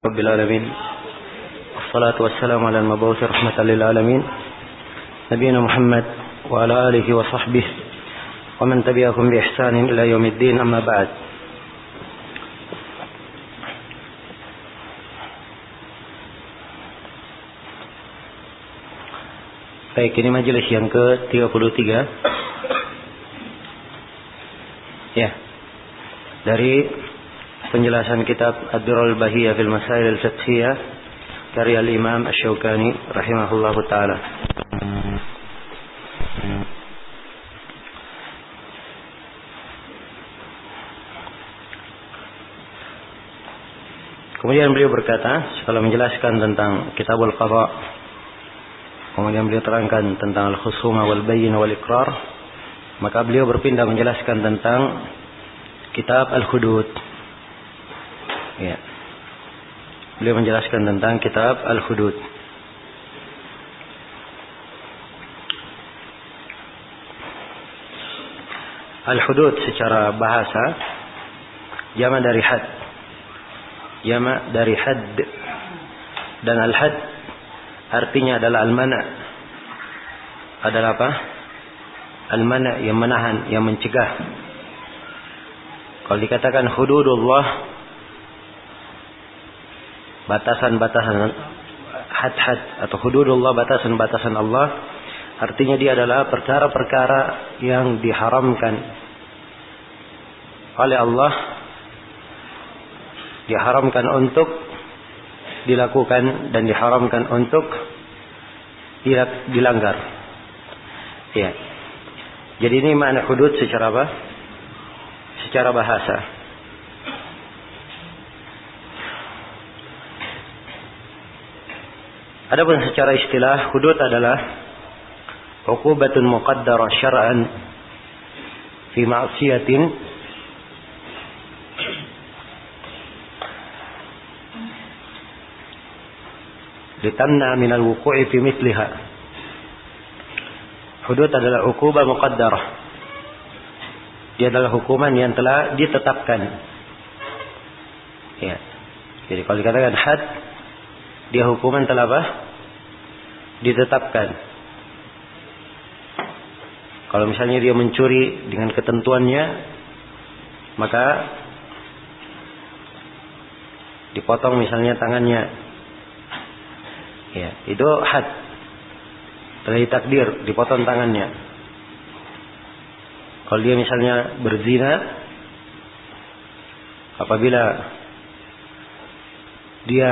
رب العالمين والصلاة والسلام على المبعوث رحمة للعالمين نبينا محمد وعلى آله وصحبه ومن تبعهم بإحسان إلى يوم الدين أما بعد. Baik, ini majelis yang ke-33 ya, dari penjelasan kitab Ad-Durrul Bahiyah fil Masail al-Fiqhiyah karya al-Imam Asy-Syaukani rahimahullahu taala. Kemudian beliau berkata, setelah menjelaskan tentang Kitabul Qadha, kemudian beliau terangkan tentang al-khusumah wal bayyinah wal iqrar, maka beliau berpindah menjelaskan tentang kitab al-hudud. Ya. Beliau menjelaskan tentang kitab al-hudud. Al-hudud secara bahasa jamak dari had. Jamak dari had. Dan al-had artinya adalah al-mana'. Adalah apa? Al-mana' yang menahan, yang mencegah. Kalau dikatakan hududullah, batasan-batasan, had-had atau hududullah, batasan-batasan Allah, artinya dia adalah perkara-perkara yang diharamkan oleh Allah, diharamkan untuk dilakukan dan diharamkan untuk dilanggar. Ya. Jadi ini makna hudud secara apa? Secara bahasa. Adapun secara istilah, hudud adalah uqubatun muqaddarah syar'an fi ma'siyatin litamna min al-wuqu'i fi mithliha. Hudud adalah uqubah muqaddarah. Dia adalah hukuman yang telah ditetapkan. Ya. Jadi kalau dikatakan had, dia hukuman telah apa? Ditetapkan. Kalau misalnya dia mencuri dengan ketentuannya, maka dipotong misalnya tangannya. Ya, itu had. Telah ditakdir, dipotong tangannya. Kalau dia misalnya berzina, apabila dia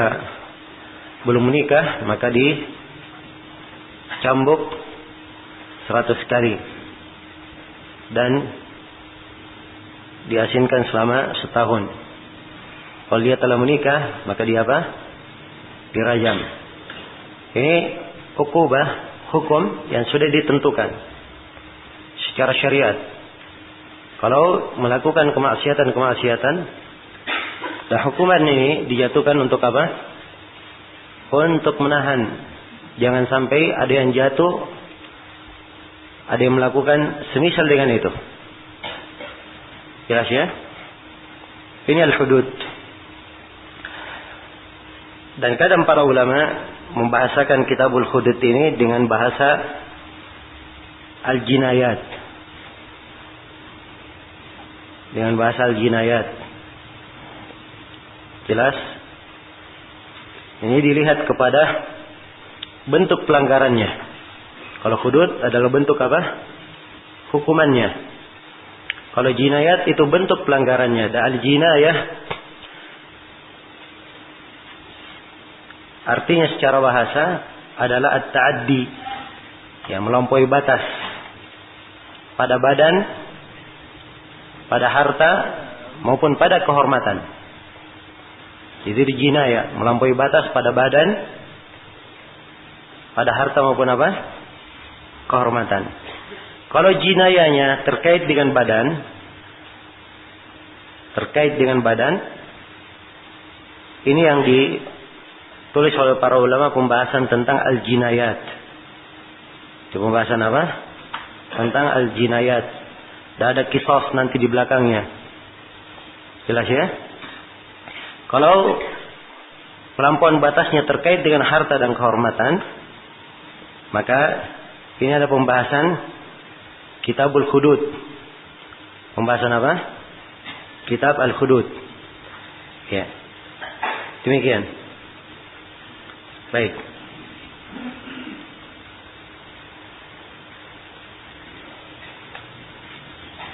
belum menikah, maka dicambuk 100 kali dan diasinkan selama setahun. Kalau dia telah menikah, maka dia apa? Dirajam. Ini hukum yang sudah ditentukan secara syariat. Kalau melakukan kemaksiatan, dan hukuman ini dijatuhkan untuk apa? Untuk menahan, jangan sampai ada yang jatuh, ada yang melakukan semisal dengan itu. Jelas ya? Ini al-hudud. Dan kadang para ulama membahasakan kitabul hudud ini dengan bahasa al-jinayat. Dengan bahasa al-jinayat. Jelas? Ini dilihat kepada bentuk pelanggarannya. Kalau hudud adalah bentuk apa? Hukumannya. Kalau jinayat itu bentuk pelanggarannya. Dan al-jinayah artinya secara bahasa adalah at-ta'addi, yang melampaui batas pada badan, pada harta maupun pada kehormatan. Jadi jinayah melampaui batas pada badan, pada harta maupun apa? Kehormatan. Kalau jinayahnya terkait dengan badan, ini yang ditulis oleh para ulama pembahasan tentang al-jinayat. Itu pembahasan apa? Tentang al-jinayat. Dan ada qisas nanti di belakangnya. Jelas ya? Kalau melampaui batasnya terkait dengan harta dan kehormatan, maka ini ada pembahasan Kitabul Hudud. Pembahasan apa? Kitab Al-Hudud. Ya. Demikian. Baik.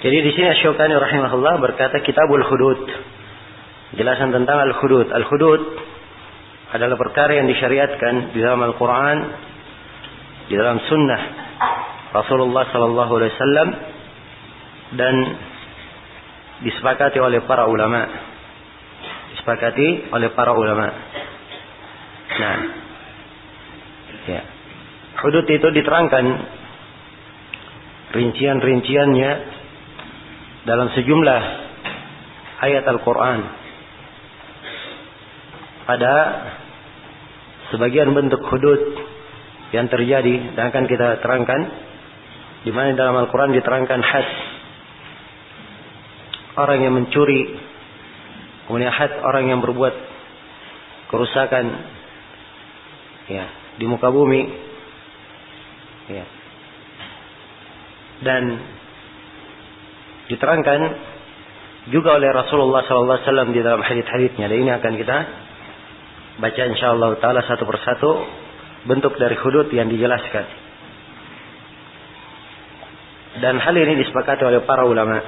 Jadi di sini Asy-Syaukani rahimahullah berkata Kitabul Hudud. Jelasan tentang Al-Hudud. Al-Hudud adalah perkara yang disyariatkan di dalam Al-Quran, di dalam Sunnah Rasulullah Sallallahu Alaihi Wasallam, dan disepakati oleh para ulama. Disepakati oleh para ulama. Nah, ya, hudud itu diterangkan rincian-rinciannya dalam sejumlah ayat Al-Quran. Ada sebagian bentuk hudud yang terjadi dan akan kita terangkan, di mana dalam Al-Quran diterangkan had, orang yang mencuri, kemudian had orang yang berbuat kerusakan, ya, di muka bumi, ya, dan diterangkan juga oleh Rasulullah SAW di dalam hadits-haditsnya. Dan ini akan kita baca insyaallah taala satu persatu bentuk dari hudud yang dijelaskan. Dan hal ini disepakati oleh para ulama.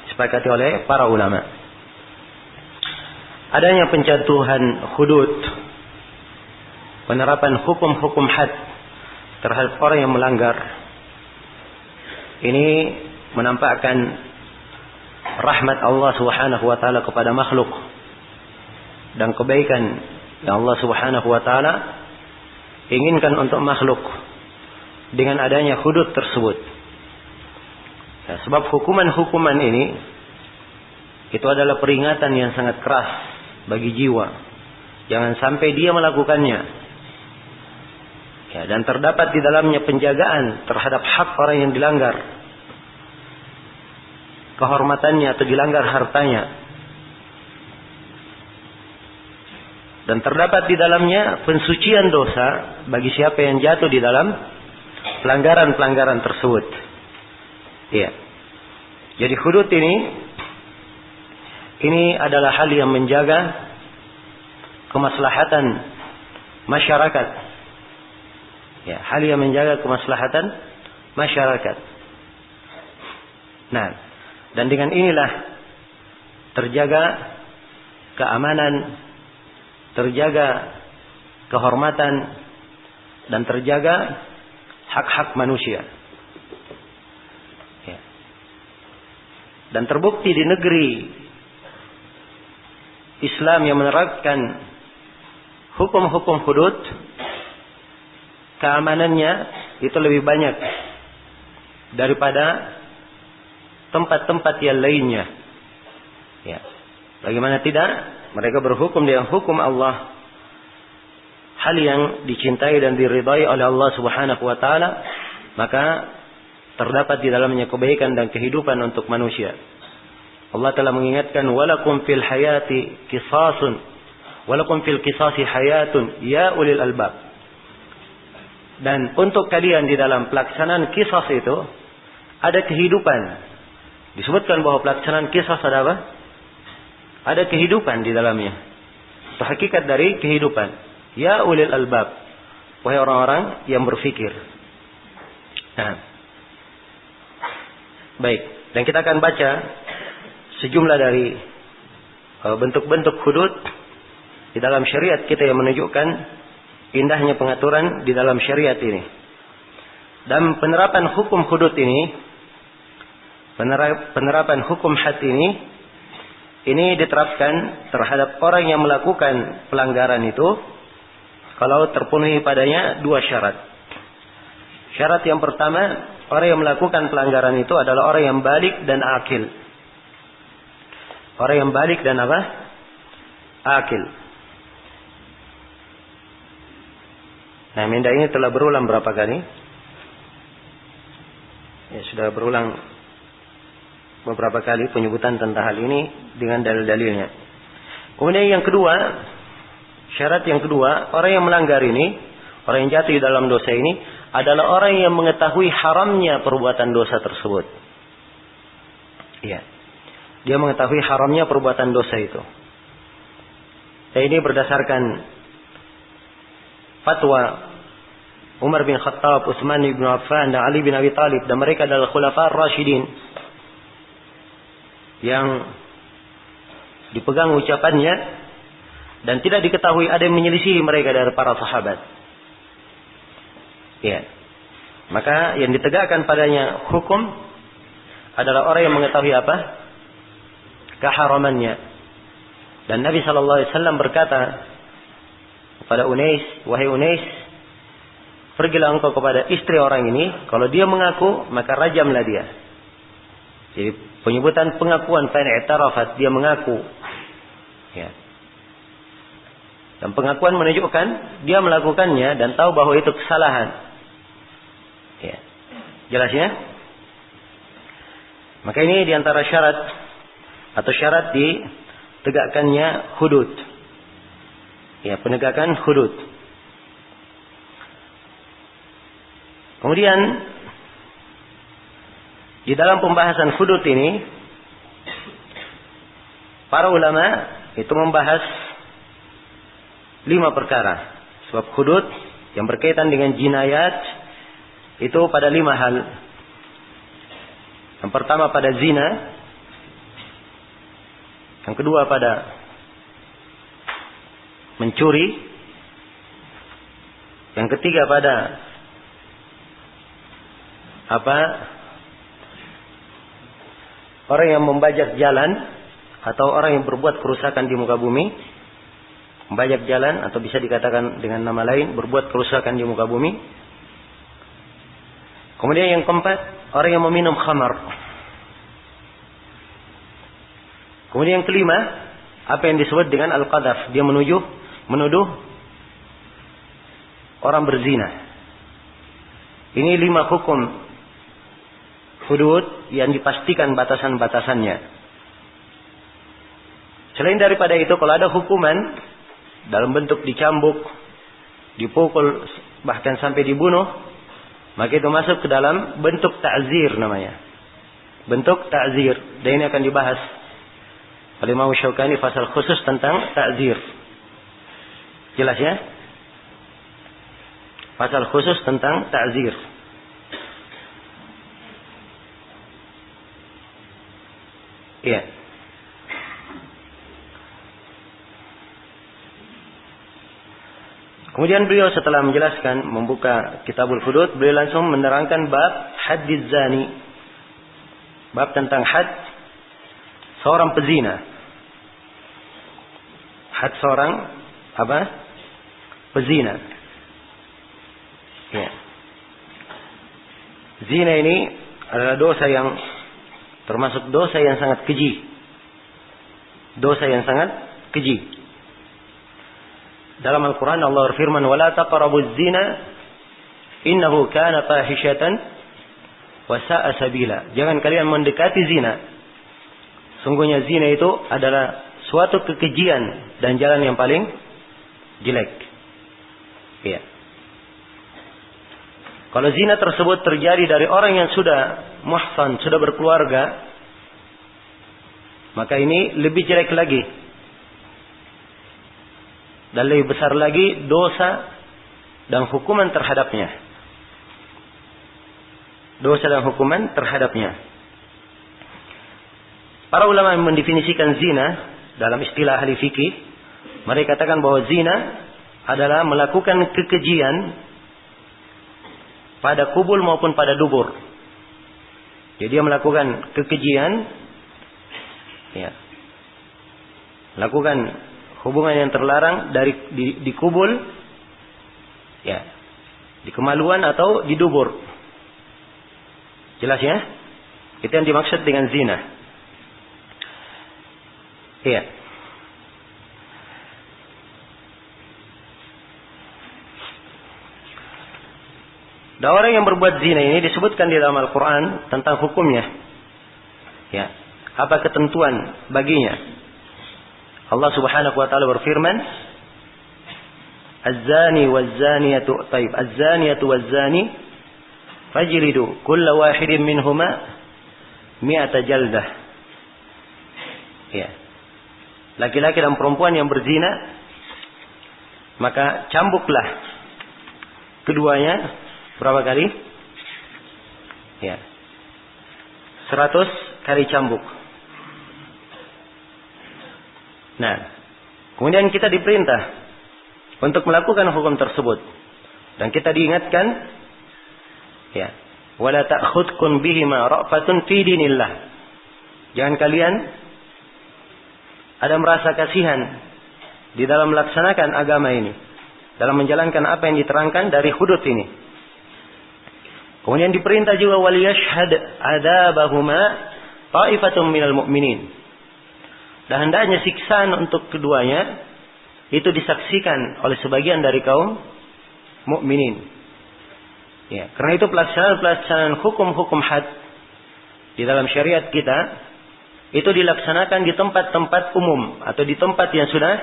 Disepakati oleh para ulama. Adanya penjatuhan hudud, penerapan hukum-hukum had terhadap orang yang melanggar, ini menampakkan rahmat Allah Subhanahu wa taala kepada makhluk dan kebaikan yang Allah Subhanahu wa taala inginkan untuk makhluk dengan adanya hudud tersebut. Ya, sebab hukuman-hukuman ini itu adalah peringatan yang sangat keras bagi jiwa. Jangan sampai dia melakukannya. Ya, dan terdapat di dalamnya penjagaan terhadap hak orang yang dilanggar, kehormatannya atau dilanggar hartanya. Dan terdapat di dalamnya pensucian dosa bagi siapa yang jatuh di dalam pelanggaran-pelanggaran tersebut. Iya. Jadi hudud ini adalah hal yang menjaga kemaslahatan masyarakat. Ya, hal yang menjaga kemaslahatan masyarakat. Nah, dan dengan inilah terjaga keamanan, terjaga kehormatan, dan terjaga hak-hak manusia. Ya. Dan terbukti di negeri Islam yang menerapkan hukum-hukum hudud, keamanannya itu lebih banyak daripada tempat-tempat yang lainnya. Ya. Bagaimana tidak? Mereka berhukum dengan hukum Allah, hal yang dicintai dan diridai oleh Allah Subhanahu wa taala, maka terdapat di dalamnya kebaikan dan kehidupan untuk manusia. Allah telah mengingatkan, walakum fil hayati qisasun, walakum fil qisasi hayatun ya ulil albab. Dan untuk kalian di dalam pelaksanaan qisas itu ada kehidupan. Disebutkan bahwa pelaksanaan qisas ada apa? Ada kehidupan di dalamnya. Itu hakikat dari kehidupan. Ya ulil albab, wahai orang-orang yang berfikir. Nah, baik. Dan kita akan baca sejumlah dari bentuk-bentuk hudud di dalam syariat kita yang menunjukkan indahnya pengaturan di dalam syariat ini. Dan penerapan hukum hudud ini, penerapan hukum had ini diterapkan terhadap orang yang melakukan pelanggaran itu kalau terpenuhi padanya dua syarat. Syarat yang pertama, orang yang melakukan pelanggaran itu adalah orang yang balik dan akil. Orang yang balik dan apa? Akil. Nah, minda ini telah berulang berapa kali? Ya, sudah berulang beberapa kali penyebutan tentang hal ini dengan dalil-dalilnya. Kemudian yang kedua, Syarat yang kedua, orang yang melanggar ini, orang yang jatuh di dalam dosa ini adalah orang yang mengetahui haramnya perbuatan dosa tersebut. Iya. Dia mengetahui haramnya perbuatan dosa itu. Dan ini berdasarkan fatwa Umar bin Khattab, Utsman bin Affan, dan Ali bin Abi Thalib, dan mereka adalah khulafa ar-rasyidin yang dipegang ucapannya dan tidak diketahui ada yang menyelisihi mereka dari para sahabat. Ya. Maka yang ditegakkan padanya hukum adalah orang yang mengetahui apa? Keharamannya. Dan Nabi SAW berkata kepada Unais, wahai Unais, pergilah engkau kepada istri orang ini. Kalau dia mengaku, maka rajamlah dia. Jadi penyebutan pengakuan, fa'in-i'tarafat, dia mengaku. Ya. Dan pengakuan menunjukkan dia melakukannya dan tahu bahwa itu kesalahan. Ya. Jelas ya? Maka ini diantara syarat atau syarat ditegakkannya hudud. Ya, penegakan hudud. Kemudian di dalam pembahasan hudud ini para ulama itu membahas 5 perkara. Sebab hudud yang berkaitan dengan jinayat itu pada 5 hal. Yang pertama pada zina, yang kedua pada mencuri, yang ketiga pada orang yang membajak jalan atau orang yang berbuat kerusakan di muka bumi. Membajak jalan atau bisa dikatakan dengan nama lain berbuat kerusakan di muka bumi. Kemudian yang keempat, orang yang meminum khamar. Kemudian yang kelima, apa yang disebut dengan al-qadhaf, dia menuduh orang berzina. Ini 5 hukum hudud yang dipastikan batasan-batasannya. Selain daripada itu, kalau ada hukuman dalam bentuk dicambuk, dipukul, bahkan sampai dibunuh, maka itu masuk ke dalam bentuk ta'zir namanya. Bentuk ta'zir. Dan ini akan dibahas oleh Imam Syaukani pasal khusus tentang ta'zir. Jelas ya? Pasal khusus tentang ta'zir. Iya. Kemudian beliau setelah menjelaskan, membuka Kitabul Hudud, beliau langsung menerangkan bab haddiz zani. Bab tentang had seorang pezina. Had seorang apa? Pezina. Ya. Zina ini adalah dosa yang termasuk dosa yang sangat keji. Dosa yang sangat keji. Dalam Al-Quran Allah berfirman, وَلَا تَقْرَبُوا الزِّنَا إِنَّهُ كَانَ فَاحِشَةً وَسَاءَ سَبِيلًا. Jangan kalian mendekati zina. Sungguhnya zina itu adalah suatu kekejian dan jalan yang paling jelek. Ya. Kalau zina tersebut terjadi dari orang yang sudah muhsan, sudah berkeluarga, maka ini lebih jelek lagi. Dan lebih besar lagi dosa dan hukuman terhadapnya. Dosa dan hukuman terhadapnya. Para ulama yang mendefinisikan zina dalam istilah ahli fikih, mereka katakan bahwa zina adalah melakukan kekejian pada kubul maupun pada dubur. Jadi dia melakukan kekejian, ya, melakukan hubungan yang terlarang dari di kubul, ya, di kemaluan atau di dubur. Jelas ya? Itu yang dimaksud dengan zina. Iya. Dan orang yang berbuat zina ini disebutkan di dalam Al-Quran tentang hukumnya. Ya, apa ketentuan baginya? Allah Subhanahu wa taala berfirman, Az-zani waz-zaniyatu taib. Az-zaniyatu waz-zani fajlidu kulla wahidin minhuma mi'ata jaldah. Ya. Laki-laki dan perempuan yang berzina, maka cambuklah keduanya berapa kali? Ya. 100 kali cambuk. Nah, kemudian kita diperintah untuk melakukan hukum tersebut. Dan kita diingatkan, ya, wala ta'khudkum bihima ra'fatun fi dinillah. Jangan kalian ada merasa kasihan di dalam melaksanakan agama ini, dalam menjalankan apa yang diterangkan dari hudud ini. Kemudian diperintah juga wal yashhad adzabahuma ta'ifatun minal mu'minin. Dan hendaknya siksaan untuk keduanya itu disaksikan oleh sebagian dari kaum mukminin. Ya, karena itu pelaksanaan hukum-hukum had di dalam syariat kita itu dilaksanakan di tempat-tempat umum atau di tempat yang sudah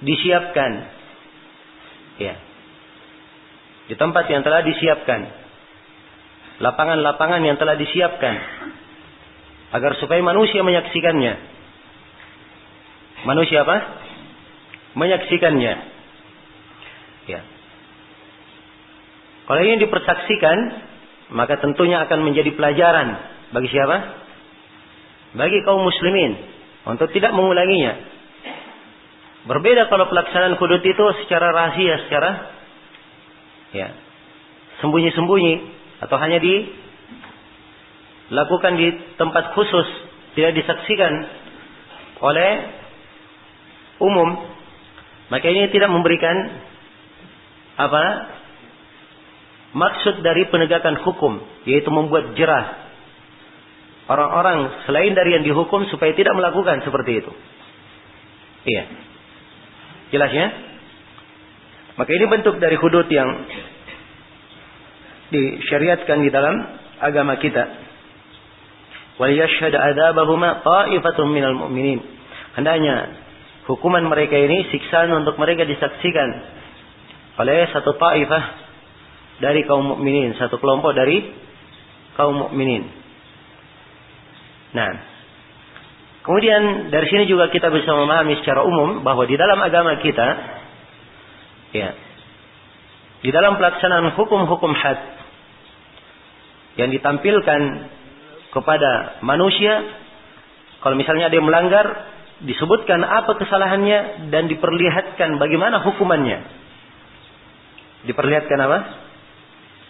disiapkan. Ya. Di tempat yang telah disiapkan. Lapangan-lapangan yang telah disiapkan agar supaya manusia menyaksikannya. Manusia apa? Menyaksikannya. Ya. Kalau ini dipersaksikan, maka tentunya akan menjadi pelajaran bagi siapa? Bagi kaum muslimin untuk tidak mengulanginya. Berbeda kalau pelaksanaan hudud itu secara rahasia, secara ya, sembunyi-sembunyi atau hanya dilakukan di tempat khusus, tidak disaksikan oleh umum, maka ini tidak memberikan apa? Maksud dari penegakan hukum, yaitu membuat jerah orang-orang selain dari yang dihukum supaya tidak melakukan seperti itu. Iya. Jelas ya? Maka ini bentuk dari hudud yang disyariatkan di dalam agama kita. Wal yashhad adzabahuma ta'ifatun minal mu'minin. Hendaknya hukuman mereka ini, siksaan untuk mereka disaksikan oleh satu ta'ifah dari kaum mukminin, satu kelompok dari kaum mukminin. Nah, kemudian dari sini juga kita bisa memahami secara umum bahwa di dalam agama kita, ya, di dalam pelaksanaan hukum-hukum had yang ditampilkan kepada manusia, kalau misalnya ada yang melanggar, disebutkan apa kesalahannya dan diperlihatkan bagaimana hukumannya. Diperlihatkan apa?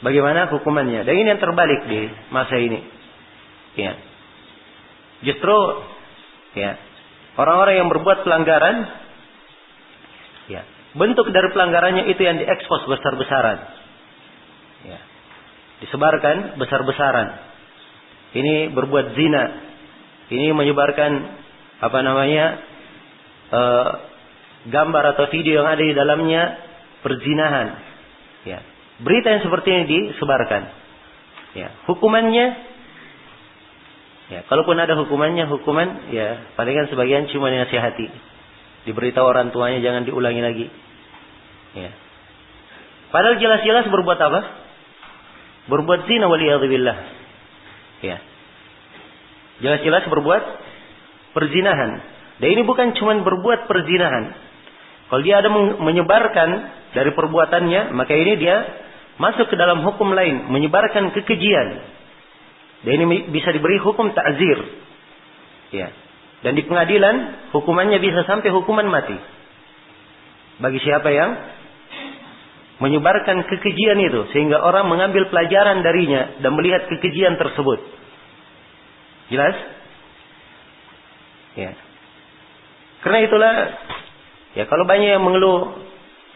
Bagaimana hukumannya. Dan ini yang terbalik di masa ini. Ya. Justru ya, orang-orang yang berbuat pelanggaran, ya, bentuk dari pelanggarannya itu yang diekspos besar-besaran. Ya. Disebarkan besar-besaran. Ini berbuat zina. Ini menyebarkan gambar atau video yang ada di dalamnya perzinahan. Ya. Berita yang seperti ini disebarkan. Ya. Hukumannya, ya, kalaupun ada hukuman ya palingan sebagian cuma dinasihati. Diberitahu orang tuanya jangan diulangi lagi. Ya. Padahal jelas-jelas berbuat apa? Berbuat zina waliyadzubillah. Ya. Jelas-jelas berbuat perzinahan. Dan ini bukan cuma berbuat perzinahan. Kalau dia ada menyebarkan dari perbuatannya, maka ini dia masuk ke dalam hukum lain, menyebarkan kekejian. Dan ini bisa diberi hukum ta'zir. Ya. Dan di pengadilan hukumannya bisa sampai hukuman mati. Bagi siapa yang menyebarkan kekejian itu sehingga orang mengambil pelajaran darinya dan melihat kekejian tersebut. Jelas? Ya. Karena itulah ya kalau banyak yang mengeluh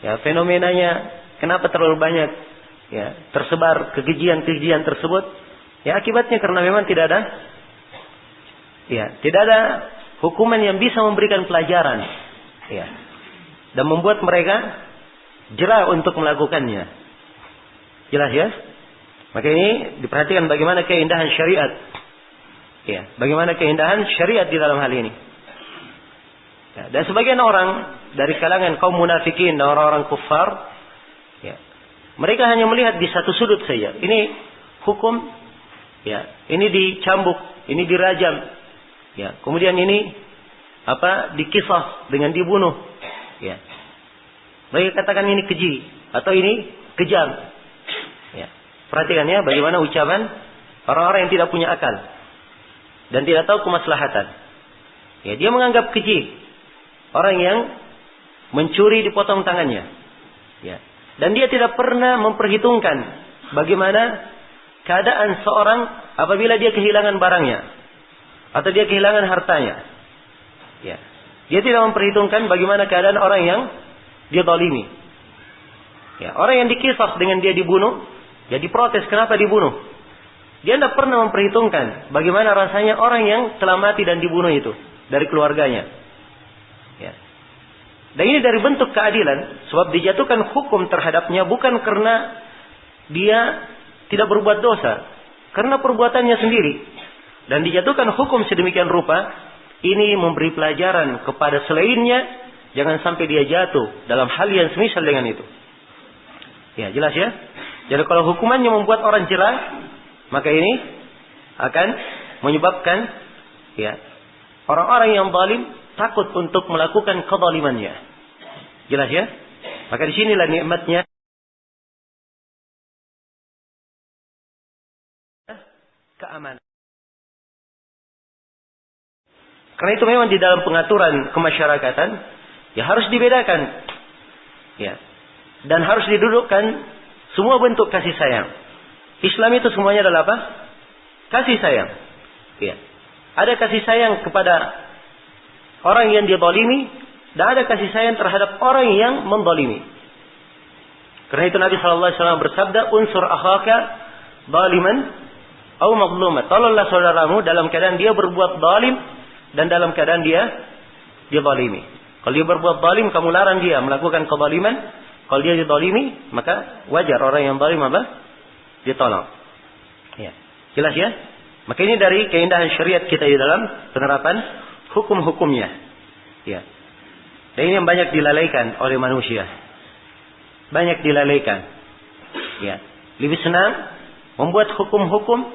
ya fenomenanya kenapa terlalu banyak ya tersebar kekejian-kekejian tersebut, ya akibatnya karena memang tidak ada hukuman yang bisa memberikan pelajaran ya dan membuat mereka jera untuk melakukannya. Jelas ya? Maka ini diperhatikan bagaimana keindahan syariat. Ya, bagaimana keindahan syariat di dalam hal ini. Ya, dan sebagian orang dari kalangan kaum munafikin dan orang-orang kufar, ya, mereka hanya melihat di satu sudut saja. Ini hukum, ya, ini dicambuk, ini dirajam, ya, kemudian ini dikisah dengan dibunuh, ya. Mereka katakan ini keji atau ini kejam, ya. Perhatikan ya bagaimana ucapan orang-orang yang tidak punya akal dan tidak tahu kemaslahatan. Ya, dia menganggap keji orang yang mencuri dipotong tangannya, ya. Dan dia tidak pernah memperhitungkan bagaimana keadaan seorang apabila dia kehilangan barangnya atau dia kehilangan hartanya. Ya. Dia tidak memperhitungkan bagaimana keadaan orang yang dia zalimi. Ya, orang yang dikisah dengan dia dibunuh, ya diprotes kenapa dibunuh. Dia tidak pernah memperhitungkan bagaimana rasanya orang yang telah mati dan dibunuh itu dari keluarganya. Ya. Dan ini dari bentuk keadilan, sebab dijatuhkan hukum terhadapnya bukan karena dia tidak berbuat dosa, karena perbuatannya sendiri. Dan dijatuhkan hukum sedemikian rupa, ini memberi pelajaran kepada selainnya, jangan sampai dia jatuh dalam hal yang semisal dengan itu. Ya, jelas ya? Jadi kalau hukumannya membuat orang jerah, maka ini akan menyebabkan, ya, orang-orang yang zalim takut untuk melakukan kezalimannya. Jelas ya? Maka di sinilah nikmatnya keamanan. Karena itu memang di dalam pengaturan kemasyarakatan, ya harus dibedakan, ya, dan harus didudukkan semua bentuk kasih sayang. Islam itu semuanya adalah apa? Kasih sayang. Ya. Ada kasih sayang kepada orang yang dizalimi, dan ada kasih sayang terhadap orang yang menzalimi. Karena itu Nabi SAW bersabda, "Unsur akhaka zaliman atau mazluman." Tolonglah saudaramu dalam keadaan dia berbuat zalim dan dalam keadaan dia zalimi. Kalau dia berbuat zalim, kamu larang dia melakukan kezaliman. Kalau dia dizalimi, maka wajar orang yang zalim ditolong. Ya. Jelas ya? Maka ini dari keindahan syariat kita di dalam penerapan hukum-hukumnya. Ya. Dan ini yang banyak dilalaikan oleh manusia. Banyak dilalaikan. Ya. Lebih senang membuat hukum-hukum,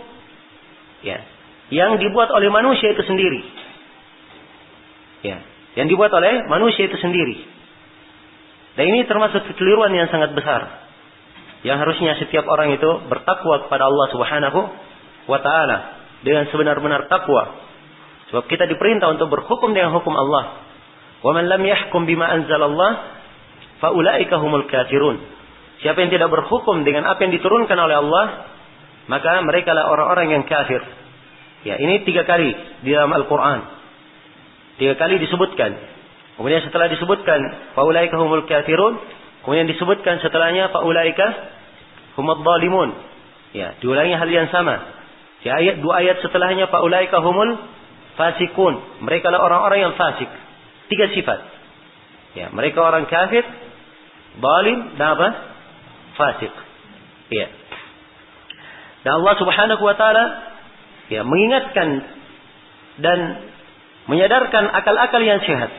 ya, yang dibuat oleh manusia itu sendiri. Ya. Yang dibuat oleh manusia itu sendiri. Dan ini termasuk kekeliruan yang sangat besar. Yang harusnya setiap orang itu bertakwa kepada Allah Subhanahu wa ta'ala dengan sebenar-benar takwa. Sebab kita diperintah untuk berhukum dengan hukum Allah. Wa man lam yahkum bima anzalallah fa ulaika humul kafirun. Siapa yang tidak berhukum dengan apa yang diturunkan oleh Allah, maka merekalah orang-orang yang kafir. Ya, ini 3 kali di dalam Al-Qur'an. 3 kali disebutkan. Kemudian setelah disebutkan fa ulaika humul kafirun, kemudian disebutkan setelahnya fa ulaika humudz zalimun. Ya, diulangi hal yang sama. Di ayat 2 ayat setelahnya fa ulaika humul fasikun. Merekalah orang-orang yang fasik. 3 sifat. Ya, mereka orang kafir, zalim, dan apa? Fasik. Ya. Dan Allah Subhanahu wa taala, ya, mengingatkan dan menyadarkan akal-akal yang sehat.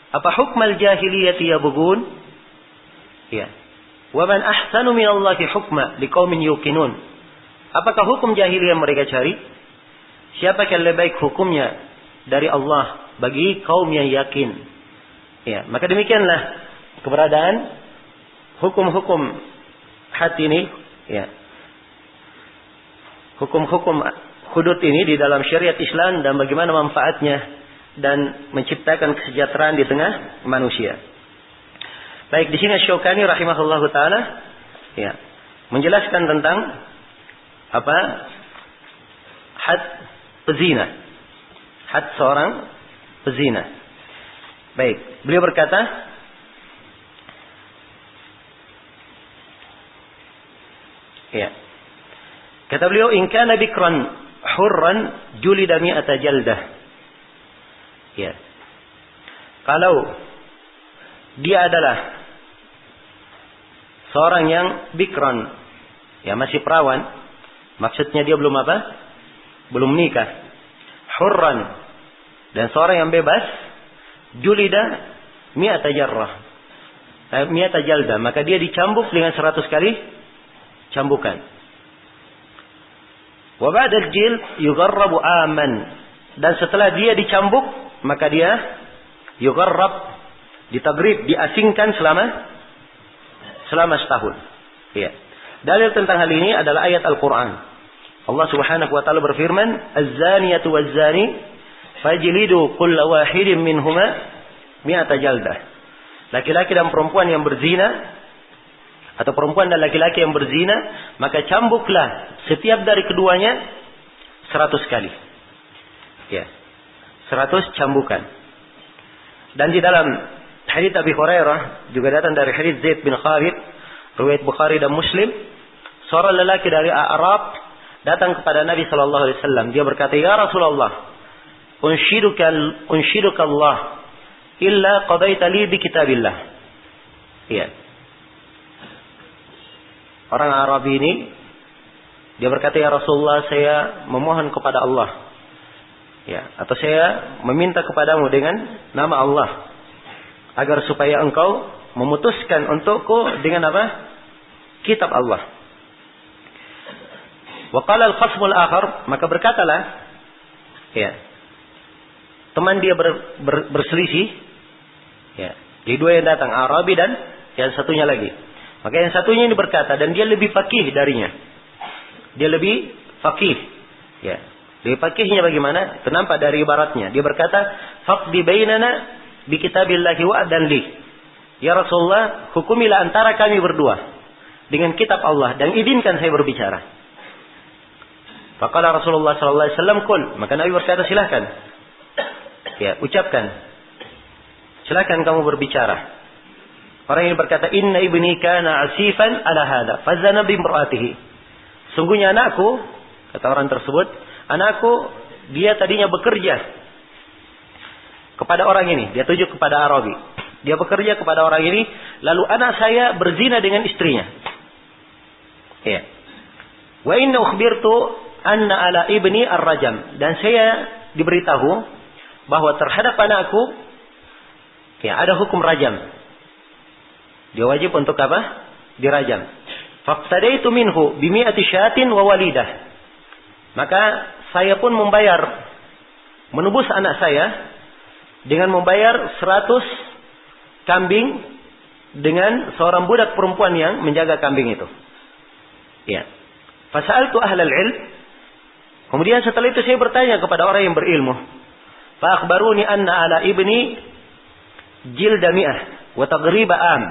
Apa hukmal jahiliyati yabghun? Ya. Wa man ahsanu minallahi hukma liqaumin yuqinun. Apakah hukum jahiliyah mereka cari? Siapa yang lebih baik hukumnya dari Allah bagi kaum yang yakin? Ya, maka demikianlah keberadaan hukum-hukum hati ini, ya. Hukum-hukum hudud ini di dalam syariat Islam dan bagaimana manfaatnya dan menciptakan kesejahteraan di tengah manusia. Baik, di sini Syaukani rahimahullahu taala, ya, menjelaskan tentang apa? Had pezina. Had seorang pezina. Baik, beliau berkata, ya. Kata beliau, "In kana bikran hurran julida mi'ata jaldah." Ya. Kalau dia adalah seorang yang bikran, ya, masih perawan, maksudnya dia belum apa? Belum nikah. Hurran, dan seorang yang bebas, julida, mi'ata jarrah. Mi'ata jalda. Maka dia dicambuk dengan 100 kali cambukan. Wa ba'dal jild yugharrabu aman. Dan setelah dia dicambuk, maka dia yugharrab, ditagrib, diasingkan selama setahun. Ya. Dalil tentang hal ini adalah ayat Al-Quran. Allah Subhanahu wa taala berfirman, "Az-zaniyatu waz-zani fajlidu kulla wahidin minhuma mi'ata jaldah." Laki-laki dan perempuan yang berzina, atau perempuan dan laki-laki yang berzina, maka cambuklah setiap dari keduanya 100 kali. Ya. 100 cambukan. Dan di dalam hadits Abi Hurairah juga datang dari hadits Zaid bin Khalid, riwayat Bukhari dan Muslim, seorang lelaki dari Arab datang kepada Nabi sallallahu alaihi wasallam. Dia berkata, "Ya Rasulullah, unshiduka Allah illa qadaita li bi kitabillah." Ya. Orang Arab ini dia berkata, "Ya Rasulullah, saya memohon kepada Allah." Ya, atau saya meminta kepadamu dengan nama Allah agar supaya engkau memutuskan untukku dengan apa? Kitab Allah. Wa qala al-khasmul akhar, maka berkatalah ya, teman dia berselisih, ya, di dua yang datang, Arabi dan yang satunya lagi. Maka yang satunya ini berkata, dan dia lebih faqih darinya. Dia lebih faqih. Ya. Lebih faqihnya bagaimana? Ternampak dari ibaratnya. Dia berkata, "Faqdi bainana bi kitabillahi wa adan li." Ya Rasulullah, hukumilah antara kami berdua dengan kitab Allah dan izinkan saya berbicara. Faqala Rasulullah sallallahu alaihi wasallam, "Qul." Maka Nabi berkata, "Silakan." Ya, ucapkan. Silakan kamu berbicara. Orang ini berkata, "Inna ibni kana asifan ala hada, fazana bi imraatihi." Sungguhnya anakku, kata orang tersebut, anakku dia tadinya bekerja kepada orang ini. Dia tuju kepada Arabi. Dia bekerja kepada orang ini, lalu anak saya berzina dengan istrinya. Ya. Wa inna ukhbirtu anna ala ibni ar-rajam. Dan saya diberitahu bahwa terhadap anakku ya ada hukum rajam. Dia wajib untuk apa? Dirajam. Faqtadaitu minhu bi mi'ati syatin wa walidah. Maka saya pun menebus anak saya dengan membayar 100 kambing dengan seorang budak perempuan yang menjaga kambing itu. Ya. Fasa'altu ahlal ilm. Kemudian setelah itu saya bertanya kepada orang yang berilmu. Fa akhbaruni anna ala ibni jilda mi'ah wa taghriba am.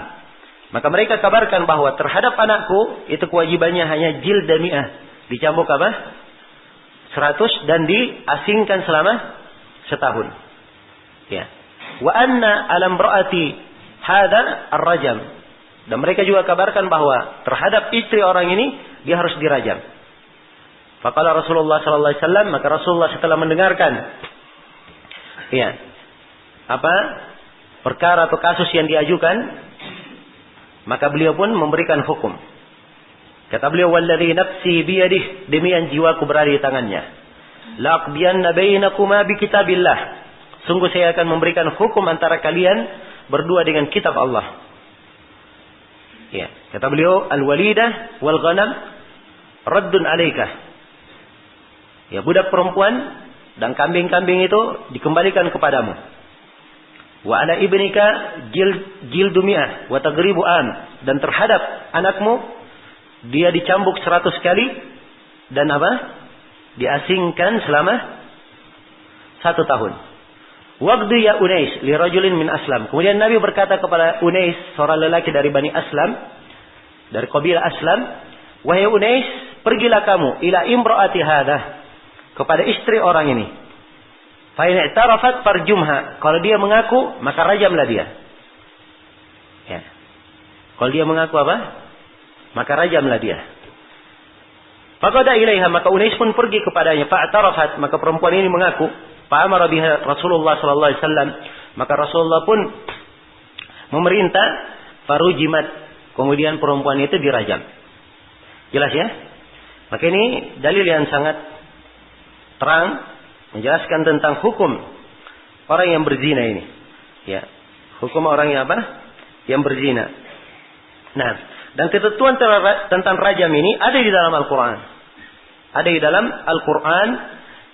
Maka mereka kabarkan bahwa terhadap anakku itu kewajibannya hanya jilda mi'ah, dicambuk apa? 100 dan diasingkan selama setahun. Ya. Wa anna alam ra'ati hada ar-rajam. Dan mereka juga kabarkan bahwa terhadap istri orang ini dia harus dirajam. Faqala Rasulullah sallallahu alaihi wasallam, maka Rasulullah setelah mendengarkan ya, perkara atau kasus yang diajukan, maka beliau pun memberikan hukum. Kata beliau, "Walladzi nafsi biyadihi," demi yang jiwaku berada di tangannya. "La aqdiyanna bainakuma bi kitabillah." Sungguh saya akan memberikan hukum antara kalian berdua dengan kitab Allah. Ya, kata beliau, "Al-walidah wal ghanam raddun 'alaika." Ya, budak perempuan dan kambing-kambing itu dikembalikan kepadamu. Wa ala ibnika jildu mi'ah wa taghribu an. Dan terhadap anakmu dia dicambuk 100 kali dan diasingkan selama 1 tahun. Waqdi ya Unais li rajulin min Aslam. Kemudian Nabi berkata kepada Unais, seorang lelaki dari Bani Aslam, dari kabilah Aslam, "Wahai Unais, pergilah kamu ila imraati hadha, kepada istri orang ini. Fa in i'tarafat farjumha." Kalau dia mengaku, maka rajamlah dia. Ya. Kalau dia mengaku maka rajamlah dia. Faqada ilaiha, maka Unais pun pergi kepadanya. Fa'tarafat, maka perempuan ini mengaku. Fa'amara biha Rasulullah sallallahu alaihi wasallam, maka Rasulullah pun memerintah farujimat, kemudian perempuan itu dirajam. Jelas ya? Maka ini dalil yang sangat terang menjelaskan tentang hukum orang yang berzina ini. Ya. Hukum orang yang apa? Yang berzina. Nah, dan ketentuan tentang rajam ini ada di dalam Al-Quran. Ada di dalam Al-Quran,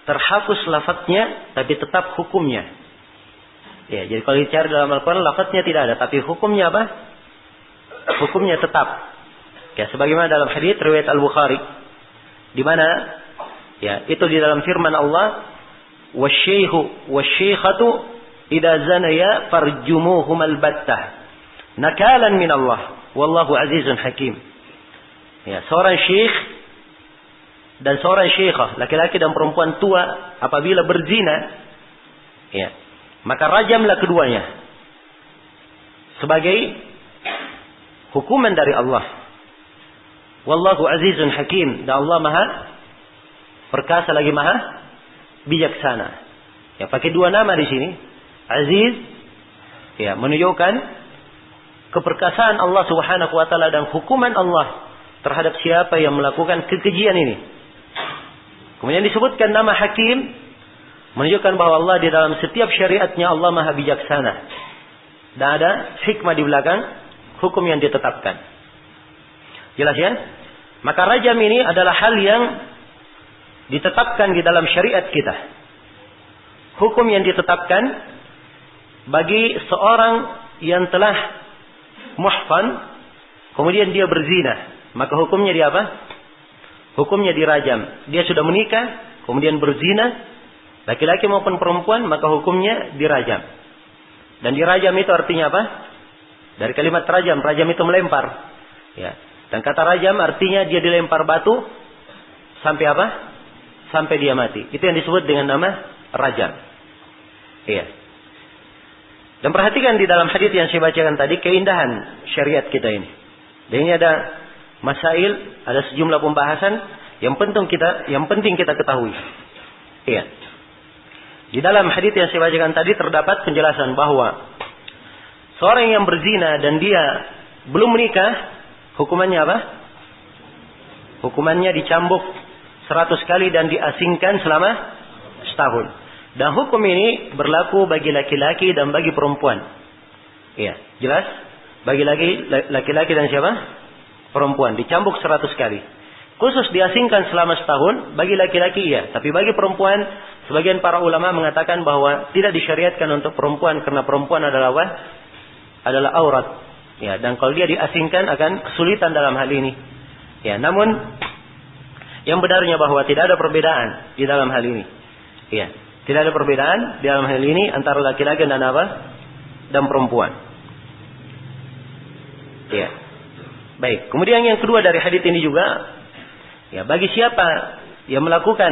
terhapus lafadznya, tapi tetap hukumnya. Ya, jadi kalau dicari dalam Al-Quran, lafadznya tidak ada, tapi hukumnya apa? Hukumnya tetap. Ya, sebagaimana dalam hadits riwayat Al-Bukhari, di mana ya itu di dalam firman Allah, "Wasyaikhu wasyaikhatu idza zanaya farjumuhumal battah nakalan min Allah wallahu azizun hakim." Ya, seorang syekh dan seorang syekhah, laki-laki dan perempuan tua apabila berzina, ya, maka rajamlah keduanya sebagai hukuman dari Allah. Wallahu azizun hakim, dan Allah maha perkasa lagi maha bijaksana. Ya, pakai dua nama di sini. Aziz, ya, menunjukkan keperkasaan Allah Subhanahu wa taala dan hukuman Allah terhadap siapa yang melakukan kekejian ini. Kemudian disebutkan nama Hakim, menunjukkan bahwa Allah di dalam setiap syariatnya Allah maha bijaksana. Dan ada hikmah di belakang hukum yang ditetapkan. Jelas ya? Maka rajam ini adalah hal yang ditetapkan di dalam syariat kita. Hukum yang ditetapkan bagi seorang yang telah muhsan, kemudian dia berzina, maka hukumnya dia apa? Hukumnya dirajam. Dia sudah menikah, kemudian berzina, laki-laki maupun perempuan, maka hukumnya dirajam. Dan dirajam itu artinya apa? Dari kalimat rajam, rajam itu melempar. Ya. Dan kata rajam artinya dia dilempar batu sampai apa? Sampai dia mati. Itu yang disebut dengan nama rajam. Iya. Dan perhatikan di dalam hadits yang saya bacakan tadi, keindahan syariat kita ini. Dan ini ada masail, ada sejumlah pembahasan yang penting kita ketahui. Iya. Di dalam hadits yang saya bacakan tadi terdapat penjelasan bahwa seorang yang berzina dan dia belum menikah, hukumannya apa? Hukumannya dicambuk 100 kali dan diasingkan selama setahun. Dan hukum ini berlaku bagi laki-laki dan bagi perempuan. Iya, jelas? Bagi laki-laki dan siapa? Perempuan. Dicambuk 100 kali. Khusus diasingkan selama setahun, bagi laki-laki iya. Tapi bagi perempuan, sebagian para ulama mengatakan bahwa tidak disyariatkan untuk perempuan karena perempuan adalah apa? Adalah aurat. Ya, dan kalau dia diasingkan akan kesulitan dalam hal ini. Ya, namun yang benarnya bahwa tidak ada perbedaan di dalam hal ini. Ya, tidak ada perbedaan di dalam hal ini antara laki-laki dan apa? Dan perempuan. Ya. Baik, kemudian yang kedua dari hadits ini juga, ya, bagi siapa yang melakukan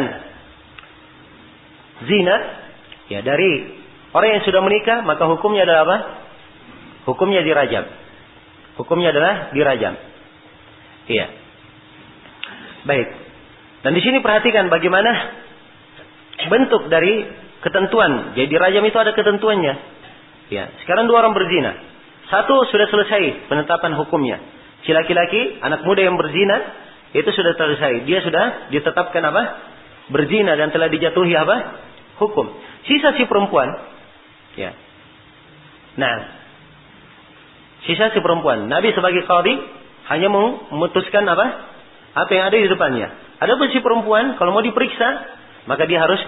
zina, ya, dari orang yang sudah menikah, maka hukumnya adalah apa? Hukumnya dirajam. Hukumnya adalah dirajam. Iya. Baik. Dan di sini perhatikan bagaimana bentuk dari ketentuan. Jadi dirajam itu ada ketentuannya. Ya. Sekarang dua orang berzina. Satu sudah selesai penetapan hukumnya. Si laki-laki, anak muda yang berzina, itu sudah selesai. Dia sudah ditetapkan apa? Berzina dan telah dijatuhi apa? Hukum. Sisa si perempuan. Ya. Nah, sisa si perempuan. Nabi sebagai qadhi hanya memutuskan apa? Apa yang ada di depannya. Adapun si perempuan kalau mau diperiksa, maka dia harus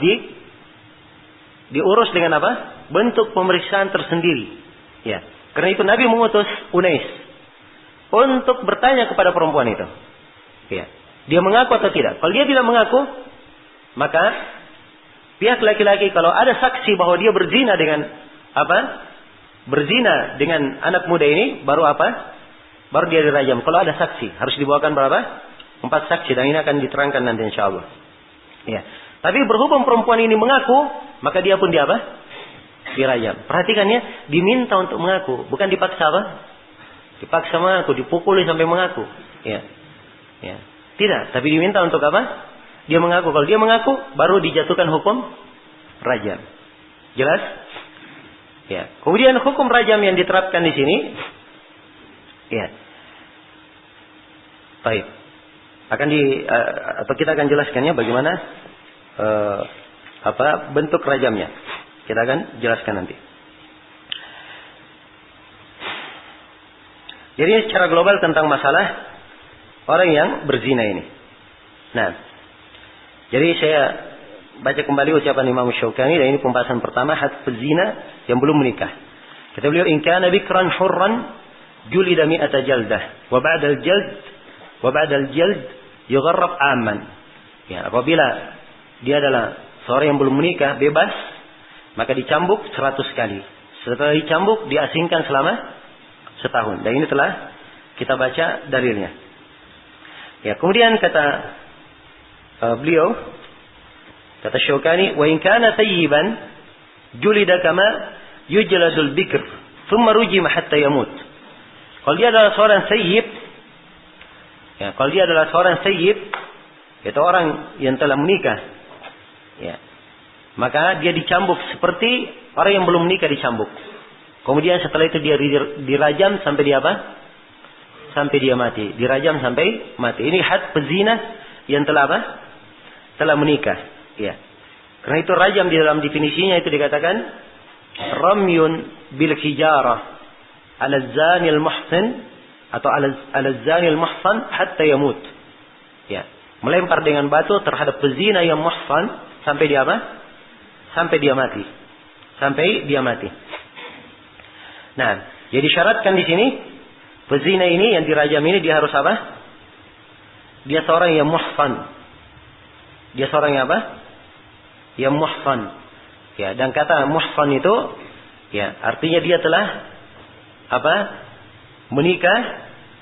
diurus dengan apa? Bentuk pemeriksaan tersendiri. Ya. Karena itu Nabi mengutus Unais untuk bertanya kepada perempuan itu. Ya. Dia mengaku atau tidak? Kalau dia tidak mengaku, maka pihak laki-laki kalau ada saksi bahwa dia berzina dengan apa? Berzina dengan anak muda ini, baru apa? Baru dia dirajam. Kalau ada saksi, harus dibawakan berapa? 4 saksi, dan ini akan diterangkan nanti insyaallah. Ya. Tapi berhubung perempuan ini mengaku, maka dia pun apa? Dirajam. Perhatikannya, diminta untuk mengaku, bukan dipaksa apa? Dipaksa mengaku, dipukuli sampai mengaku. Ya. Ya. Tidak, tapi diminta untuk apa? Dia mengaku. Kalau dia mengaku, baru dijatuhkan hukum rajam. Jelas? Ya. Kemudian hukum rajam yang diterapkan di sini, ya, baik, atau kita akan jelaskannya bagaimana bentuk rajamnya. Kita akan jelaskan nanti. Jadi secara global tentang masalah orang yang berzina ini. Nah, jadi saya baca kembali ucapan Imam Syaukani, dan ini pembahasan pertama, had pezina yang belum menikah. Kata beliau, in kana bikran hurran julida mi'ata jaldah wa ba'da al-jald yugharrab amman. Ya, apabila dia adalah seorang yang belum menikah, bebas, maka dicambuk 100 kali. Setelah dicambuk, diasingkan selama setahun. Dan ini telah kita baca dalilnya. Ya, kemudian kata beliau, kata Syaukani, wa in kana tayyiban julida kama yujladul bikr thumma rujima hatta yamut. Kalau dia adalah seorang sayyib, ya, kalau dia adalah seorang sayyib, yaitu orang yang telah menikah, ya, maka dia dicambuk seperti orang yang belum menikah dicambuk. Kemudian setelah itu dia dirajam sampai dia apa? Sampai dia mati. Dirajam sampai mati. Ini had pezina yang telah apa? Telah menikah. Ya. Karena itu rajam di dalam definisinya itu dikatakan ramyun bil hijarah ala zanil muhsin atau ala zanil muhsan hatta yamut. Ya. Melempar dengan batu terhadap pezina yang muhsan sampai dia apa? Sampai dia mati. Sampai dia mati. Nah, jadi syaratkan di sini pezina ini yang dirajam ini dia harus apa? Dia seorang yang muhsan. Dia seorang yang apa? Yang muhsan. Ya, dan kata muhsan itu ya, artinya dia telah apa? Menikah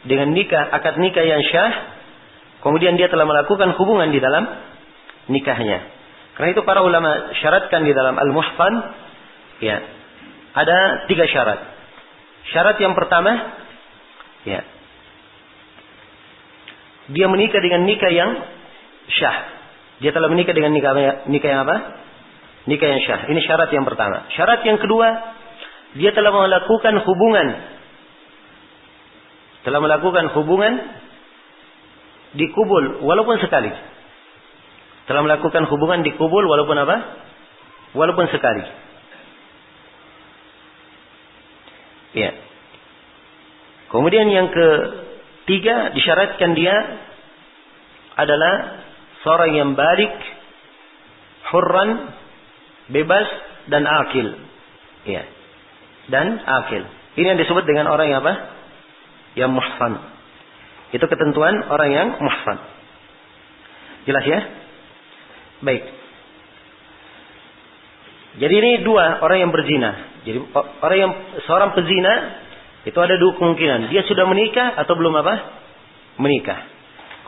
dengan akad nikah yang syah. Kemudian dia telah melakukan hubungan di dalam nikahnya. Karena itu para ulama syaratkan di dalam al-muhsan, ya, ada 3 syarat. Syarat yang pertama, ya, dia menikah dengan nikah yang syah. Dia telah menikah dengan nikah yang apa? Nikah yang syah. Ini syarat yang pertama. Syarat yang kedua, dia telah melakukan hubungan. Telah melakukan hubungan dikubul walaupun sekali. Telah melakukan hubungan dikubul walaupun apa? Walaupun sekali. Ya. Kemudian yang ketiga, disyaratkan dia adalah seorang yang balik, hurran, bebas, dan akil. Ya. Dan akil. Ini yang disebut dengan orang yang apa? Yang muhsan. Itu ketentuan orang yang muhsan. Jelas ya? Baik. Jadi ini 2 orang yang berzina. Jadi seorang pezina itu ada 2 kemungkinan. Dia sudah menikah atau belum apa? Menikah.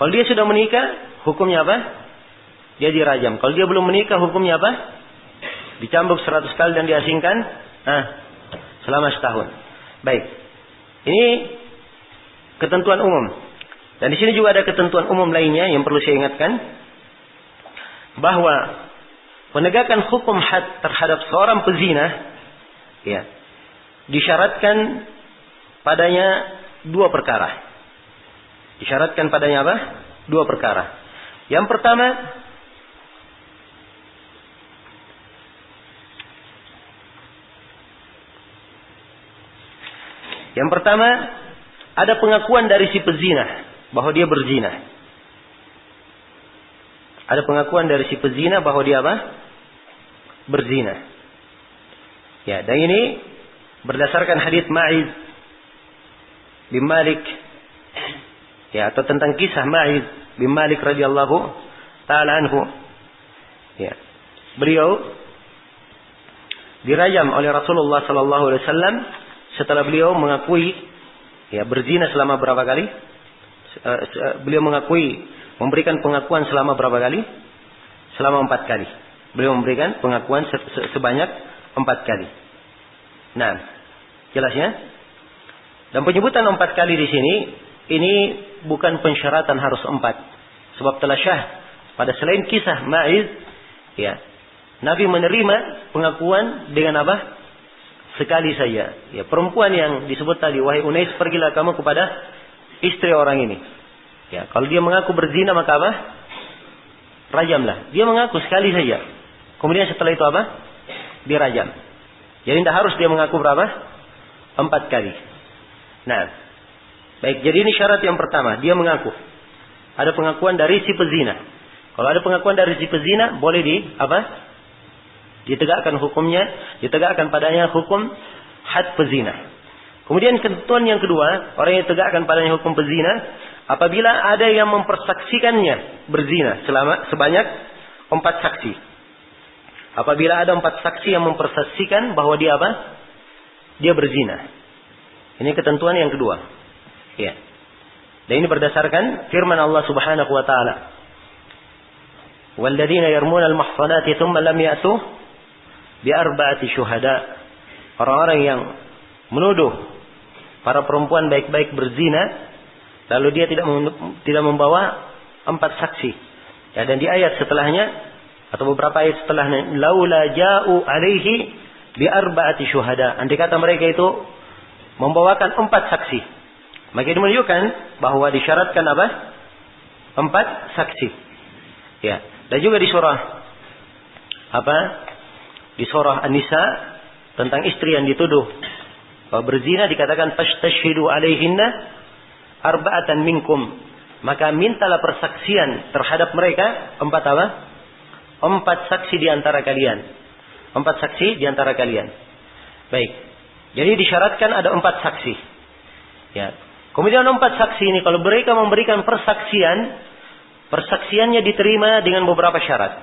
Kalau dia sudah menikah, hukumnya apa? Dia dirajam. Kalau dia belum menikah, hukumnya apa? Dicambuk 100 kali dan diasingkan selama setahun. Baik. Ini ketentuan umum. Dan di sini juga ada ketentuan umum lainnya yang perlu saya ingatkan, bahwa penegakan hukum had terhadap seorang pezina, ya, disyaratkan padanya 2 perkara. Disyaratkan padanya apa? 2 perkara. Yang pertama ada pengakuan dari si pezina bahwa dia berzina. Ada pengakuan dari si pezina bahwa dia apa? Berzina. Ya, dan ini berdasarkan hadits Ma'iz bin Malik, ya, atau tentang kisah Ma'iz bin Malik radhiyallahu taala anhu. Ya. Beliau dirajam oleh Rasulullah sallallahu alaihi wasallam setelah beliau mengakui, ya, berzina selama berapa kali? Beliau memberikan pengakuan selama berapa kali? Selama 4 kali. Beliau memberikan pengakuan sebanyak 4 kali. Nah, jelasnya. Dan penyebutan 4 kali di sini, ini bukan pensyaratan harus 4. Sebab telah syah pada selain kisah Ma'iz, ya, Nabi menerima pengakuan dengan apa? Sekali saja. Ya, perempuan yang disebut tadi, wahai Unais, pergilah kamu kepada istri orang ini. Ya, kalau dia mengaku berzina maka apa? Rajamlah. Dia mengaku sekali saja. Kemudian setelah itu apa? Dirajam. Jadi tidak harus dia mengaku berapa? 4 kali. Nah, Baik, jadi ini syarat yang pertama, dia mengaku. Ada pengakuan dari si pezina. Kalau ada pengakuan dari si pezina, boleh ditegakkan hukumnya, ditegakkan padanya hukum had pezina. Kemudian ketentuan yang kedua, orang yang ditegakkan padanya hukum pezina, apabila ada yang mempersaksikannya berzina sebanyak 4 saksi. Apabila ada 4 saksi yang mempersaksikan bahwa dia dia berzina. Ini ketentuan yang kedua. Ya. Dan ini berdasarkan firman Allah Subhanahu wa taala. Walladzina yarmuna al-muhsanati thumma lam ya'tu bi arba'ati syuhada. Orang-orang yang menuduh para perempuan baik-baik berzina lalu dia tidak membawa 4 saksi. Ya, dan di ayat setelahnya atau beberapa ayat setelahnya, laula ja'u alaihi bi arba'ati syuhada. Andai kata mereka itu membawakan 4 saksi, maka ini menunjukkan bahwa disyaratkan 4 saksi. Ya, dan juga di surah di surah An-Nisa tentang istri yang dituduh bahwa berzina dikatakan fastashhidu alaihinna arba'atan minkum. Maka mintalah persaksian terhadap mereka 4 saksi di antara kalian. 4 saksi di antara kalian. Baik. Jadi disyaratkan ada 4 saksi. Ya. Kemudian 4 saksi ini kalau mereka memberikan persaksiannya diterima dengan beberapa syarat.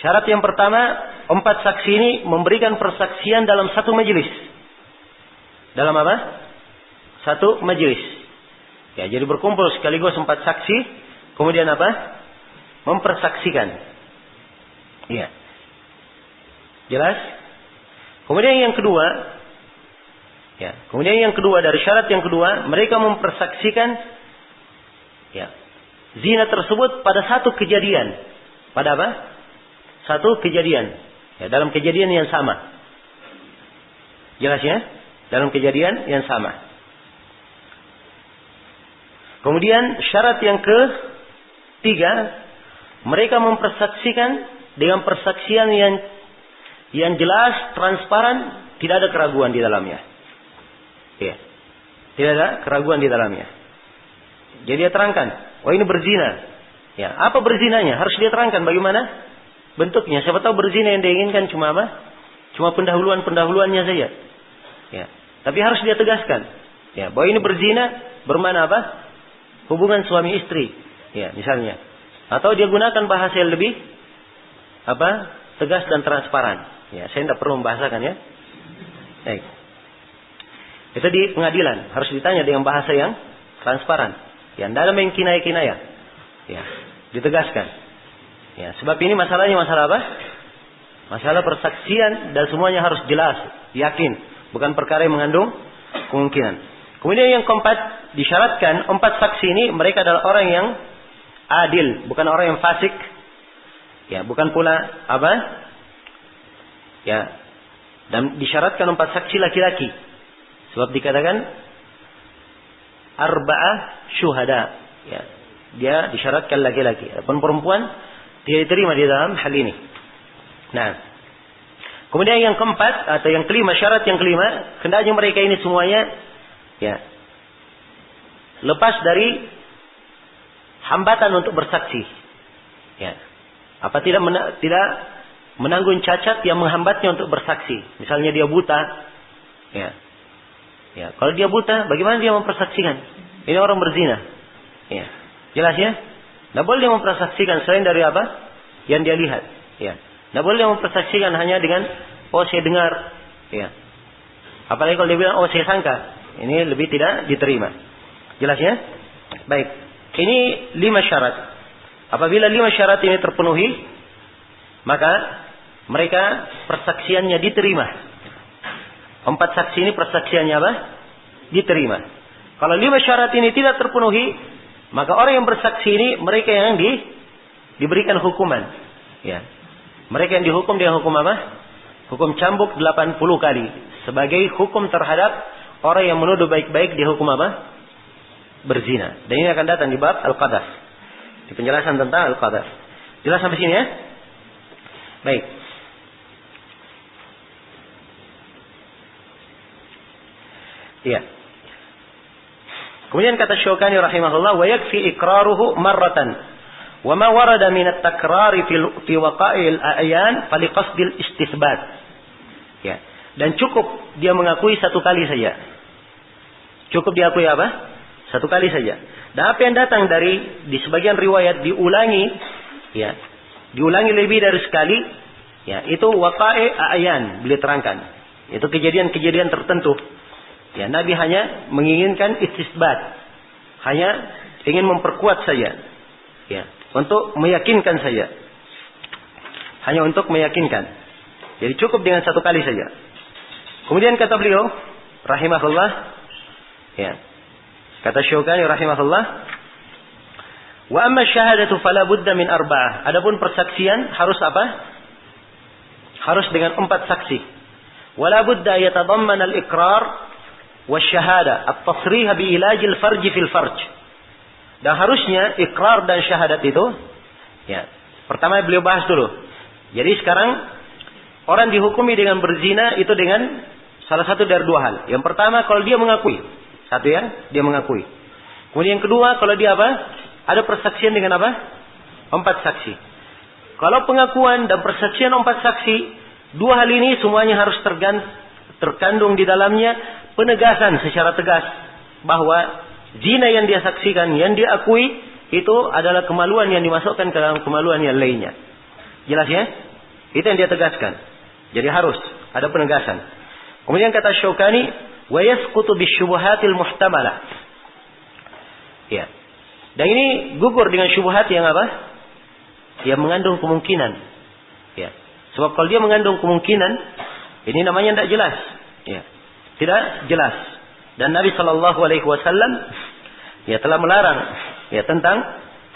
Syarat yang pertama, 4 saksi ini memberikan persaksian dalam satu majelis. Dalam satu majelis. Ya, jadi berkumpul sekaligus 4 saksi, kemudian mempersaksikan. Iya. Jelas? Kemudian yang kedua dari syarat yang kedua, mereka mempersaksikan zina tersebut pada satu kejadian. Pada satu kejadian. Ya, dalam kejadian yang sama. Jelas ya? Dalam kejadian yang sama. Kemudian syarat yang ketiga, mereka mempersaksikan dengan persaksian yang jelas, transparan, tidak ada keraguan di dalamnya. Ya. Tidak ada keraguan di dalamnya. Jadi dia terangkan, oh ini berzina. Ya, apa berzinanya? Harus dia terangkan bagaimana bentuknya. Siapa tahu berzina yang dia inginkan cuma Cuma pendahuluannya saja. Ya. Tapi harus dia tegaskan. Ya, bahwa ini berzina bermana hubungan suami istri. Ya, misalnya. Atau dia gunakan bahasa yang lebih tegas dan transparan. Ya, saya tidak perlu membahasakan ya. Baik. Itu di pengadilan harus ditanya dengan bahasa yang transparan. Ya, tidak ada main kinaya-kinaya. Ya, ditegaskan. Ya, sebab ini masalahnya masalah Masalah persaksian dan semuanya harus jelas, yakin, bukan perkara yang mengandung kemungkinan. Kemudian yang keempat, disyaratkan 4 saksi ini mereka adalah orang yang adil, bukan orang yang fasik. Ya, bukan pula Ya. Dan disyaratkan 4 saksi laki-laki. Sebab dikatakan arba'ah syuhada. Ya. Dia disyaratkan laki-laki. Adapun perempuan tidak diterima di dalam hal ini. Nah. Kemudian yang keempat atau yang kelima, syarat yang kelima, hendaknya mereka ini semuanya lepas dari hambatan untuk bersaksi. Ya. Tidak menanggung cacat yang menghambatnya untuk bersaksi. Misalnya dia buta. Ya. Ya, kalau dia buta, bagaimana dia mempersaksikan? Ini orang berzina. Ya. Jelas ya? Tidak boleh dia mempersaksikan selain dari yang dia lihat. Ya. Tidak boleh dia mempersaksikan hanya dengan saya dengar. Ya. Apalagi kalau dia bilang saya sangka. Ini lebih tidak diterima. Jelas ya? Baik. Ini 5 syarat. Apabila 5 syarat ini terpenuhi, maka mereka persaksiannya diterima. 4 saksi ini persaksiannya diterima. Kalau 5 syarat ini tidak terpenuhi, maka orang yang bersaksi ini mereka yang diberikan hukuman. Ya. Mereka yang dihukum dia hukum Hukum cambuk 80 kali sebagai hukum terhadap orang yang menuduh baik-baik dihukum berzina. Dan ini akan datang di bab al-qadhaf. Di penjelasan tentang al-qadhaf. Jelas sampai sini ya? Baik. Iya. Kemudian kata Syaukani rahimahullah, wa yakfi iqraruhu marratan wa ma warada min at-takrar fi waqa'il a'yan faliqasdil istithbat. Ya. Dan cukup dia mengakui satu kali saja. Cukup diakui apa? Satu kali saja. Dan apa yang datang di sebagian riwayat diulangi, ya, diulangi lebih dari sekali, ya, itu waqa'i a'yan, beliau terangkan. Itu kejadian-kejadian tertentu. Ya, Nabi hanya menginginkan istisbat, hanya ingin memperkuat saja, ya, untuk meyakinkan saja, hanya untuk meyakinkan. Jadi cukup dengan satu kali saja. Kemudian kata beliau, rahimahullah, ya, kata Syaukani rahimahullah, wa amma syahadatu fala budda min arba'ah. Adapun persaksian harus apa? Harus dengan 4 saksi. Wala budda yatadammana al-iqrar wasyahada at-tasrih bi ilaj al-farj fil farj. Dan harusnya ikrar dan syahadat itu, ya, pertama beliau bahas dulu. Jadi sekarang orang dihukumi dengan berzina itu dengan salah satu dari 2 hal. Yang pertama kalau dia mengakui. Satu ya, dia mengakui. Kemudian yang kedua, kalau dia apa? Ada persaksian dengan apa? 4 saksi. Kalau pengakuan dan persaksian 4 saksi, 2 hal ini semuanya harus terkandung di dalamnya penegasan secara tegas bahwa zina yang dia saksikan, yang dia akui, itu adalah kemaluan yang dimasukkan ke dalam kemaluan yang lainnya. Jelas ya? Itu yang dia tegaskan. Jadi harus ada penegasan. Kemudian kata Syaukani, wa yasqutu bisyubuhatil muhtamalah. Ya. Dan ini gugur dengan syubhat yang apa? Yang mengandung kemungkinan. Ya. Sebab kalau dia mengandung kemungkinan, ini namanya tidak jelas. Ya. Tidak jelas. Dan Nabi sallallahu alaihi wasallam ya telah melarang ya tentang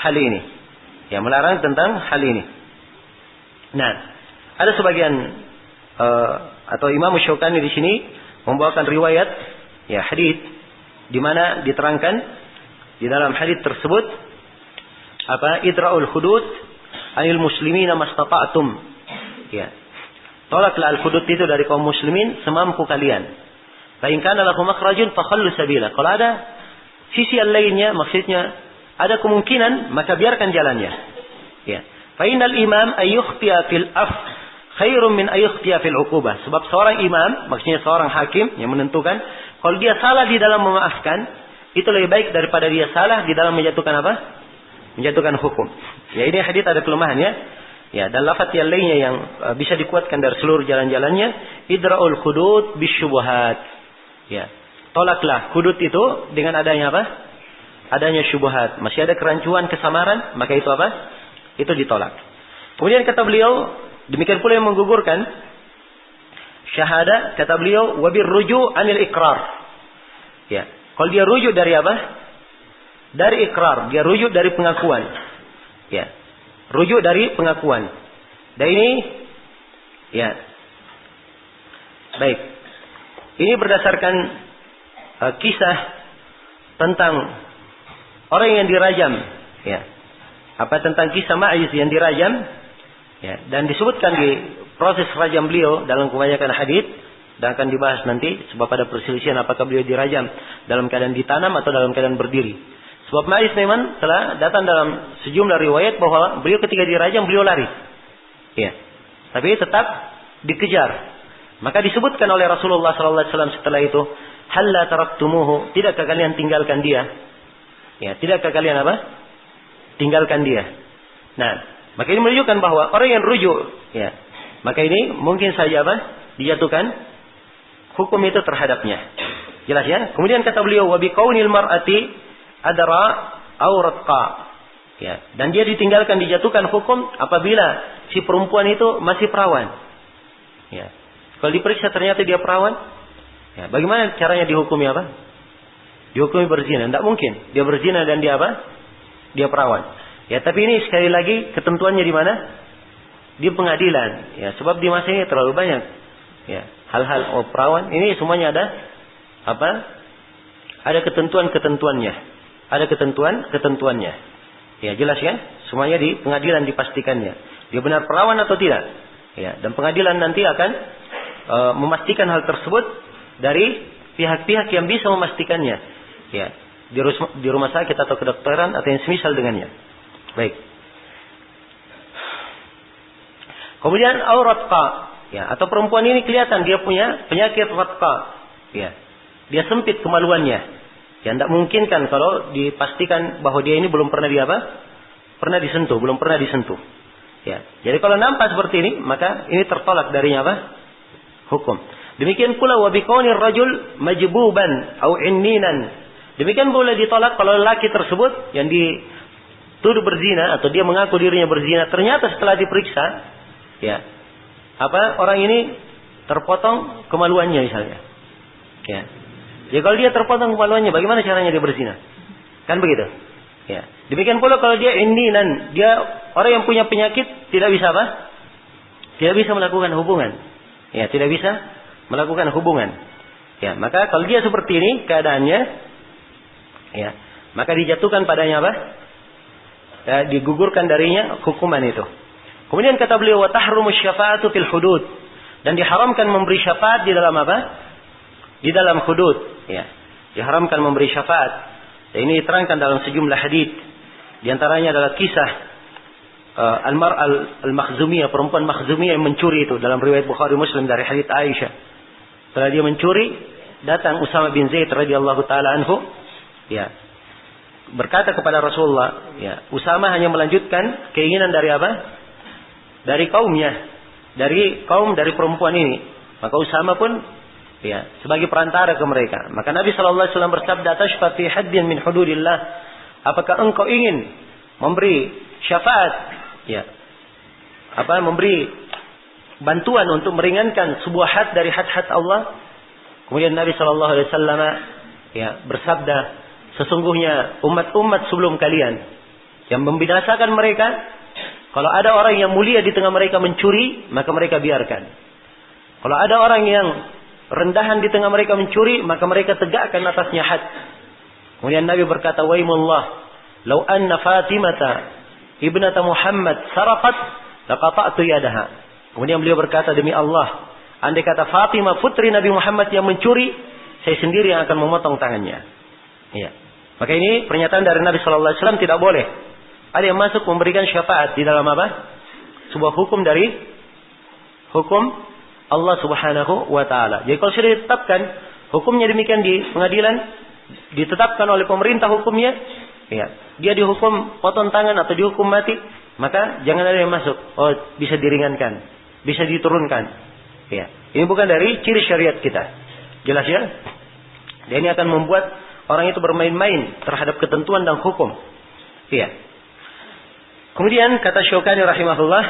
hal ini. Ya, melarang tentang hal ini. Nah, ada sebagian atau Imam Syaukani di sini membawakan riwayat ya hadis di mana diterangkan di dalam hadis tersebut apa idra'ul hudud anil muslimina mastata'tum, ya, tolaklah al hudud itu dari kaum muslimin semampu kalian. Fa in kana lahum makhrajun fakhallu sabila. Kalau ada sisi yang lainnya, maksudnya ada kemungkinan, maka biarkan jalannya. Ya. Fa innal imam ayyukhtiya fil af khairun min ayyukhtiya fil uqubah. Sebab seorang imam, maksudnya seorang hakim yang menentukan, kalau dia salah di dalam memaafkan, itu lebih baik daripada dia salah di dalam menjatuhkan apa? Menjatuhkan hukum. Ya, ini hadis ada kelemahannya. Ya, dan lafaz yang lainnya yang bisa dikuatkan dari seluruh jalan-jalannya, idra'ul hudud bisyubuhat. Ya. Tolaklah hudud itu dengan adanya apa? Adanya syubhat. Masih ada kerancuan, kesamaran, maka itu apa? Itu ditolak. Kemudian kata beliau, demikian pula yang menggugurkan syahadah, kata beliau, wabir ruju' anil ikrar. Ya. Kalau dia rujuk dari apa? Dari ikrar. Dia rujuk dari pengakuan. Ya. Rujuk dari pengakuan. Dan ini, ya. Baik. Ini berdasarkan kisah tentang orang yang dirajam. Ya. Apa tentang kisah Ma'iz yang dirajam. Ya. Dan disebutkan di proses rajam beliau dalam kebanyakan hadis. Dan akan dibahas nanti. Sebab ada perselisihan apakah beliau dirajam dalam keadaan ditanam atau dalam keadaan berdiri. Sebab Ma'iz memang telah datang dalam sejumlah riwayat bahwa beliau ketika dirajam beliau lari. Ya. Tapi tetap dikejar. Maka disebutkan oleh Rasulullah SAW setelah itu, halla taraktumuhu, tidakkah kalian tinggalkan dia? Ya, tidakkah kalian apa? Tinggalkan dia. Nah, maka ini menunjukkan bahwa orang yang rujuk, ya, maka ini mungkin saja apa? Dijatuhkan hukum itu terhadapnya. Jelas ya? Kemudian kata beliau, wa biqaunil mar'ati adra auratqa. Ya, dan dia ditinggalkan, dijatuhkan hukum apabila si perempuan itu masih perawan. Ya. Kalau diperiksa ternyata dia perawan, ya, bagaimana caranya dihukumi apa? Dihukumi berzina. Tidak mungkin. Dia berzina dan dia apa? Dia perawan. Ya, tapi ini sekali lagi ketentuannya di mana? Di pengadilan. Ya, sebab di masa ini terlalu banyak. Ya, hal-hal perawan. Ini semuanya ada apa? Ada ketentuan-ketentuannya. Ada ketentuan-ketentuannya. Ya, jelas ya? Semuanya di pengadilan dipastikannya. Dia benar perawan atau tidak? Ya, dan pengadilan nanti akan memastikan hal tersebut dari pihak-pihak yang bisa memastikannya. Ya. di rumah sakit atau kedokteran atau yang semisal dengannya. Baik. Kemudian auratqa, ya, atau perempuan ini kelihatan dia punya penyakit ratqa, ya. Dia sempit kemaluannya. Ya, tidak mungkinkan kalau dipastikan bahwa dia ini belum pernah pernah disentuh, belum pernah disentuh. Ya. Jadi kalau nampak seperti ini, maka ini tertolak darinya apa? Hukum. Demikian pula wa biqaunir rajul majbuban au inninan. Demikian pula ditolak kalau lelaki tersebut yang dituduh berzina atau dia mengaku dirinya berzina, ternyata setelah diperiksa, ya, orang ini terpotong kemaluannya misalnya. Ya. Jadi kalau dia terpotong kemaluannya, bagaimana caranya dia berzina? Kan begitu. Ya. Demikian pula kalau dia inninan, dia orang yang punya penyakit tidak bisa apa? Tidak bisa melakukan hubungan. Ya, tidak bisa melakukan hubungan. Ya, maka kalau dia seperti ini keadaannya, ya, maka dijatuhkan padanya apa? Ya, digugurkan darinya hukuman itu. Kemudian kata beliau wa tahrumu syafa'atu fil hudud, dan diharamkan memberi syafaat di dalam apa? Di dalam hudud, ya. Diharamkan memberi syafaat. Dan ini diterangkan dalam sejumlah hadits. Di antaranya adalah kisah al-Makhzumiyah, perempuan Makhzumiyah yang mencuri itu dalam riwayat Bukhari Muslim dari hadits Aisyah. Setelah dia mencuri, datang Usama bin Zaid radhiyallahu taala anhu, ya, berkata kepada Rasulullah, ya, Usama hanya melanjutkan keinginan dari apa? Dari kaumnya, dari perempuan ini. Maka Usama pun, ya, sebagai perantara ke mereka. Maka Nabi sallallahu alaihi wasallam bersabda, "Tashfa fi haddin min hududillah." Apakah engkau ingin memberi syafaat, ya, memberi bantuan untuk meringankan sebuah had dari had-had Allah? Kemudian Nabi sallallahu alaihi wasallam, ya, bersabda, sesungguhnya umat-umat sebelum kalian yang membinasakan mereka, kalau ada orang yang mulia di tengah mereka mencuri, maka mereka biarkan. Kalau ada orang yang rendahan di tengah mereka mencuri, maka mereka tegakkan atasnya had. Kemudian Nabi berkata, "Waimullah, law anna Fatimata ibnata Muhammad saraqat, laqata'tu yadaha." Kemudian beliau berkata, "Demi Allah, andai kata Fatimah putri Nabi Muhammad yang mencuri, saya sendiri yang akan memotong tangannya." Ya. Maka ini pernyataan dari Nabi sallallahu alaihi wasallam, tidak boleh ada yang masuk memberikan syafaat di dalam apa? Sebuah hukum dari hukum Allah Subhanahu wa taala. Jadi kalau sudah ditetapkan hukumnya demikian di pengadilan, ditetapkan oleh pemerintah hukumnya, ya, dia dihukum potong tangan atau dihukum mati, maka jangan ada yang masuk. Oh, bisa diringankan, bisa diturunkan. Ya. Ini bukan dari ciri syariat kita. Jelas ya? Dan ini akan membuat orang itu bermain-main terhadap ketentuan dan hukum. Iya. Kemudian kata Syaukani rahimahullah,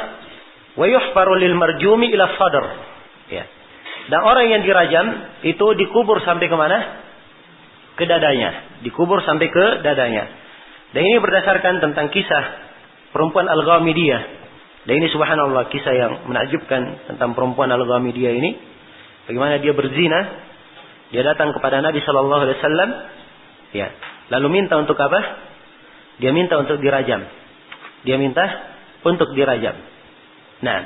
wa yuhfaru lil marjumi ila sadr. Ya. Dan orang yang dirajam itu dikubur sampai ke mana? Ke dadanya. Dikubur sampai ke dadanya. Dan ini berdasarkan tentang kisah perempuan Al-Ghamidiyah. Dan ini subhanallah kisah yang menakjubkan tentang perempuan Al-Ghamidiyah ini. Bagaimana dia berzina. Dia datang kepada Nabi sallallahu alaihi wasallam, ya. Lalu minta untuk apa? Dia minta untuk dirajam. Dia minta untuk dirajam. Nah,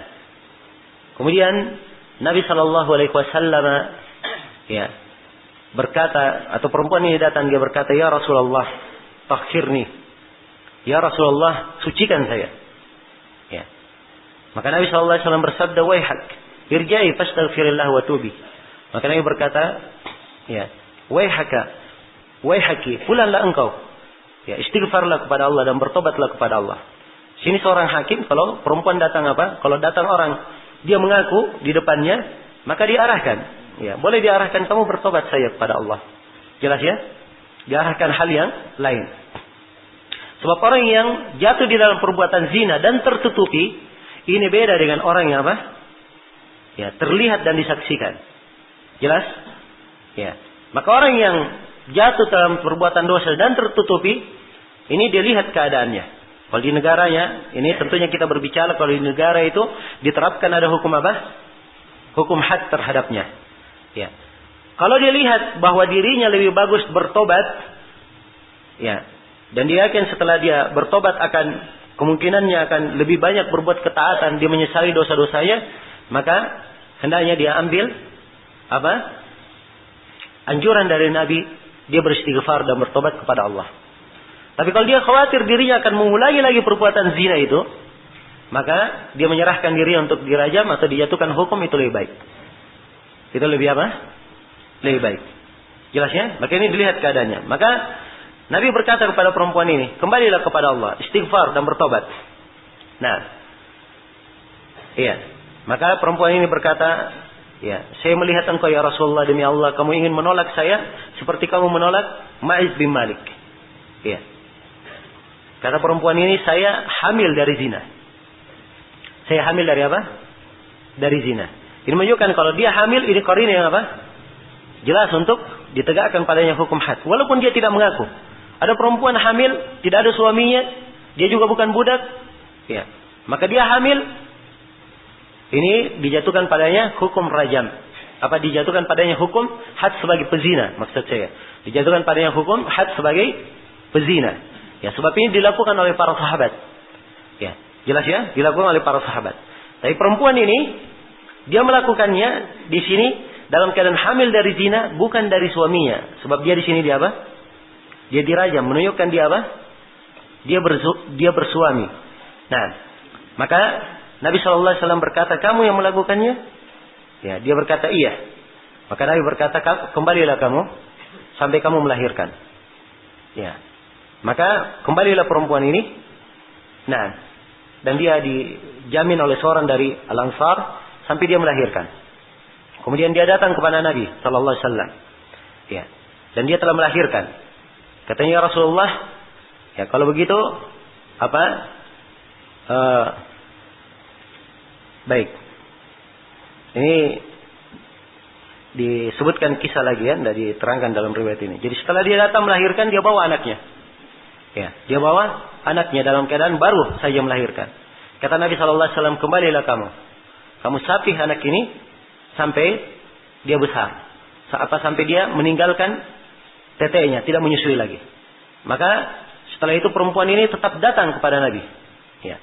kemudian Nabi sallallahu alaihi wasallam, ya, berkata, atau perempuan ini datang, dia berkata, "Ya Rasulullah, takhirni. Ya Rasulullah, sucikan saya." Ya. Maka Nabi sallallahu alaihi wasallam bersabda, "Waihak, irja'i fastaghfirillah wa tubi." Maka Nabi berkata, ya, waihaki, pulanglah engkau. Ya, istighfarlah kepada Allah dan bertobatlah kepada Allah. Sini seorang hakim, kalau perempuan datang apa? Kalau datang orang, dia mengaku di depannya, maka diarahkan. Ya, boleh diarahkan, kamu bertobat saya kepada Allah. Jelas ya? Diarahkan hal yang lain. Sebab orang yang jatuh di dalam perbuatan zina dan tertutupi, ini beda dengan orang yang apa? Ya, terlihat dan disaksikan. Jelas? Ya. Maka orang yang jatuh dalam perbuatan dosa dan tertutupi, ini dia lihat keadaannya. Kalau di negaranya, ini tentunya kita berbicara kalau di negara itu diterapkan ada hukum apa? Hukum had terhadapnya. Ya. Kalau dia lihat bahwa dirinya lebih bagus bertobat, ya, dan dia yakin setelah dia bertobat kemungkinannya akan lebih banyak berbuat ketaatan, dia menyesali dosa-dosanya, maka hendaknya dia ambil apa? Anjuran dari Nabi dia beristighfar dan bertobat kepada Allah. Tapi kalau dia khawatir dirinya akan mengulangi lagi perbuatan zina itu, maka dia menyerahkan diri untuk dirajam atau dijatuhkan hukum, itu lebih baik. Itu lebih apa? Lebih baik. Jelas ya? Maka ini dilihat keadaannya. Maka Nabi berkata kepada perempuan ini, kembalilah kepada Allah, istighfar dan bertobat. Nah, iya. Maka perempuan ini berkata, ya, saya melihat engkau ya Rasulullah, demi Allah, kamu ingin menolak saya seperti kamu menolak Ma'iz bin Malik. Iya. Kata perempuan ini, saya hamil dari zina. Saya hamil dari apa? Dari zina. Ini menunjukkan kalau dia hamil, ini qarin yang apa? Jelas untuk ditegakkan padanya hukum had. Walaupun dia tidak mengaku. Ada perempuan hamil, tidak ada suaminya, dia juga bukan budak. Ya. Maka dia hamil, ini dijatuhkan padanya hukum rajam. Apa dijatuhkan padanya hukum had sebagai pezina, maksud saya. Dijatuhkan padanya hukum had sebagai pezina. Ya, sebab ini dilakukan oleh para sahabat. Ya. Jelas ya, dilakukan oleh para sahabat. Tapi perempuan ini, dia melakukannya di sini dalam keadaan hamil dari zina, bukan dari suaminya. Sebab dia di sini dia apa? Dia dirajam, menunjukkan dia apa? Dia bersuami. Nah, maka Nabi SAW berkata, kamu yang melakukannya? Ya, dia berkata iya. Maka Nabi berkata, kembalilah kamu sampai kamu melahirkan. Ya, maka kembalilah perempuan ini. Nah, dan dia dijamin oleh seorang dari Al-Ansar sampai dia melahirkan. Kemudian dia datang kepada Nabi sallallahu alaihi wasallam. Ya. Dan dia telah melahirkan. Katanya, ya Rasulullah, ya kalau begitu apa? Baik. Ini disebutkan kisah lagi ya, dan diterangkan dalam riwayat ini. Jadi setelah dia datang melahirkan, dia bawa anaknya. Ya, dia bawa anaknya dalam keadaan baru saja melahirkan. Kata Nabi sallallahu alaihi wasallam, kembalilah kamu. Kamu sapih anak ini sampai dia besar. Sampai dia meninggalkan tetenya, tidak menyusui lagi. Maka setelah itu perempuan ini tetap datang kepada Nabi. Ya.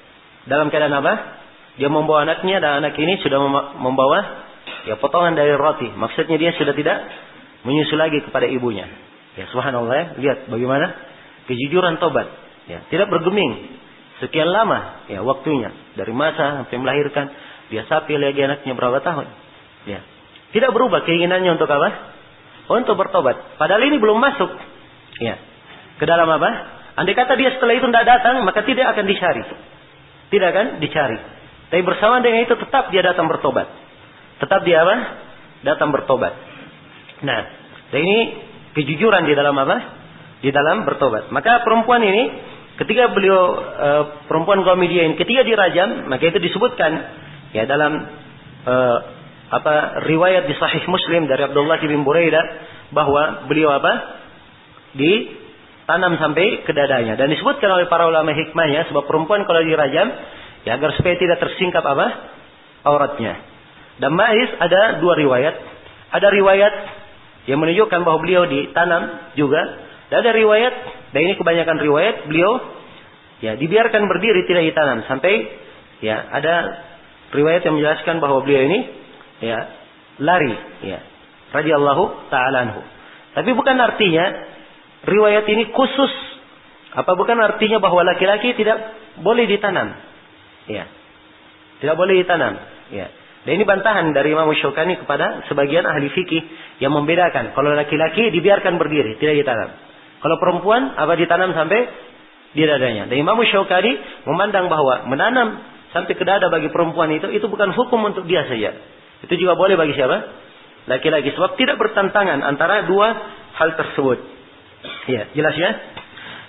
Dalam keadaan apa? Dia membawa anaknya, dan anak ini sudah membawa ya potongan dari roti. Maksudnya dia sudah tidak menyusu lagi kepada ibunya. Ya, subhanallah ya. Lihat bagaimana kejujuran tobat. Ya, tidak bergeming. Sekian lama ya waktunya, dari masa sampai melahirkan, dia sapi lagi anaknya berapa tahun. Ya. Tidak berubah keinginannya untuk apa? Untuk bertobat. Padahal ini belum masuk. Ya. Ke dalam apa? Andai kata dia setelah itu tidak datang, maka tidak akan dicari. Tidak akan dicari. Tapi bersama dengan itu tetap dia datang bertobat. Tetap dia apa? Datang bertobat. Nah, dan ini kejujuran di dalam apa? Di dalam bertobat. Maka perempuan ini, ketika beliau perempuan kaum Media ini ketika dirajam, maka itu disebutkan ya dalam riwayat di Sahih Muslim dari Abdullah bin Buraidah bahwa beliau apa? Ditanam sampai ke dadanya, dan disebutkan oleh para ulama hikmahnya, sebab perempuan kalau dirajam ya agar supaya tidak tersingkap apa? Auratnya. Dan Ma'iz ada dua riwayat. Ada riwayat yang menunjukkan bahwa beliau ditanam juga. Dan ada riwayat, dan ini kebanyakan riwayat, beliau ya dibiarkan berdiri, tidak ditanam. Sampai ya ada riwayat yang menjelaskan bahwa beliau ini ya lari, ya radhiyallahu ta'ala anhu. Tapi bukan artinya riwayat ini khusus, bukan artinya bahwa laki-laki tidak boleh ditanam. Ya. Tidak boleh ditanam, ya. Dan ini bantahan dari Imam Syaukani kepada sebagian ahli fikih yang membedakan kalau laki-laki dibiarkan berdiri, tidak ditanam. Kalau perempuan ditanam sampai di dadanya. Dan Imam Syaukani memandang bahwa menanam sampai ke dada bagi perempuan itu bukan hukum untuk dia saja. Itu juga boleh bagi siapa? Laki-laki. Sebab tidak bertentangan antara dua hal tersebut. Ya, jelas ya?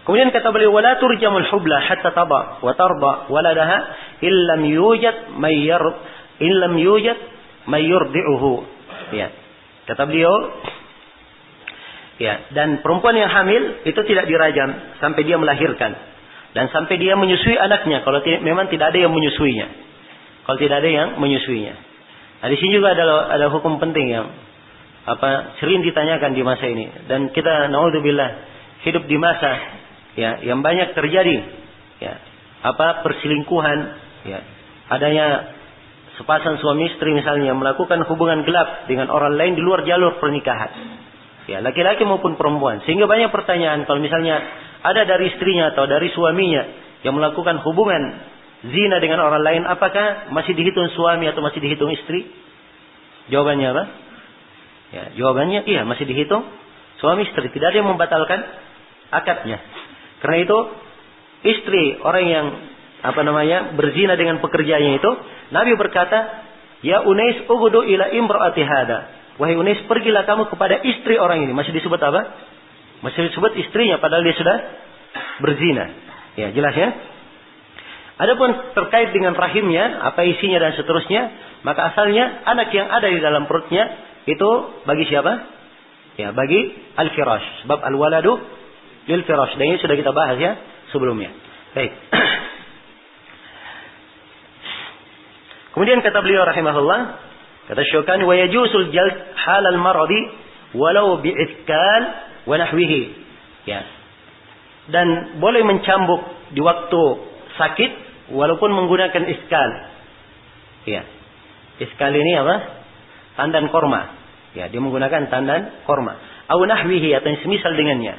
Kemudian kata beliau, wala turjamul hubla hatta taba wa tarda waladaha illam yujad may yurdi'uhu. Ya. Kata beliau, ya, dan perempuan yang hamil itu tidak dirajam sampai dia melahirkan dan sampai dia menyusui anaknya kalau memang tidak ada yang menyusuinya. Kalau tidak ada yang menyusuinya. Nah, di sini juga ada hukum penting yang sering ditanyakan di masa ini, dan kita naudzubillah hidup di masa ya yang banyak terjadi ya perselingkuhan, ya adanya sepasang suami istri misalnya melakukan hubungan gelap dengan orang lain di luar jalur pernikahan. Ya, laki-laki maupun perempuan. Sehingga banyak pertanyaan kalau misalnya ada dari istrinya atau dari suaminya yang melakukan hubungan zina dengan orang lain, apakah masih dihitung suami atau masih dihitung istri? Jawabannya apa? Ya, jawabannya iya, masih dihitung suami istri. Tidak ada yang membatalkan akadnya. Karena itu istri orang yang berzina dengan pekerjaannya itu, Nabi berkata, "Ya Unais, ughdu ila imraati hada." Wahai Unais, pergilah kamu kepada istri orang ini. Masih disebut apa? Masih disebut istrinya padahal dia sudah berzina. Ya, jelas ya? Adapun terkait dengan rahimnya, apa isinya dan seterusnya, maka asalnya anak yang ada di dalam perutnya itu bagi siapa? Ya, bagi al-firash. Sebab al-waladu lil firash. Dan ini sudah kita bahas ya sebelumnya. Baik. Kemudian kata beliau rahimahullah, kata Syaukani, wa yajusul jald halal maradi walau bi'ithkal wa nahwihi. Ya. Dan boleh mencambuk di waktu sakit walaupun menggunakan iskal. Ya. Iskal ini apa? Tandan korma. Ya, dia menggunakan tandan korma. Au nahwihi, atau yang semisal dengannya.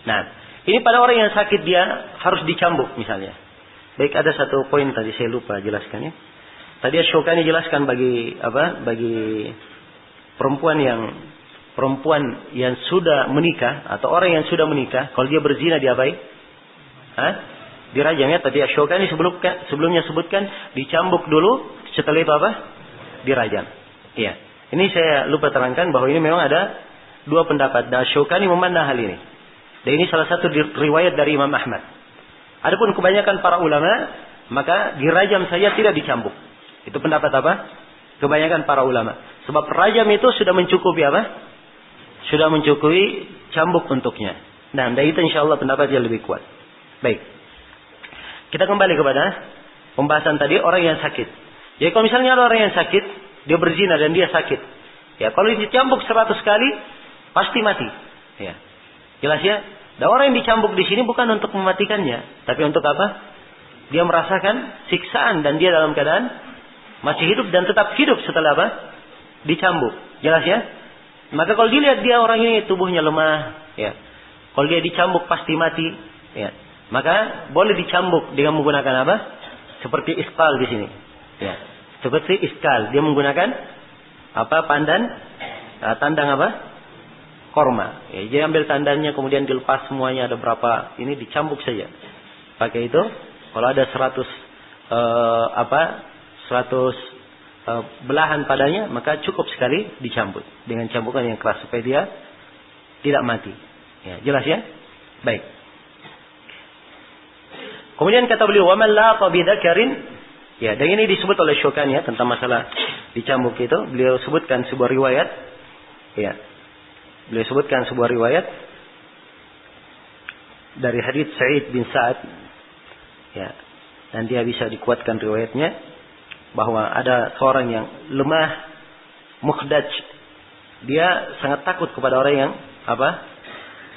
Nah, ini pada orang yang sakit dia harus dicambuk misalnya. Baik, ada satu poin tadi saya lupa jelaskannya. Tadi Syaukani jelaskan bagi perempuan yang sudah menikah atau orang yang sudah menikah, kalau dia berzina diapain? Dirajam ya. Tadi Syaukani sebelumnya sebutkan dicambuk dulu, setelah itu apa? Dirajam. Iya. Ini saya lupa terangkan bahwa ini memang ada dua pendapat. Dan Syaukani memandang hal ini. Dan ini salah satu riwayat dari Imam Ahmad. Adapun kebanyakan para ulama, maka dirajam saja, tidak dicambuk. Itu pendapat apa? Kebanyakan para ulama. Sebab rajam itu sudah mencukupi apa? Sudah mencukupi cambuk untuknya. Nah, dan itu insyaAllah pendapat yang lebih kuat. Baik. Kita kembali kepada pembahasan tadi, orang yang sakit. Jadi kalau misalnya ada orang yang sakit, dia berzina dan dia sakit. Ya, kalau dicambuk 100 kali, pasti mati. Ya. Jelas ya? Dan orang yang dicambuk di sini bukan untuk mematikannya. Tapi untuk apa? Dia merasakan siksaan dan dia dalam keadaan masih hidup dan tetap hidup setelah apa? Dicambuk. Jelas ya? Maka kalau dilihat dia orang ini tubuhnya lemah, ya. Kalau dia dicambuk pasti mati, ya. Maka boleh dicambuk dengan menggunakan apa? Seperti iskal di sini. Ya. Seperti iskal, dia menggunakan apa? Tandang apa? Korma. Ya, dia ambil tandannya kemudian dilepas semuanya, ada berapa, ini dicambuk saja. Pakai itu, kalau ada 100 belahan padanya, maka cukup sekali dicambuk dengan cambukan yang keras supaya dia tidak mati. Ya, jelas ya? Baik. Kemudian kata beliau, "Wa man laqa bidzakarin." Ya, dan ini disebut oleh Syaukani ya tentang masalah dicambuk itu. Beliau sebutkan sebuah riwayat. Ya. Beliau sebutkan sebuah riwayat dari hadits Sa'id bin Sa'ad. Ya. Dan dia bisa dikuatkan riwayatnya bahwa ada seorang yang lemah, mukhdaj. Dia sangat takut kepada orang yang apa?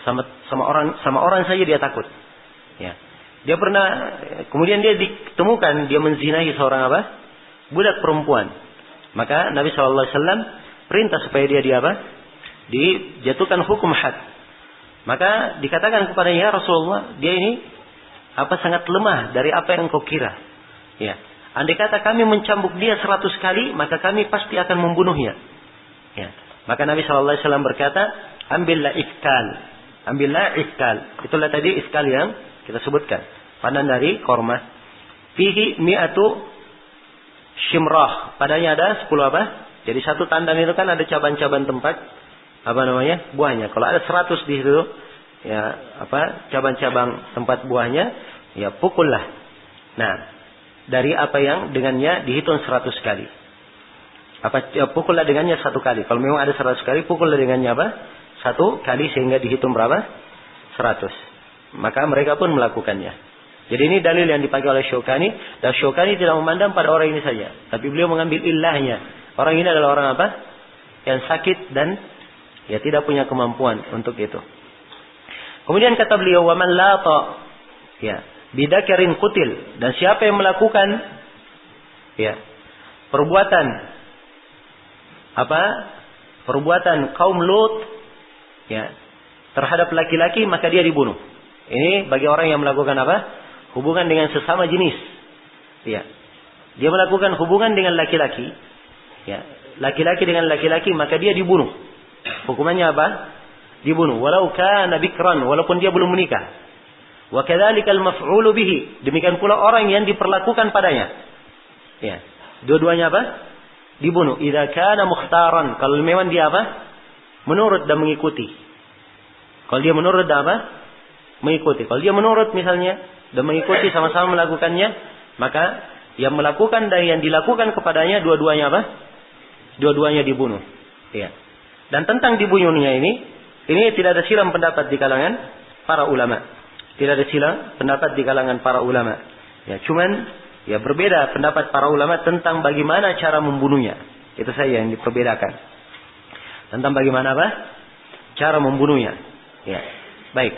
Sama orang saja dia takut. Ya. Dia pernah, kemudian dia ditemukan dia menzinahi seorang apa? Budak perempuan. Maka Nabi SAW perintah supaya dia dijatuhkan hukum had. Maka dikatakan kepadanya, Rasulullah, dia ini sangat lemah dari apa yang engkau kira. Ya. Andai kata kami mencambuk dia 100 kali, maka kami pasti akan membunuhnya. Ya. Maka Nabi SAW berkata, ambillah iskal. Itulah tadi iskal yang kita sebutkan. Pandan dari korma. Fihi mi'atu shimrah. Padanya ada 10 apa? Jadi satu tandan itu kan ada cabang-cabang tempat buahnya. Kalau ada 100 di situ, ya cabang-cabang tempat buahnya, ya pukullah. Nah, dari apa yang dengannya dihitung 100 kali. Pukullah dengannya 1 kali. Kalau memang ada 100 kali, pukullah dengannya 1 kali sehingga dihitung berapa? 100. Maka mereka pun melakukannya. Jadi ini dalil yang dipakai oleh Syaukani. Dan Syaukani tidak memandang pada orang ini saja. Tapi beliau mengambil illahnya. Orang ini adalah orang apa? Yang sakit dan ya tidak punya kemampuan untuk itu. Kemudian kata beliau, wa man lata ya bidakarin qutil. Dan siapa yang melakukan ya perbuatan kaum Lut ya, terhadap laki-laki, maka dia dibunuh. Ini bagi orang yang melakukan apa? Hubungan dengan sesama jenis. Ya. Dia melakukan hubungan dengan laki-laki. Ya. Laki-laki dengan laki-laki, maka dia dibunuh. Hukumannya apa? Dibunuh. Walau kana bikran, walaupun dia belum menikah. Wa kadzalikal maf'ulu bihi. Demikian pula orang yang diperlakukan padanya. Ya. Dua-duanya apa? Dibunuh. Idza kana mukhtaran. Kalau memang dia apa? Menurut dan mengikuti. Kalau dia menurut dan apa? Mengikuti. Kalau dia menurut misalnya dan mengikuti sama-sama melakukannya, maka yang melakukan dan yang dilakukan kepadanya dua-duanya apa? Dua-duanya dibunuh. Ya. Dan tentang dibunuhnya ini tidak ada silang pendapat di kalangan para ulama. Tidak ada silang pendapat di kalangan para ulama. Ya, cuman ya berbeda pendapat para ulama tentang bagaimana cara membunuhnya. Itu saja yang diperbedakan. Tentang bagaimana apa? Cara membunuhnya. Ya. Baik.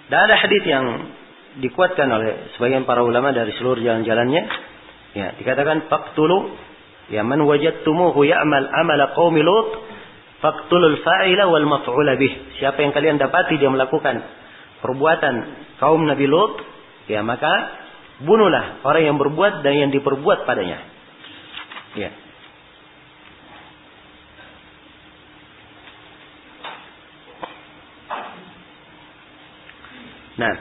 Dan ada hadis yang dikuatkan oleh sebagian para ulama dari seluruh jalan-jalannya. Ya, dikatakan faqtulu ya man wajadtumuhu ya'mal amala qaumi Lut faqtulul fa'ila wal maf'ula bih. Siapa yang kalian dapati dia melakukan perbuatan kaum Nabi Lut, ya maka bunuhlah orang yang berbuat dan yang diperbuat padanya. Ya. Nah,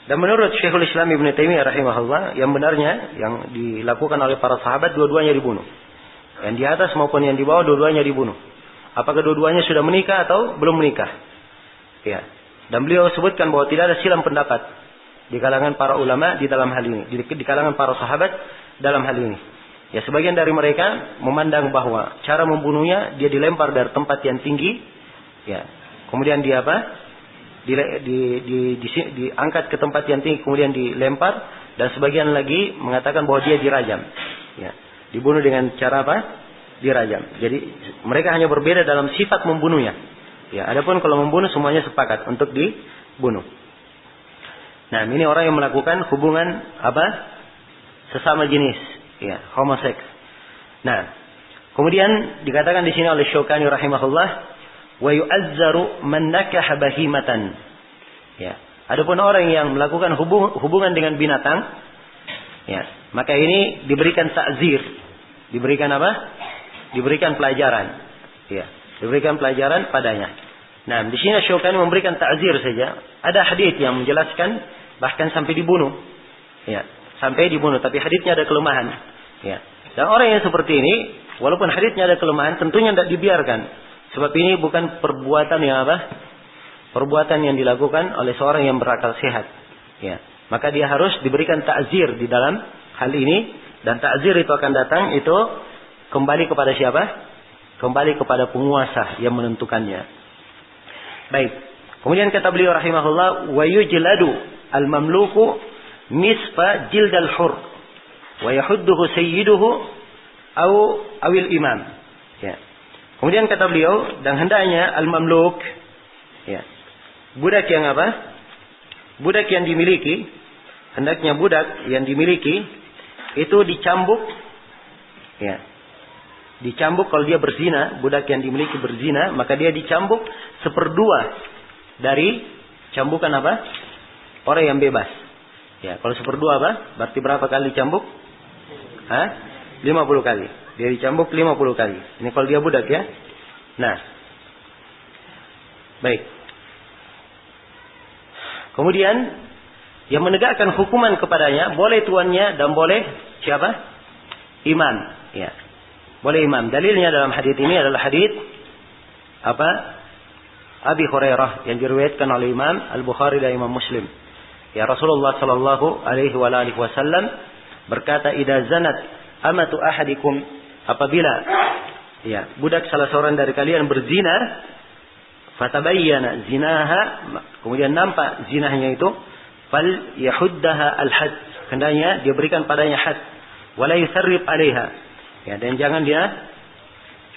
dan menurut Syekhul Islam Ibnu Taimiyah rahimahullah, yang benarnya yang dilakukan oleh para sahabat dua-duanya dibunuh. Yang di atas maupun yang di bawah dua-duanya dibunuh. Apakah dua-duanya sudah menikah atau belum menikah? Ya. Dan beliau sebutkan bahwa tidak ada silang pendapat di kalangan para ulama di dalam hal ini, di kalangan para sahabat dalam hal ini. Ya, sebagian dari mereka memandang bahwa cara membunuhnya dia dilempar dari tempat yang tinggi, ya. Kemudian dia apa? Diangkat ke tempat yang tinggi kemudian dilempar, dan sebagian lagi mengatakan bahwa dia dirajam. Ya. Dibunuh dengan cara apa? Dirajam. Jadi mereka hanya berbeda dalam sifat membunuhnya. Ya, adapun kalau membunuh semuanya sepakat untuk dibunuh. Nah, ini orang yang melakukan hubungan apa? Sesama jenis, ya, homoseks. Nah, kemudian dikatakan di sini oleh Syaukani rahimahullah, wa yu'azzaru man nakaha bahimatan. Ya, adapun orang yang melakukan hubungan dengan binatang, ya, maka ini diberikan ta'zir. Diberikan apa? Diberikan pelajaran. Ya, diberikan pelajaran padanya. Nah, di sini Syaukani memberikan ta'zir saja. Ada hadis yang menjelaskan bahkan sampai dibunuh. Ya, sampai dibunuh, tapi hadisnya ada kelemahan. Ya. Dan orang yang seperti ini, walaupun hadisnya ada kelemahan, tentunya tidak dibiarkan. Sebab ini bukan perbuatan yang apa? Perbuatan yang dilakukan oleh seorang yang berakal sehat. Ya. Maka dia harus diberikan ta'zir di dalam hal ini. Dan ta'zir itu akan datang itu kembali kepada siapa? Kembali kepada penguasa yang menentukannya. Baik. Kemudian kata beliau rahimahullah, wa yujladu al-mamluku nisfa jildal hur wa yahudduhu sayyiduhu awil imam. Ya. Kemudian kata beliau, dan hendaknya al-mamluk, ya, budak yang apa? Budak yang dimiliki, hendaknya budak yang dimiliki itu dicambuk, ya. Dicambuk kalau dia berzina, budak yang dimiliki berzina, maka dia dicambuk 1/2 dari cambukan apa? Orang yang bebas. Ya, kalau 1/2 apa? Berarti berapa kali dicambuk? 50 kali. Dia dicambuk 50 kali. Ini kalau dia budak ya. Nah. Baik. Kemudian yang menegakkan hukuman kepadanya boleh tuannya dan boleh siapa? Imam. Ya. Boleh imam. Dalilnya dalam hadis ini adalah hadis apa? Abi Hurairah yang diriwayatkan oleh Imam Al-Bukhari dan Imam Muslim. Ya, Rasulullah sallallahu alaihi wasallam berkata, "Idza zanat amatu ahadikum," apabila ya, budak salah seorang dari kalian berzina, fatabayyana zinaha, kemudian nampak zinahnya itu, fal yahuddaha al-had, hendaknya dia berikan padanya had, wala yusarrib 'alaiha. Ya, dan jangan dia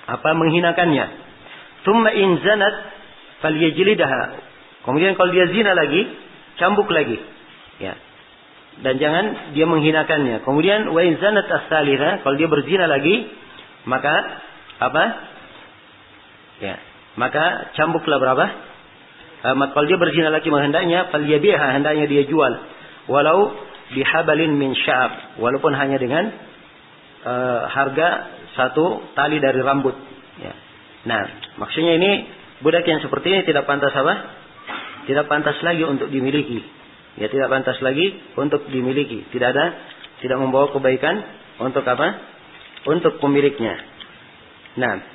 apa menghinakannya. Tsumma in zanat falyajlidaha. Kemudian kalau dia zina lagi, cambuk lagi. Ya. Dan jangan dia menghinakannya. Kemudian wa in zanat as-salisa, kalau dia berzina lagi, maka apa? Ya, maka cambuklah berapa? Kalau dia berzina lagi hendaknya falyabiha, hendaknya dia jual. Walau bihabalin min sya'ab, walaupun hanya dengan harga satu tali dari rambut. Ya. Nah, maksudnya ini budak yang seperti ini tidak pantas apa? Tidak pantas lagi untuk dimiliki. Ya, tidak pantas lagi untuk dimiliki. Tidak membawa kebaikan untuk apa? Untuk pemiliknya. Nah.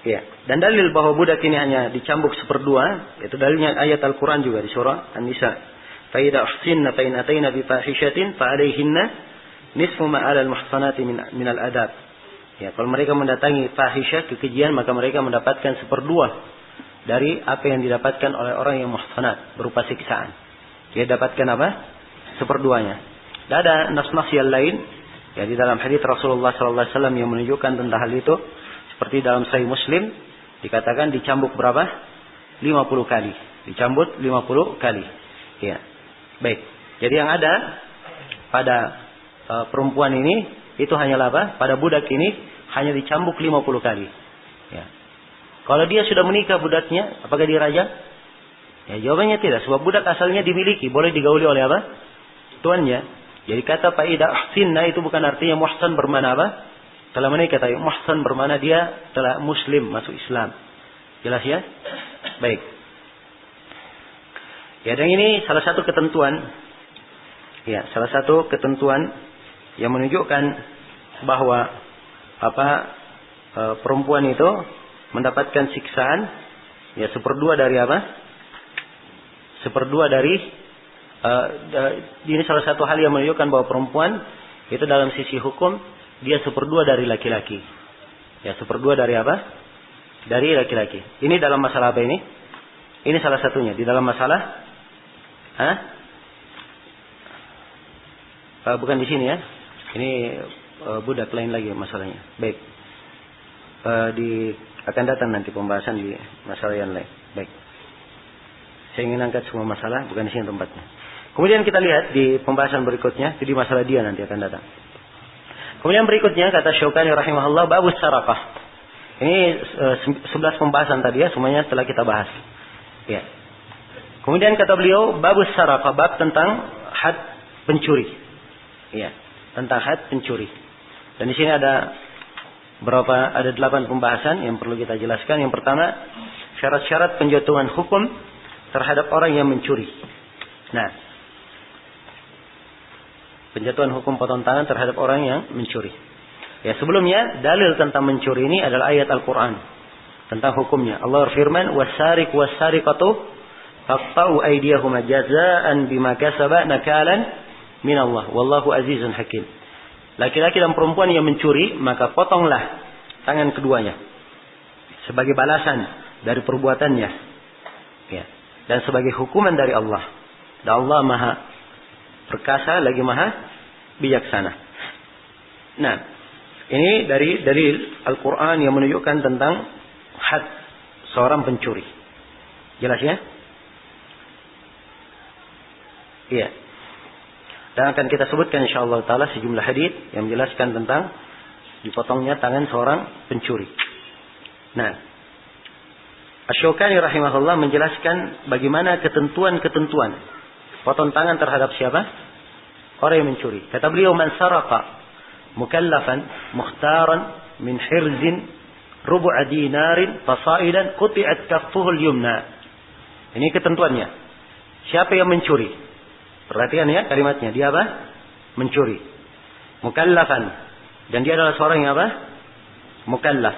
Ya, dan dalil bahwa budak ini hanya dicambuk seperempat, itu dalilnya ayat Al-Qur'an juga di surah An-Nisa. Fa idza ahsinna fa in ataina bi fahishatin fa alayhinna nisfu ma 'alal muhsanati min al-adab. Ya, kalau mereka mendatangi fahisyah, kekejian, maka mereka mendapatkan seperempat dari apa yang didapatkan oleh orang yang muhsanat berupa siksaan. Dia dapatkan apa? Seperduanya. Dan ada nas-nas yang lain ya di dalam hadis Rasulullah sallallahu alaihi wasallam yang menunjukkan tentang hal itu, seperti dalam Sahih Muslim dikatakan dicambuk berapa? 50 kali. Dicambuk 50 kali. Ya. Baik. Jadi yang ada pada perempuan ini itu hanyalah apa? Pada budak ini hanya dicambuk 50 kali. Ya. Kalau dia sudah menikah budaknya, apakah dia raja? Ya, jawabannya tidak. Sebab budak asalnya dimiliki, boleh digauli oleh apa? Tuannya. Jadi kata faida ahsinna itu bukan artinya muhsan bermana apa? Telah menikah, tapi muhsan bermana dia telah muslim, masuk Islam. Jelas ya? Baik. Ya, dan ini salah satu ketentuan. Ya, salah satu ketentuan yang menunjukkan bahwa perempuan itu mendapatkan siksaan ya seperempat dari apa? Seperempat dari ini salah satu hal yang menunjukkan bahwa perempuan itu dalam sisi hukum dia seperempat dari laki-laki. Ya, seperempat dari apa? Dari laki-laki. Ini dalam masalah apa ini? Ini salah satunya di dalam masalah bukan di sini ya. Ini budak lain lagi masalahnya. Baik. Akan datang nanti pembahasan di masalah yang lain. Baik. Saya ingin angkat semua masalah, bukan di sini tempatnya. Kemudian kita lihat di pembahasan berikutnya, jadi masalah dia nanti akan datang. Kemudian berikutnya kata Syaukani rahimahullah babus sarakah. Ini 11 pembahasan tadi ya, semuanya telah kita bahas. Ya. Kemudian kata beliau babus sarakah, bab tentang had pencuri. Ya, tentang had pencuri. Dan di sini ada 8 pembahasan yang perlu kita jelaskan. Yang pertama, syarat-syarat penjatuhan hukum terhadap orang yang mencuri. Nah, penjatuhan hukum potong tangan terhadap orang yang mencuri. Ya, sebelumnya dalil tentang mencuri ini adalah ayat Al-Qur'an tentang hukumnya. Allah berfirman, "Was-sariqu was-sariqatu faqta'u aydiyahuma jazaa'an bima kasaba nakalan minallah wallahu azizun hakim." Laki-laki dan perempuan yang mencuri, maka potonglah tangan keduanya sebagai balasan dari perbuatannya. Ya. Dan sebagai hukuman dari Allah. Dan Allah Maha perkasa lagi Maha bijaksana. Nah, ini dari Al-Qur'an yang menunjukkan tentang had seorang pencuri. Jelas ya? Iya. Dan akan kita sebutkan insyaallah taala sejumlah hadis yang menjelaskan tentang dipotongnya tangan seorang pencuri. Nah, Asy-Syaukani rahimahullah menjelaskan bagaimana ketentuan-ketentuan potong tangan terhadap siapa? Orang yang mencuri. Kata beliau, "Man saraqa mukallafan mukhtaran min hirzin rubu'a dinarin fasaidan quti'at kaffuhu al-yumna." Ini ketentuannya. Siapa yang mencuri? Perhatikan ya kalimatnya. Dia apa? Mencuri. Mukallafan. Dan dia adalah seorang yang apa? Mukallaf.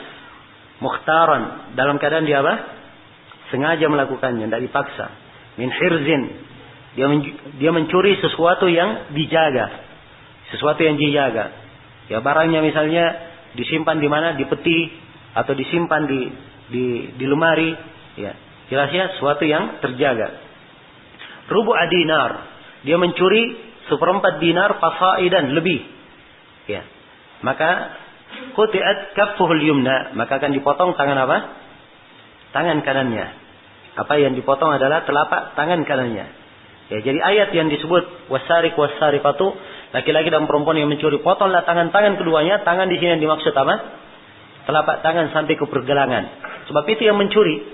Mukhtaran. Dalam keadaan dia apa? Sengaja melakukannya. Tidak dipaksa. Min hirzin. Dia mencuri sesuatu yang dijaga. Sesuatu yang dijaga. Ya, barangnya misalnya disimpan di mana? Di peti. Atau disimpan di lemari. Ya. Jelas ya, sesuatu yang terjaga. Rubu'a dinar. Dia mencuri 1/4 dinar fasaidan lebih. Ya. Maka quti'at kaffuhul yumna, maka akan dipotong tangan apa? tangan kanannya. Apa yang dipotong adalah telapak tangan kanannya. Ya, jadi ayat yang disebut wasariq wasariqatu, laki-laki dan perempuan yang mencuri, potonglah tangan-tangan keduanya. Tangan di sini yang dimaksud apa? Telapak tangan sampai ke pergelangan. Sebab itu yang mencuri,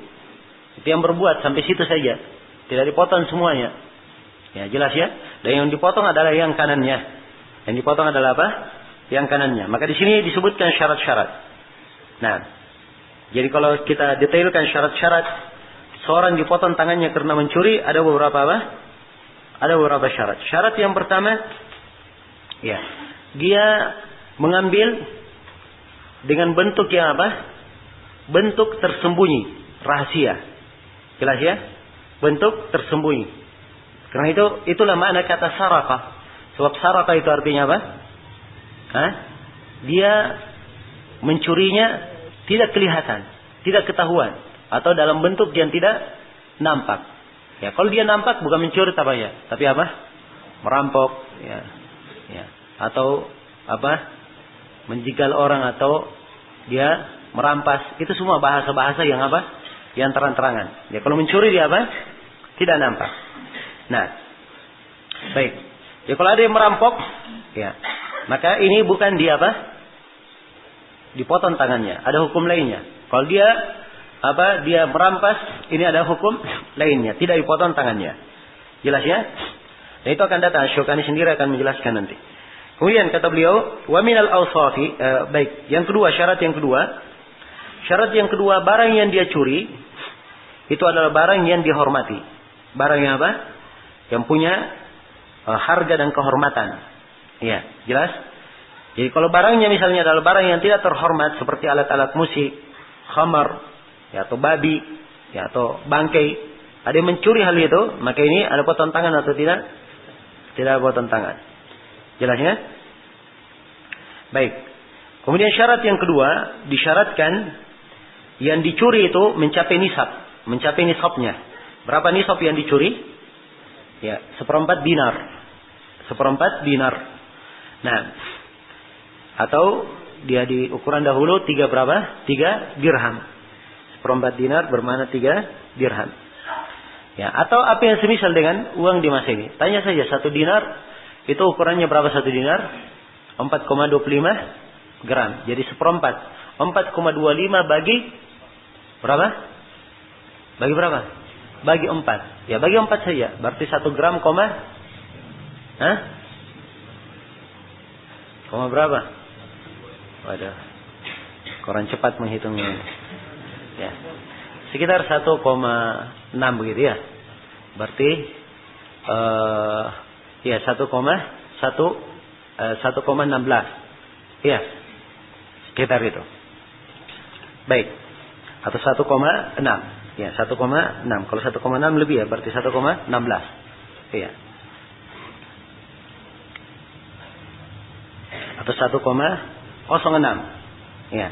itu yang berbuat sampai situ saja. Tidak dipotong semuanya. Ya, jelas ya? Dan yang dipotong adalah yang kanannya. Yang dipotong adalah apa? Yang kanannya. Maka di sini disebutkan syarat-syarat. Nah, jadi kalau kita detailkan syarat-syarat seorang dipotong tangannya karena mencuri, ada beberapa apa? Ada beberapa syarat. Syarat yang pertama, ya, dia mengambil dengan bentuk yang apa? Bentuk tersembunyi, rahasia. Jelas ya? Bentuk tersembunyi. Karena itulah makna kata saraqah. Sebab saraqah itu artinya apa? Dia mencurinya tidak kelihatan, tidak ketahuan, atau dalam bentuk yang tidak nampak. Ya, kalau dia nampak bukan mencuri tapi apa? Merampok, ya. Ya. Atau apa? Menjegal orang, atau dia merampas. Itu semua bahasa-bahasa yang apa? Yang terang-terangan. Ya, kalau mencuri dia apa? Tidak nampak. Nah, baik. Ya, kalau ada yang merampok, ya, maka ini bukan dia apa? Dipotong tangannya. Ada hukum lainnya. Kalau dia dia merampas, ini ada hukum lainnya, tidak dipotong tangannya. Jelas ya? Dan itu akan datang, Syukani sendiri akan menjelaskan nanti. Kemudian kata beliau, wa minal awsafi, baik, yang kedua, syarat yang kedua, barang yang dia curi itu adalah barang yang dihormati. Barang yang apa? Yang punya harga dan kehormatan. Ya, jelas? Jadi kalau barangnya misalnya adalah barang yang tidak terhormat seperti alat-alat musik, khamar, ya, atau babi, ya, atau bangkai, ada yang mencuri hal itu, maka ini ada potong tangan atau tidak? Tidak ada potong tangan. Jelasnya? Baik. Kemudian syarat yang kedua, disyaratkan yang dicuri itu mencapai nisabnya. Berapa nisab yang dicuri? Ya, 1/4 dinar. 1/4 dinar. Nah, atau dia di ukuran dahulu 3 berapa? 3 dirham. 1/4 dinar bermakna 3 dirham. Ya, atau apa yang semisal dengan uang di masa ini. Tanya saja 1 dinar itu ukurannya berapa 1 dinar? 4,25 gram. Jadi 1/4. 4,25 bagi berapa? Bagi berapa? Bagi 4. Ya, bagi 4 saja. Berarti 1 gram koma berapa? Waduh. Kurang cepat menghitungnya. Ya. Sekitar 1,6 begitu ya. Berarti ya 1,16. Ya. Sekitar itu. Baik. Atau 1,6. Ya, 1,6. Kalau 1,6 lebih ya, berarti 1,16. Iya. Atau 1,06. Ya.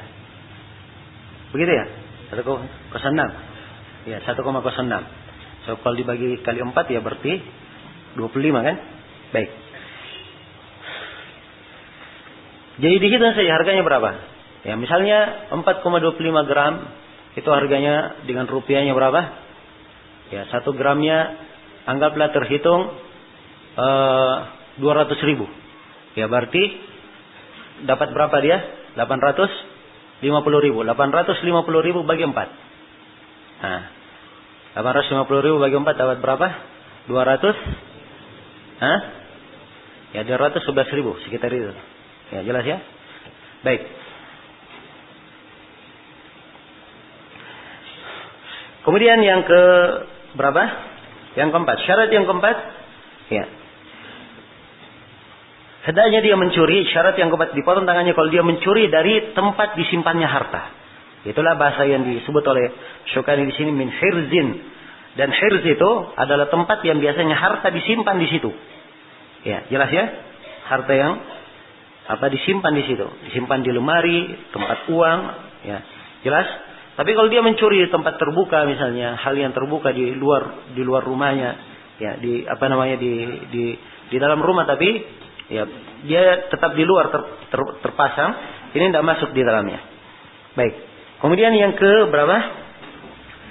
Begitu ya? 1,06. Ya, 1,06. So, kalau dibagi kali 4 ya berarti 25 kan? Baik. Jadi dihitung saja harganya berapa? Ya, misalnya 4,25 gram itu harganya dengan rupiahnya berapa? Ya, 1 gramnya anggaplah terhitung 200.000. Ya, berarti dapat berapa dia? 850.000. 850.000 bagi 4. Nah, 850.000 bagi 4 dapat berapa? 200. Ya, 211.000 sekitar itu. Ya, jelas ya? Baik. Kemudian yang ke berapa? Yang keempat. Syarat yang keempat, ya. Hendaknya dia mencuri, syarat yang keempat dipotong tangannya kalau dia mencuri dari tempat disimpannya harta. Itulah bahasa yang disebut oleh Syukani di sini min hirzin. Dan hirz itu adalah tempat yang biasanya harta disimpan di situ. Ya, jelas ya? Harta yang disimpan di situ, disimpan di lemari, tempat uang, ya. Jelas? Tapi kalau dia mencuri di tempat terbuka misalnya, hal yang terbuka di luar rumahnya, ya, di dalam rumah tapi ya dia tetap di luar terpasang, ini tidak masuk di dalamnya. Baik. Kemudian yang ke berapa?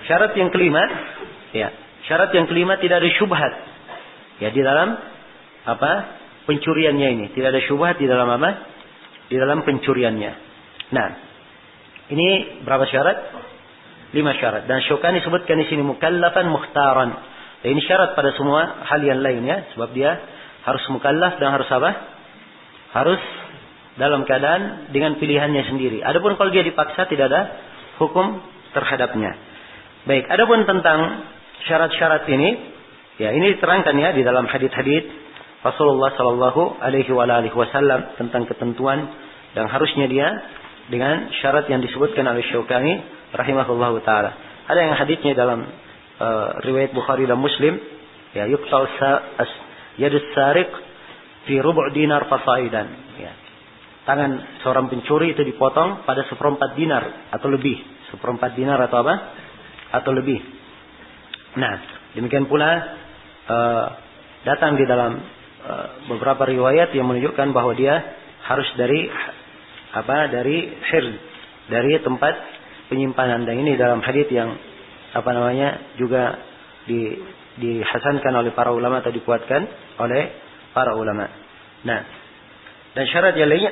syarat yang kelima, ya, syarat yang kelima tidak ada syubhat. Ya, di dalam apa? Pencuriannya ini, tidak ada syubhat di dalam apa? Di dalam pencuriannya. Nah, ini berapa syarat? 5 syarat. Dan Syaukani sebutkan di sini mukallafan mukhtaran. Dan ini syarat pada semua hal yang lainnya, sebab dia harus mukallaf dan harus apa? Harus dalam keadaan dengan pilihannya sendiri. Adapun kalau dia dipaksa tidak ada hukum terhadapnya. Baik, adapun tentang syarat-syarat ini, ya ini diterangkan ya di dalam hadits-hadits Rasulullah Sallallahu Alaihi Wasallam tentang ketentuan dan harusnya dia dengan syarat yang disebutkan oleh Syaukani rahimahullahu taala. Ada yang haditsnya dalam riwayat Bukhari dan Muslim, ya yuqtal yadus sariq fi rubu' dinar fasaidan. Ya. Tangan seorang pencuri itu dipotong pada 1/4 dinar atau lebih. 1/4 dinar atau apa? Atau lebih. Nah, demikian pula datang di dalam beberapa riwayat yang menunjukkan bahwa dia harus dari apa? Dari hirz, dari tempat penyimpanan. Dan ini dalam hadits yang apa namanya juga dihasankan oleh para ulama atau dikuatkan oleh para ulama. Nah, dan syarat yang lainnya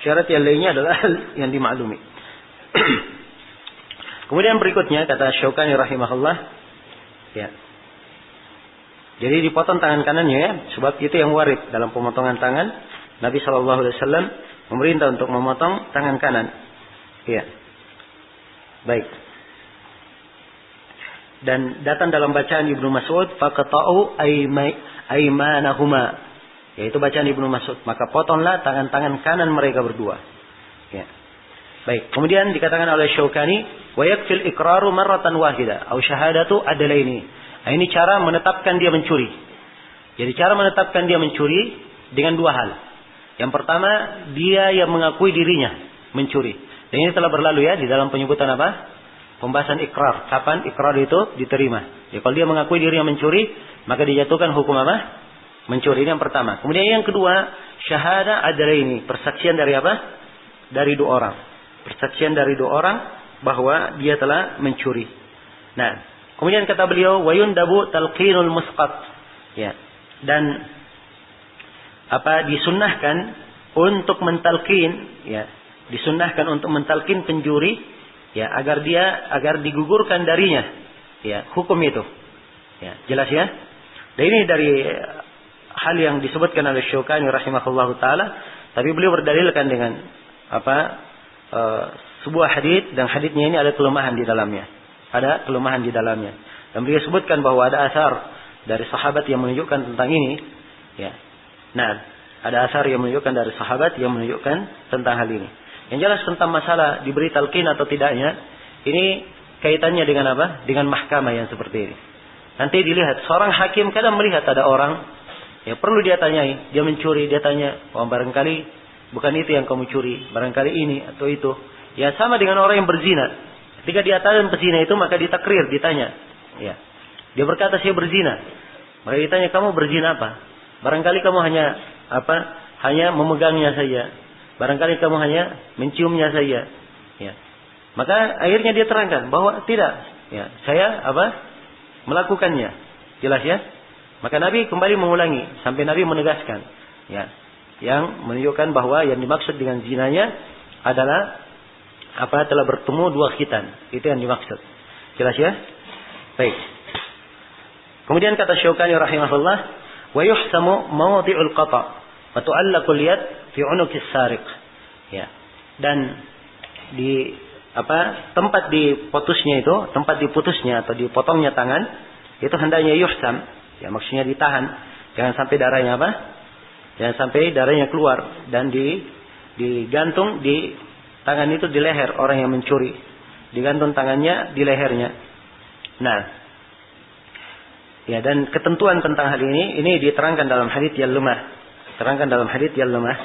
syarat yang lainnya adalah hal yang dimaklumi. Kemudian berikutnya kata Syaukani rahimahullah, ya. Jadi dipotong tangan kanannya ya, sebab itu yang warid dalam pemotongan tangan. Nabi sallallahu alaihi wasallam memerintah untuk memotong tangan kanan. Ya. Baik. Dan datang dalam bacaan Ibnu Mas'ud, faqata'u aymanahuma. Yaitu bacaan Ibnu Mas'ud, maka potonglah tangan-tangan kanan mereka berdua. Ya. Baik, kemudian dikatakan oleh Syaukani, wa yakfil iqraru marratan wahida aw syahadatu adalaini. Nah, ini cara menetapkan dia mencuri. Jadi cara menetapkan dia mencuri dengan 2 hal. Yang pertama, dia yang mengakui dirinya mencuri. Dan ini telah berlalu ya di dalam penyebutan apa? Pembahasan ikrar. Kapan ikrar itu diterima? Ya, kalau dia mengakui dirinya mencuri, maka dijatuhkan hukum apa? Mencuri. Ini yang pertama. Kemudian yang kedua, syahada adalaini. Persaksian dari apa? Dari 2 orang. Persaksian dari 2 orang bahwa dia telah mencuri. Nah, kemudian kata beliau, wa yundabu talqinul musqat. Ya. Dan apa disunnahkan untuk mentalqin, ya. Disunnahkan untuk mentalqin pencuri, ya, agar digugurkan darinya, ya, hukum itu. Ya, jelas ya? Dan ini dari hal yang disebutkan oleh Syaukani rahimahullahu taala, tapi beliau berdalilkan dengan apa? Sebuah hadits, dan haditsnya ini ada kelemahan di dalamnya. Ada kelemahan di dalamnya. Dan beliau sebutkan bahwa ada asar dari sahabat yang menunjukkan tentang ini, ya. Nah, ada asar yang menunjukkan dari sahabat yang menunjukkan tentang hal ini. Yang jelas tentang masalah diberi talqin atau tidaknya, ini kaitannya dengan apa? Dengan mahkamah yang seperti ini. Nanti dilihat, seorang hakim kadang melihat ada orang, ya perlu dia tanyai, dia mencuri, dia tanya, oh barangkali bukan itu yang kamu curi, barangkali ini atau itu. Ya sama dengan orang yang berzina. Ketika dia tahu pezina itu, maka ditakrir, ditanya. Ya. Dia berkata saya berzina. Maka ditanya, kamu berzina apa? Barangkali kamu hanya apa? Hanya memegangnya saja. Barangkali kamu hanya menciumnya saja. Ya. Maka akhirnya dia terangkan bahwa tidak. Ya, saya apa? Melakukannya. Jelas ya? Maka Nabi kembali mengulangi sampai Nabi menegaskan, ya, yang menunjukkan bahwa yang dimaksud dengan zinanya adalah apa? Telah bertemu 2 khitan. Itu yang dimaksud. Jelas ya? Baik. Kemudian kata Syaukani rahimahullah, wa yuhsamu mawdi'ul qata' wa tu'allaqul yad fi 'unuqis sariq. Ya. Dan di apa? Tempat diputusnya itu, tempat diputusnya atau dipotongnya tangan, itu hendaknya yuhsam. Ya, maksudnya ditahan. Jangan sampai darahnya apa? Jangan sampai darahnya keluar dan digantung di tangan itu di leher orang yang mencuri. Digantung tangannya di lehernya. Nah, ya, dan ketentuan tentang hal ini diterangkan dalam hadits yang lemah. Terangkan dalam hadits yang lemah.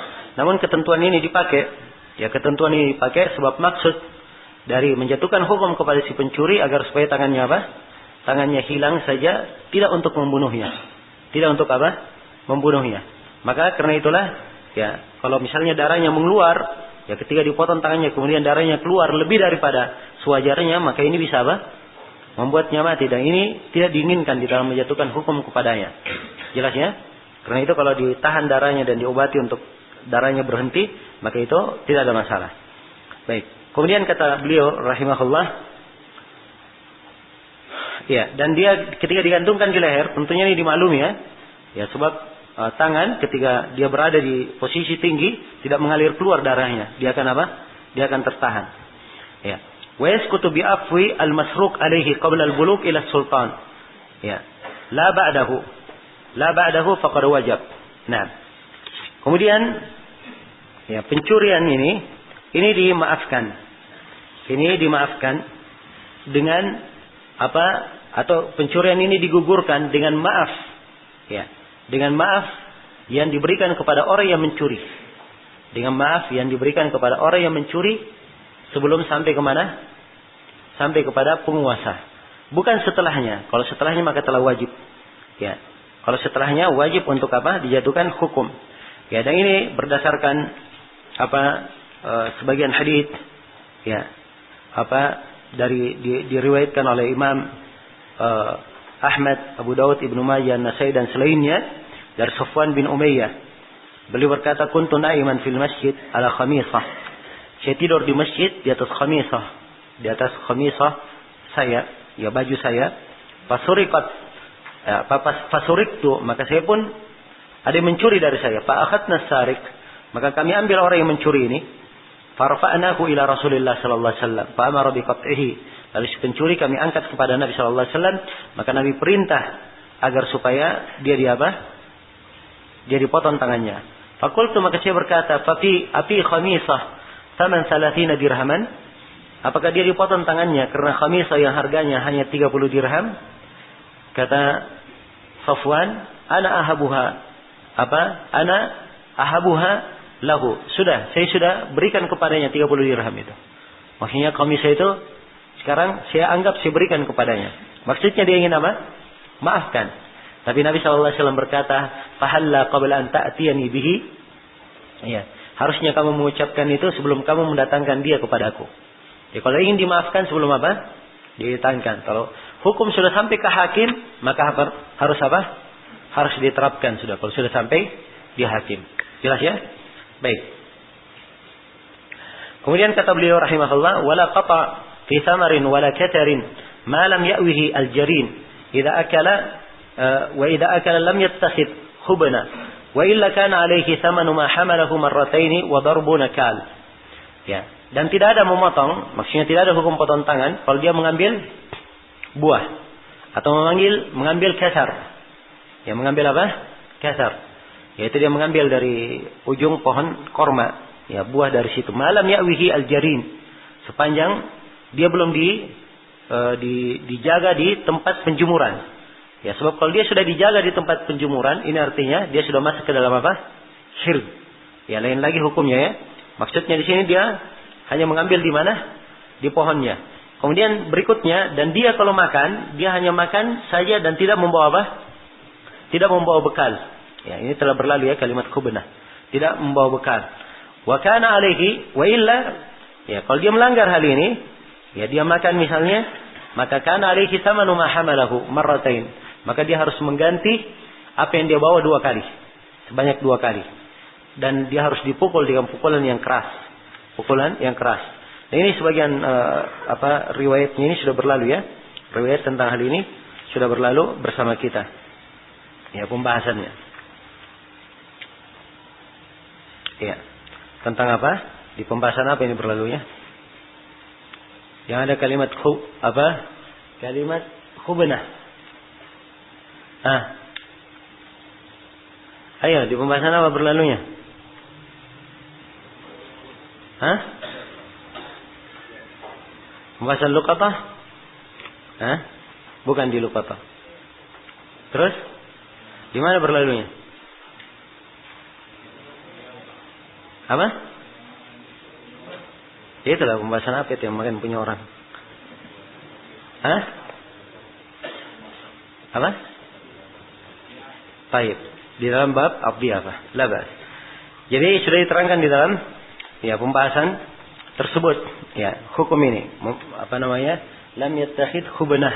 Namun ketentuan ini dipakai. Ya, ketentuan ini dipakai sebab maksud dari menjatuhkan hukum kepada si pencuri agar supaya tangannya apa? Tangannya hilang saja, tidak untuk membunuhnya. Tidak untuk apa? Membunuhnya. Maka karena itulah, ya, kalau misalnya darahnya mengeluar, ya ketika dipotong tangannya kemudian darahnya keluar lebih daripada sewajarnya, maka ini bisa apa? membuatnya mati, dan ini tidak diinginkan di dalam menjatuhkan hukum kepadanya. Jelas ya? Karena itu kalau ditahan darahnya dan diobati untuk darahnya berhenti, maka itu tidak ada masalah. Baik. Kemudian kata beliau rahimahullah, ya, dan dia ketika digantungkan di leher, tentunya ini dimaklumi ya. Ya, sebab tangan ketika dia berada di posisi tinggi tidak mengalir keluar darahnya, dia akan apa? Dia akan tertahan. Ya. Wa yasqutu bi afwi al-masruq alaihi qabla al-bulugh ila sultan. Ya. La ba'dahu faqad wajab. Nah. Kemudian ya, pencurian ini dimaafkan. Ini dimaafkan dengan apa? Atau pencurian ini digugurkan dengan maaf. Ya. Dengan maaf yang diberikan kepada orang yang mencuri. Dengan maaf yang diberikan kepada orang yang mencuri sebelum sampai kemana? Sampai kepada penguasa. Bukan setelahnya. Kalau setelahnya maka telah wajib. Ya. Kalau setelahnya wajib untuk apa? Dijatuhkan hukum. Ya, dan ini berdasarkan apa? Sebagian hadits ya. Apa? Diriwayatkan oleh Imam Ahmad, Abu Daud, Ibnu Majah, Nasai dan selainnya dari Sufwan bin Umayyah. Beliau berkata, "Kuntu na'iman fil masjid ala khamisah." Saya tidur di masjid di atas khamisah. Di atas khamisah saya, ya baju saya. Fasuriktu, maka saya pun ada yang mencuri dari saya. Fa akhadna sarik, maka kami ambil orang yang mencuri ini. Farfa'nahu ila Rasulillah sallallahu alaihi wasallam. Fa amara bi qat'ihi. Lalu si pencuri kami angkat kepada Nabi sallallahu alaihi wasallam, maka Nabi perintah agar supaya dia dia dipotong tangannya. Fakultu, maka saya berkata, api khamisah taman 30 dirhaman. Apakah dia dipotong tangannya karena khamisah yang harganya hanya 30 dirham? Kata Safwan, ana ahabuha lahu. Sudah, saya sudah berikan kepadanya 30 dirham itu. Maksudnya khamisah itu sekarang saya anggap saya berikan kepadanya. Maksudnya dia ingin apa? Maafkan. Tapi Nabi SAW berkata, "Fahalla qabla an ta'tiyani bihi." Ya, harusnya kamu mengucapkan itu sebelum kamu mendatangkan dia kepadaku. Ya, kalau ingin dimaafkan sebelum apa? Didatangkan. Kalau hukum sudah sampai ke hakim, maka harus apa? Harus diterapkan sudah. Kalau sudah sampai di hakim. Jelas ya? Baik. Kemudian kata beliau rahimahullah, "Wala qata fi thamarin wala katarin ma lam ya'wihi al-jarin idza akala wa idza akala lam yattakhid khubna wa illa kana alayhi thamanu ma hamalahu marrataini wa darbu nakal." Ya, dan tidak ada memotong, maksudnya tidak ada hukum potong tangan kalau dia mengambil buah atau mengambil kasar. Ya, mengambil apa? Kasar. Yaitu dia mengambil dari ujung pohon korma, ya, buah dari situ. Malam ya'wihi al-jarin, sepanjang dia belum dijaga di tempat penjemuran. Ya, sebab kalau dia sudah dijaga di tempat penjemuran, ini artinya dia sudah masuk ke dalam apa? Syirk. Ya, lain lagi hukumnya ya. Maksudnya di sini dia hanya mengambil di mana? Di pohonnya. Kemudian berikutnya, dan dia kalau makan, dia hanya makan saja dan tidak membawa apa? Tidak membawa bekal. Ya, ini telah berlalu ya kalimat khubnah. Tidak membawa bekal. Wa kana alaihi wa illa, ya, kalau dia melanggar hal ini, ya dia makan misalnya, maka kana alaihi thamanu ma hamalahu marratain. Maka dia harus mengganti apa yang dia bawa 2 kali. Sebanyak 2 kali. Dan dia harus dipukul dengan pukulan yang keras. Pukulan yang keras. Nah, ini sebagian riwayatnya ini sudah berlalu ya. Riwayat tentang hal ini sudah berlalu bersama kita. Ya, pembahasannya. Ya. Tentang apa? Di pembahasan apa ini berlalunya? Yang ada kalimat kalimat khubnah. Ayo, di pembahasan apa berlalunya? Pembahasan luqatah? Bukan di luqatah. Terus? Di mana berlalunya? Apa? Itulah pembahasan apa itu yang makin punya orang. Apa? Baik. Di dalam bab abdi apa? Labas. Jadi sudah diterangkan di dalam ya pembahasan tersebut ya hukum ini lam yattakhid khubnah.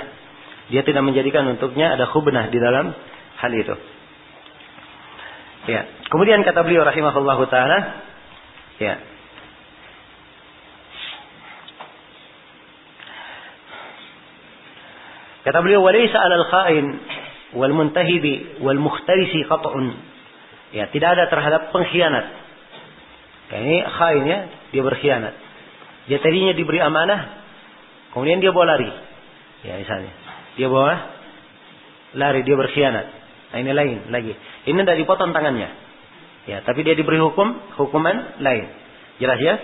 Dia tidak menjadikan untuknya ada khubnah di dalam hal itu. Ya. Kemudian kata beliau rahimahullahu taala, ya. Kata beliau, walaysa 'alal kha'in wal muntahibi wal mukhtarisi qat'un. Ya, tidak ada terhadap pengkhianat. Ya, ini khain ya, dia berkhianat. Dia tadinya diberi amanah, kemudian dia bawa lari. Ya, misalnya. Dia bawa lari, dia berkhianat. Nah, ini lain lagi. Ini tidak dipotong tangannya. Ya, tapi dia diberi hukuman lain. Jelas ya?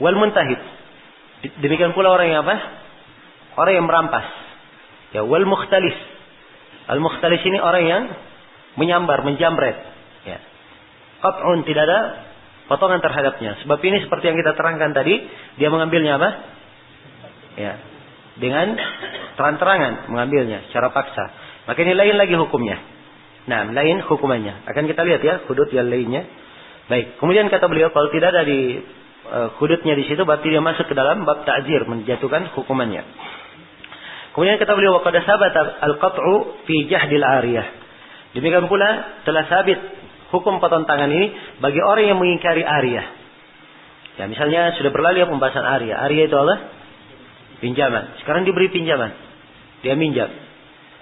Wal muntahib. Demikian pula orang yang apa? Orang yang merampas. Ya, wal mukhtalis. Al mukhtalis ini orang yang menyambar, menjamret. Ya. Qat'un, tidak ada potongan terhadapnya. Sebab ini seperti yang kita terangkan tadi, dia mengambilnya apa? Ya. Dengan terang-terangan mengambilnya secara paksa. Maka ini lain lagi hukumnya. Nah, lain hukumannya. Akan kita lihat ya hudud yang lainnya. Baik. Kemudian kata beliau, kalau tidak ada di hududnya di situ, berarti dia masuk ke dalam bab ta'zir, menjatuhkan hukumannya. Kemudian kata beliau, waqad sabata al-qat'u fi jahdil 'ariyah. Demikian pula telah sabit hukum potong tangan ini bagi orang yang mengingkari 'ariyah. Ya, misalnya sudah berlalu pembahasan 'ariyah. 'Ariyah itu apa? Pinjaman. Sekarang diberi pinjaman. Dia minjam.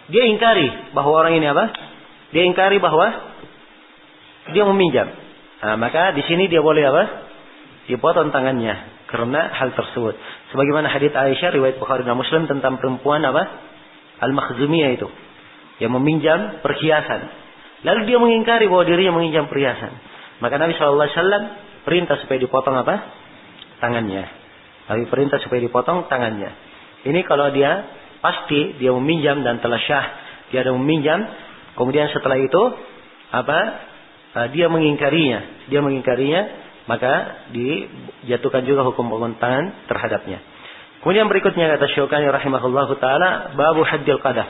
Dia ingkari bahwa orang ini apa? Dia ingkari bahwa dia meminjam. Nah, maka di sini dia boleh apa? Dipotong tangannya karena hal tersebut. Sebagaimana hadits Aisyah riwayat Bukhari dan Muslim tentang perempuan apa? Al-Makhzumiyah itu yang meminjam perhiasan. Lalu dia mengingkari bahwa dirinya meminjam perhiasan. Maka Nabi SAW perintah supaya dipotong apa? Tangannya. Nabi perintah supaya dipotong tangannya. Ini kalau dia pasti dia meminjam dan telah syah dia ada meminjam, kemudian setelah itu apa? Dia mengingkarinya, maka dijatuhkan juga hukum potong tangan terhadapnya. Kemudian berikutnya kata Syaukani rahimahullahu taala, babu haddil qadhaf.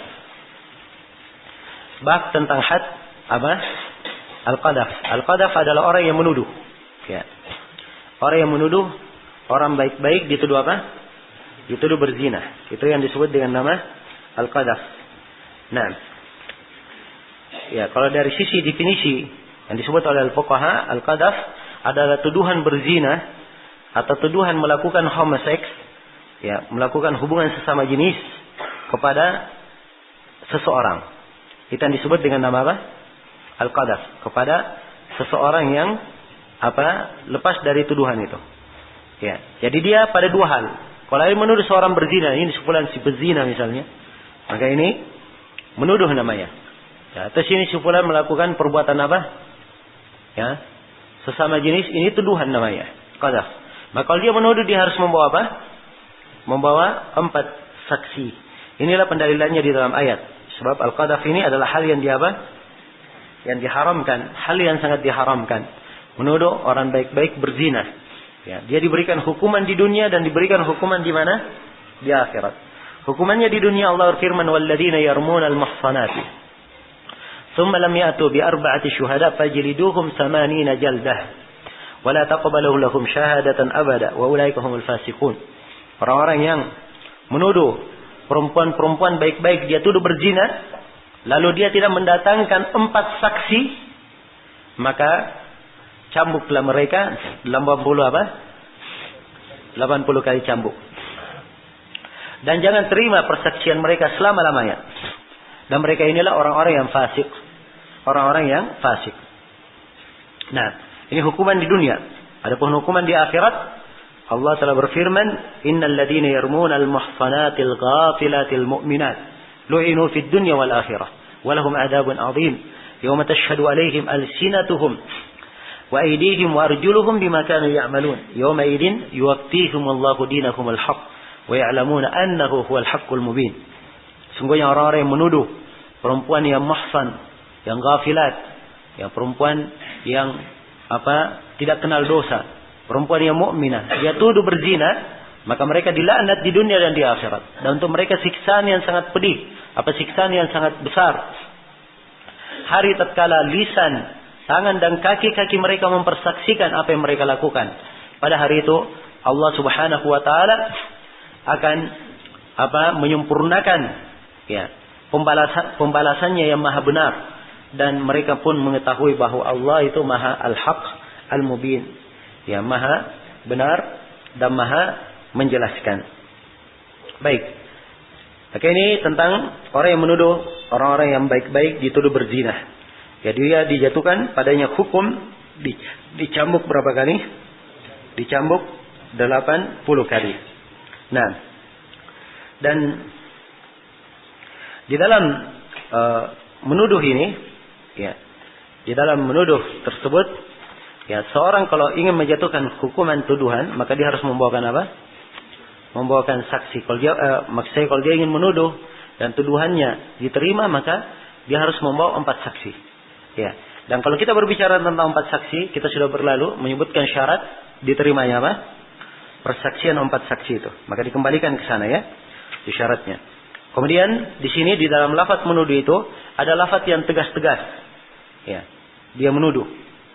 Bab tentang had apa? Al-qadhaf. Al-qadhaf adalah orang yang menuduh. Ya. Orang yang menuduh orang baik-baik dituduh apa? Dituduh berzina. Itu yang disebut dengan nama al-qadhaf. Nah. Ya, kalau dari sisi definisi yang disebut oleh al-fuqaha, al-qadhaf adalah tuduhan berzina atau tuduhan melakukan homoseks, ya, melakukan hubungan sesama jenis kepada seseorang. Itu yang disebut dengan nama apa? Al-qadhaf, kepada seseorang yang apa? Lepas dari tuduhan itu. Ya, jadi dia pada dua hal. Kalau dia menuduh seorang berzina, ini sepulan si berzina misalnya, maka ini menuduh namanya. Ya, atas ini sepulan melakukan perbuatan apa? Ya, sesama jenis, ini tuduhan namanya, qadhaf. Maka kalau dia menuduh, dia harus membawa apa? Membawa 4 saksi. Inilah pendalilannya di dalam ayat. Sebab al-qadhaf ini adalah hal yang yang diharamkan, hal yang sangat diharamkan. Menuduh orang baik-baik berzina. Ya, dia diberikan hukuman di dunia dan diberikan hukuman di mana? Di akhirat. Hukumannya di dunia Allah berfirman, "Walladzina yarmuna al-muhsanati ثم لم يأتوا بأربعة شهداء فجلدوهم 80 جلدة ولا تقبلوا لهم شهادة أبدا وأولئك هم الفاسقون." Orang-orang yang menuduh perempuan-perempuan baik-baik, dia tuduh berzina, lalu dia tidak mendatangkan 4 saksi, maka cambuklah mereka 80 apa? 80 kali cambuk. Dan jangan terima persaksian mereka selama-lamanya. Dan mereka inilah orang-orang yang fasik. Orang-orang yang fasik. Nah, ini hukuman di dunia. Adapun hukuman di akhirat, Allah telah berfirman, "Innal ladzina yarmuna al-muhsanatil ghafilatil mu'minat lu'inu fid dunya wal akhirah wa lahum adzabun 'adzim yawma tashhadu 'alaihim alsinatuhum wa aydihim wa arjuluhum bima kanu ya'malun yawma idzin yuwaffihimullahu dinahumul haqq wa ya'lamuna annahu huwal haqqul mubin." Sungguhnya orang-orang yang menuduh perempuan yang muhsan, yang ghafilat, yang perempuan yang apa? Tidak kenal dosa, perempuan yang mukminah, dia tuduh berzina, maka mereka dilaknat di dunia dan di akhirat. Dan untuk mereka siksaan yang sangat pedih, siksaan yang sangat besar. Hari tatkala lisan, tangan dan kaki-kaki mereka mempersaksikan apa yang mereka lakukan. Pada hari itu Allah Subhanahu wa taala akan menyempurnakan ya pembalasannya yang maha benar, dan mereka pun mengetahui bahwa Allah itu maha al-haq al-mubin, ya maha benar dan maha menjelaskan. Baik. Oke, ini tentang orang yang menuduh orang-orang yang baik-baik dituduh berzina. Ya, dia dijatuhkan padanya hukum dicambuk berapa kali? Dicambuk 80 kali. Nah, dan di dalam menuduh ini, ya, di dalam menuduh tersebut, ya, seorang kalau ingin menjatuhkan hukuman tuduhan, maka dia harus membawakan apa? Membawakan saksi. Kalau dia, maksudnya kalau dia ingin menuduh dan tuduhannya diterima, maka dia harus membawa 4 saksi. Ya. Dan kalau kita berbicara tentang 4 saksi, kita sudah berlalu menyebutkan syarat diterimanya apa? Persaksian 4 saksi itu. Maka dikembalikan ke sana ya, di syaratnya. Kemudian di sini di dalam lafaz menuduh itu ada lafaz yang tegas-tegas. Ya. Dia menuduh.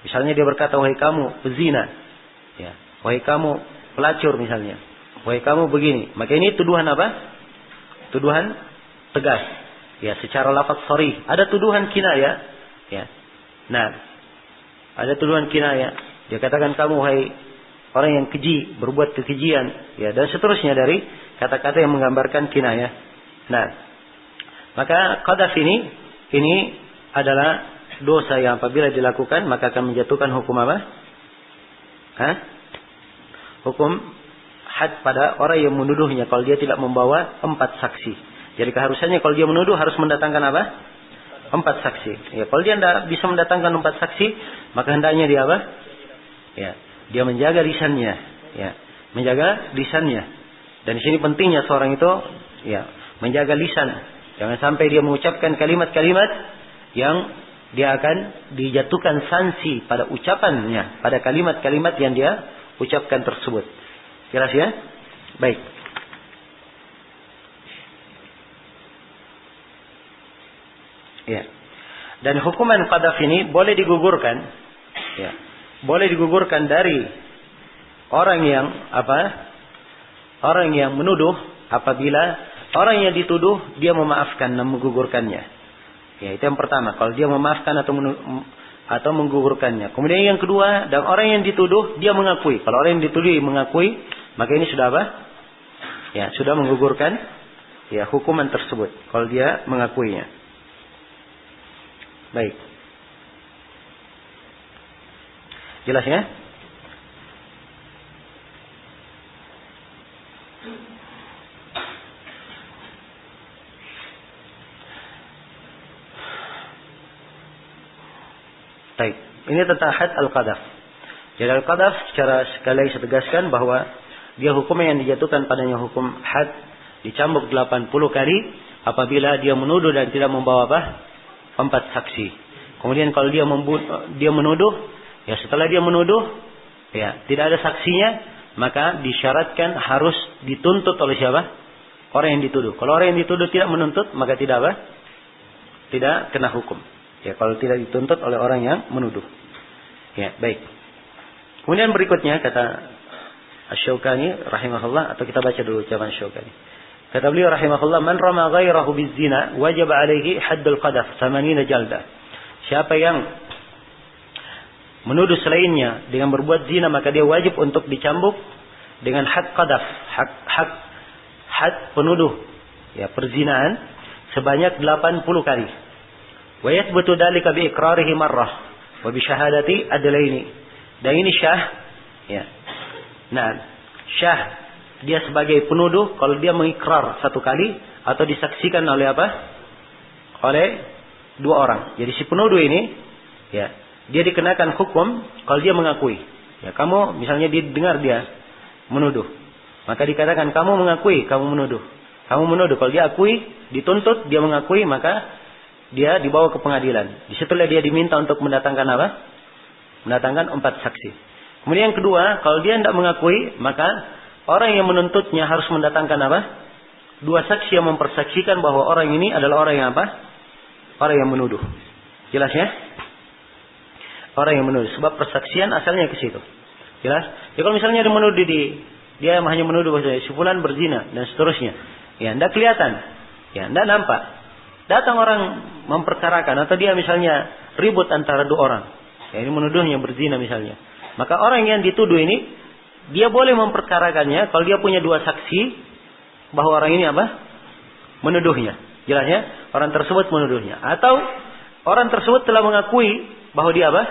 Misalnya dia berkata, wahai kamu pezina. Ya. Wahai kamu pelacur misalnya. Wahai kamu begini. Maka ini tuduhan apa? Tuduhan tegas. Ya, secara lafaz sharih. Ada tuduhan kinayah. Ya. Nah, ada tuduhan kinayah. Dia katakan kamu wahai orang yang keji, berbuat kekejian, ya, dan seterusnya dari kata-kata yang menggambarkan kinayah. Nah, maka qadzaf ini adalah dosa yang apabila dilakukan maka akan menjatuhkan hukum apa? Hukum had pada orang yang menuduhnya kalau dia tidak membawa 4 saksi. Jadi keharusannya kalau dia menuduh harus mendatangkan apa? 4 saksi. Ya, kalau dia tidak bisa mendatangkan 4 saksi, maka hendaknya dia apa? Ya, dia menjaga lisannya, ya, menjaga lisannya. Dan di sini pentingnya seorang itu, ya, menjaga lisan. Jangan sampai dia mengucapkan kalimat-kalimat yang dia akan dijatuhkan sanksi pada ucapannya, pada kalimat-kalimat yang dia ucapkan tersebut. Jelas ya? Baik. Ya. Dan hukuman qadzaf ini boleh digugurkan, ya. Boleh digugurkan dari orang yang apa? Orang yang menuduh apabila orang yang dituduh dia memaafkan dan menggugurkannya. Ya, itu yang pertama. Kalau dia memaafkan atau menggugurkannya. Kemudian yang kedua, dan orang yang dituduh dia mengakui. Kalau orang yang dituduh mengakui, maka ini sudah apa? Ya, sudah menggugurkan ya hukuman tersebut. Kalau dia mengakuinya. Baik. Jelas ya? Baik. Ini tentang had al-qadzaf. Jadi al-qadzaf secara sekali lagi saya tegaskan bahwa dia hukum yang dijatuhkan padanya hukum had, dicambuk 80 kali apabila dia menuduh dan tidak membawa apa? 4 saksi. Kemudian kalau dia menuduh, ya setelah dia menuduh, ya tidak ada saksinya, maka disyaratkan harus dituntut oleh siapa? Orang yang dituduh. Kalau orang yang dituduh tidak menuntut, maka tidak apa? Tidak kena hukum. Ya, kalau tidak dituntut oleh orang yang menuduh. Ya, baik. Kemudian berikutnya kata Asy-Syaukani rahimahullah, atau kita baca dulu ucapan Asy-Syaukani. Kata beliau rahimahullah, man rama ghairahu bizina wajib alaihi haddul qadzaf 80 jaldah. Siapa yang menuduh selainnya dengan berbuat zina, maka dia wajib untuk dicambuk dengan had qadzaf, had penuduh ya perzinaan sebanyak 80 kali. Wa yathbutu dzalika bi iqrarihi marrah wa bi syahadati adlaini. Dan ini syah ya. Nah, syah dia sebagai penuduh kalau dia mengikrar 1 kali atau disaksikan oleh apa? Oleh 2 orang. Jadi si penuduh ini ya, dia dikenakan hukum kalau dia mengakui. Ya, kamu misalnya didengar dia menuduh. Maka dikatakan kamu mengakui, kamu menuduh. Kamu menuduh, kalau dia akui, dituntut, dia mengakui, maka dia dibawa ke pengadilan. Di situlah dia diminta untuk mendatangkan apa? Mendatangkan 4 saksi. Kemudian yang kedua, kalau dia tidak mengakui, maka orang yang menuntutnya harus mendatangkan apa? 2 saksi yang mempersaksikan bahwa orang ini adalah orang yang apa? Orang yang menuduh. Jelas ya? Orang yang menuduh. Sebab persaksian asalnya ke situ. Jelas? Ya kalau misalnya dia menuduh dia hanya menuduh bahwa si fulan berzina dan seterusnya. Ya, tidak kelihatan. Ya, tidak nampak. Datang orang memperkarakan atau dia misalnya ribut antara dua orang. Ya, ini menuduhnya berzina misalnya. Maka orang yang dituduh ini dia boleh memperkarakannya kalau dia punya dua saksi bahwa orang ini apa? Menuduhnya. Jelasnya orang tersebut menuduhnya. Atau orang tersebut telah mengakui bahwa dia apa?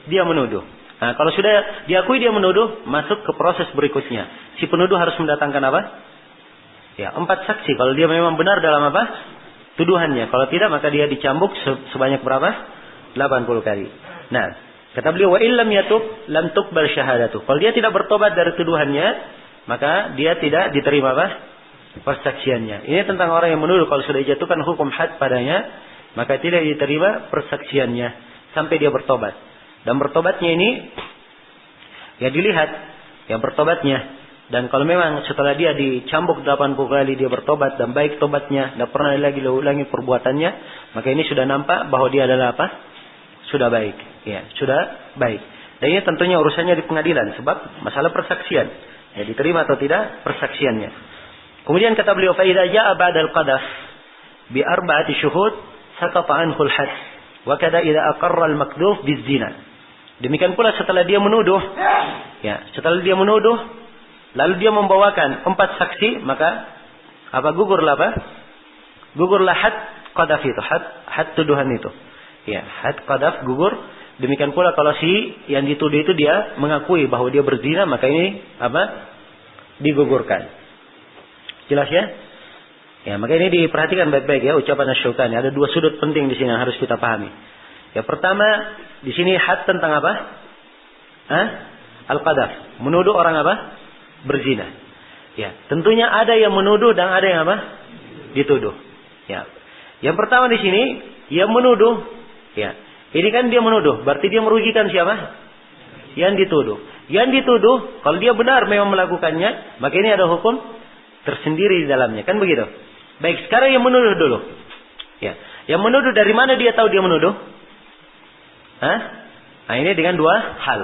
Dia menuduh. Nah, kalau sudah diakui dia menuduh, masuk ke proses berikutnya. Si penuduh harus mendatangkan apa? Ya, 4 saksi. Kalau dia memang benar dalam apa? Tuduhannya. Kalau tidak, maka dia dicambuk sebanyak berapa? 80 kali. Nah, kata beliau, wa illam yatub lam tuqbal syahadatuh. Kalau dia tidak bertobat dari tuduhannya, maka dia tidak diterima apa? Persaksiannya. Ini tentang orang yang menuduh. Kalau sudah dijatuhkan hukum had padanya, maka tidak diterima persaksiannya sampai dia bertobat. Dan bertobatnya ini ya dilihat ya bertobatnya. Dan kalau memang setelah dia dicambuk 80 kali dia bertobat dan baik tobatnya, tidak pernah lagi ulangi perbuatannya, maka ini sudah nampak bahwa dia adalah apa? Sudah baik. Ya, sudah baik. Dan ini tentunya urusannya di pengadilan sebab masalah persaksian. Ya, diterima atau tidak persaksiannya. Kemudian kata beliau, fa idza jaa ba'da al-qadhaf bi arba'ati syuhud saqata anhu al-hadd wa kada idza aqarra al-makdhuf biz-zina. Demikian pula setelah dia menuduh, ya, setelah dia menuduh lalu dia membawakan 4 saksi, maka apa? Gugurlah apa? Gugurlah had qadhaf itu, had tuduhan itu. Ya, had qadhaf gugur. Demikian pula kalau si yang dituduh itu dia mengakui bahwa dia berzina, maka ini apa? Digugurkan. Jelas ya? Ya, maka ini diperhatikan baik-baik ya ucapan Asy-Syaukani. Ada 2 sudut penting di sini yang harus kita pahami. Ya, pertama di sini had tentang apa? Al-qadhaf, menuduh orang apa? Berzina. Ya, tentunya ada yang menuduh dan ada yang apa? Dituduh. Ya. Yang pertama di sini yang menuduh, ya. Ini kan dia menuduh, berarti dia merugikan siapa? Yang dituduh. Yang dituduh, kalau dia benar memang melakukannya, maka ini ada hukum tersendiri di dalamnya, kan begitu? Baik, sekarang yang menuduh dulu. Ya. Yang menuduh dari mana dia tahu dia menuduh? Nah, ini dengan 2 hal.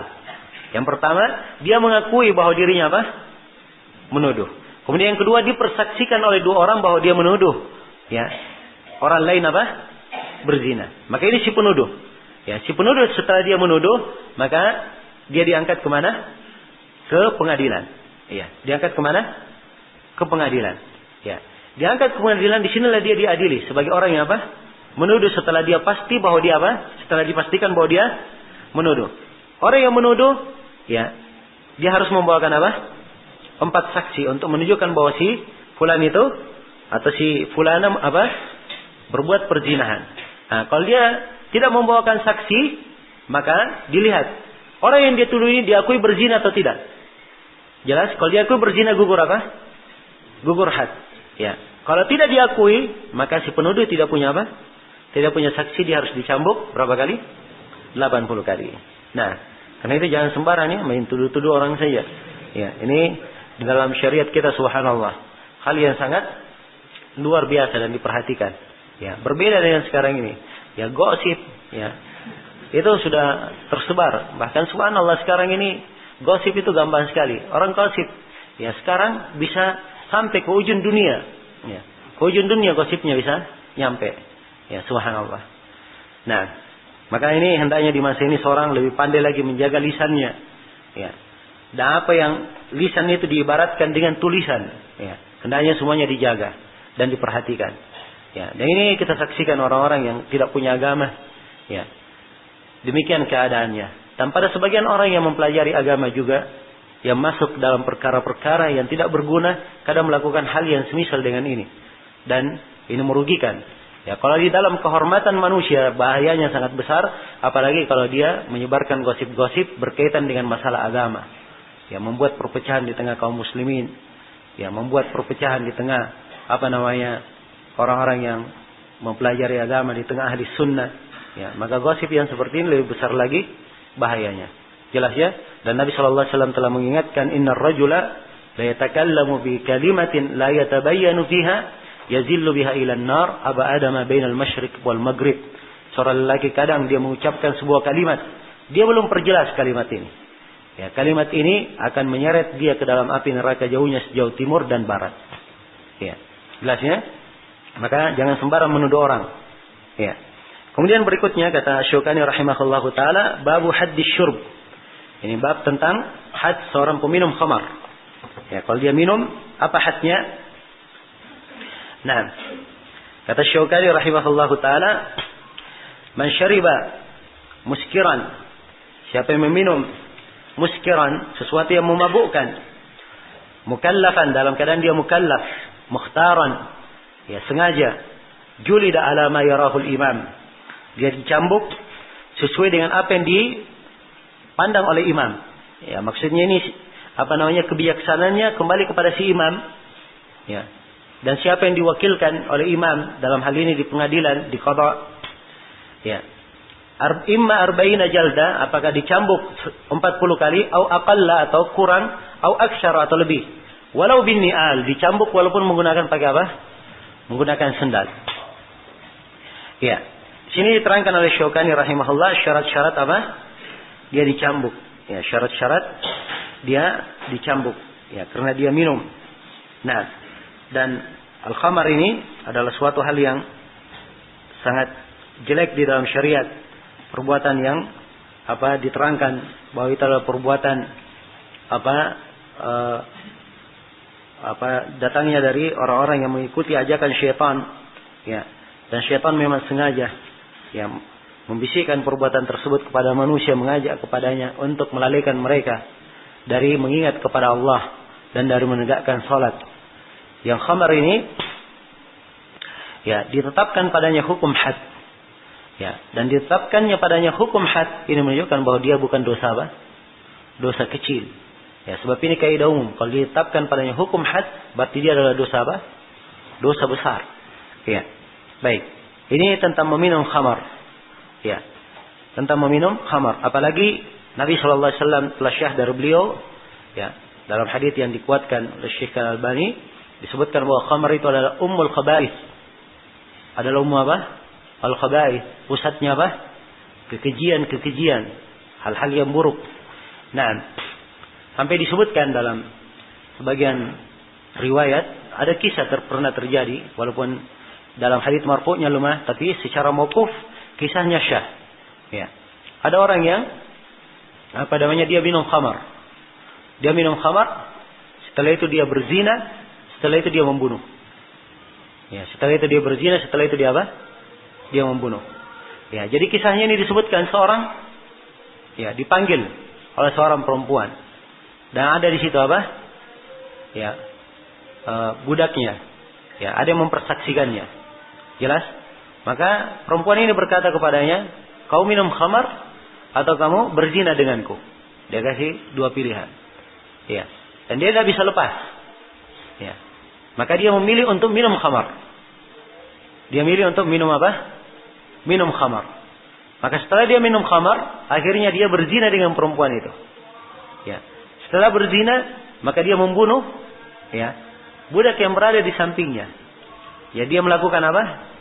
Yang pertama, dia mengakui bahwa dirinya apa? Menuduh. Kemudian yang kedua, dipersaksikan oleh 2 orang bahwa dia menuduh. Ya. Orang lain apa? Berzina. Maka ini si penuduh. Ya, si penuduh setelah dia menuduh, maka dia diangkat kemana? Ke pengadilan. Ya, diangkat kemana? Ke pengadilan. Ya, diangkat ke pengadilan. Di sinilah dia diadili sebagai orang yang apa? Menuduh setelah dia pasti bahwa dia apa? Setelah dipastikan bahwa dia menuduh. Orang yang menuduh, ya, dia harus membawakan apa? 4 saksi untuk menunjukkan bahwa si fulan itu atau si fulana apa? Berbuat perzinahan. Nah, kalau dia tidak membawakan saksi, maka dilihat orang yang dia tuduh ini diakui berzina atau tidak. Jelas? Kalau diakui berzina gugur apa? Gugur had. Ya. Kalau tidak diakui, maka si penuduh tidak punya apa? Tidak punya saksi, dia harus dicambuk berapa kali? 80 kali. Nah, karena itu jangan sembarang ya main tuduh-tuduh orang saja. Ya, ini di dalam syariat kita subhanallah hal yang sangat luar biasa dan diperhatikan. Ya, berbeda dengan sekarang ini. Ya, gosip, ya. Itu sudah tersebar. Bahkan subhanallah sekarang ini gosip itu gampang sekali. Orang gosip ya sekarang bisa sampai ke ujung dunia. Ya, ke ujung dunia gosipnya bisa nyampe. Ya, subhanallah. Nah, maka ini hendaknya di masa ini seorang lebih pandai lagi menjaga lisannya. Ya. Dan apa yang lisan itu diibaratkan dengan tulisan. Ya. Hendaknya semuanya dijaga dan diperhatikan. Ya. Dan ini kita saksikan orang-orang yang tidak punya agama. Ya. Demikian keadaannya. Dan pada sebagian orang yang mempelajari agama juga, yang masuk dalam perkara-perkara yang tidak berguna, kadang melakukan hal yang semisal dengan ini. Dan ini merugikan. Ya, kalau di dalam kehormatan manusia bahayanya sangat besar, apalagi kalau dia menyebarkan gosip-gosip berkaitan dengan masalah agama. Ya, membuat perpecahan di tengah kaum muslimin. Ya, membuat perpecahan di tengah orang-orang yang mempelajari agama di tengah ahli sunnah. Ya, maka gosip yang seperti ini lebih besar lagi bahayanya. Jelas ya? Dan Nabi sallallahu alaihi wasallam telah mengingatkan, innar rajula la yatakallamu bi kalimatin la yatabayyanu fiha yazillu biha ila an-nar aba adama bainal masyriq wal maghrib. Seorang lelaki kadang dia mengucapkan sebuah kalimat, dia belum perjelas kalimat ini. Ya, kalimat ini akan menyeret dia ke dalam api neraka jauhnya sejauh timur dan barat. Ya. Jelas ya? Maka jangan sembarang menuduh orang. Ya. Kemudian berikutnya kata Syaukani rahimahullahu taala, babu haddis syurb. Ini bab tentang had seorang peminum khamar. Ya, kalau dia minum, apa hadnya? Nah, kata Syaukani rahimahullahu taala, man syariba muskiran, siapa yang meminum muskiran, sesuatu yang memabukkan, mukallafan, dalam keadaan dia mukallaf, mukhtaran, ya sengaja, julida ala ma yarahul imam, dia dicambuk sesuai dengan apa yang dipandang oleh imam. Ya, maksudnya ini kebijaksanaannya kembali kepada si imam. Ya. Dan siapa yang diwakilkan oleh imam dalam hal ini di pengadilan, di qadha. Ya. Imma arba'ina jalda, apakah dicambuk 40 kali, atau aqalla atau kurang, atau aksyara atau lebih. Walau bin ni'al, dicambuk walaupun menggunakan pakai apa? Menggunakan sendal. Ya. Sini diterangkan oleh Syaukani rahimahullah syarat-syarat apa? Dia dicambuk. Ya, syarat-syarat dia dicambuk. Ya, karena dia minum. Nah, dan al-khamar ini adalah suatu hal yang sangat jelek di dalam syariat. Perbuatan yang diterangkan bahwa itu adalah perbuatan datangnya dari orang-orang yang mengikuti ajakan syaitan. Ya. Dan syaitan memang sengaja membisikkan perbuatan tersebut kepada manusia, mengajak kepadanya untuk melalaikan mereka dari mengingat kepada Allah dan dari menegakkan salat. Yang khamar ini ditetapkan padanya hukum had. Ya, dan ditetapkannya padanya hukum had ini menunjukkan bahwa dia bukan dosa dosa kecil. Ya, sebab ini kaidah umum. Kalau ditetapkan padanya hukum had, berarti dia adalah dosa dosa besar. Ya. Baik. Ini tentang meminum khamar. Ya. Tentang meminum khamar. Apalagi Nabi sallallahu alaihi wasallam telah syah dari beliau, ya, dalam hadis yang dikuatkan oleh Syekh Al-Albani disebutkan bahwa khamar itu adalah ummul khaba'ith. Adalah ummu apa? Al-khaba'ith. Pusatnya apa? Kekejian, hal-hal yang buruk. Nah, sampai disebutkan dalam sebagian riwayat ada kisah pernah terjadi, walaupun dalam hadits marfu'nya lemah, tapi secara mauquf kisahnya syah. Ya. Ada orang yang dia minum khamar. Dia minum khamar, setelah itu dia berzina, setelah itu dia membunuh. Ya, setelah itu dia berzina, setelah itu dia apa? Dia membunuh. Ya, jadi kisahnya ini disebutkan seorang dipanggil oleh seorang perempuan. Dan ada di situ apa? Ya, budaknya. Ya, ada yang mempersaksikannya. Jelas? Maka perempuan ini berkata kepadanya, kau minum khamar atau kamu berzina denganku? Dia kasih dua pilihan. Ya. Dan dia tidak bisa lepas. Ya. Maka dia memilih untuk minum khamar. Dia milih untuk minum apa? Minum khamar. Maka setelah dia minum khamar, akhirnya dia berzina dengan perempuan itu. Ya. Setelah berzina, maka dia membunuh budak yang berada di sampingnya. Ya, dia melakukan apa?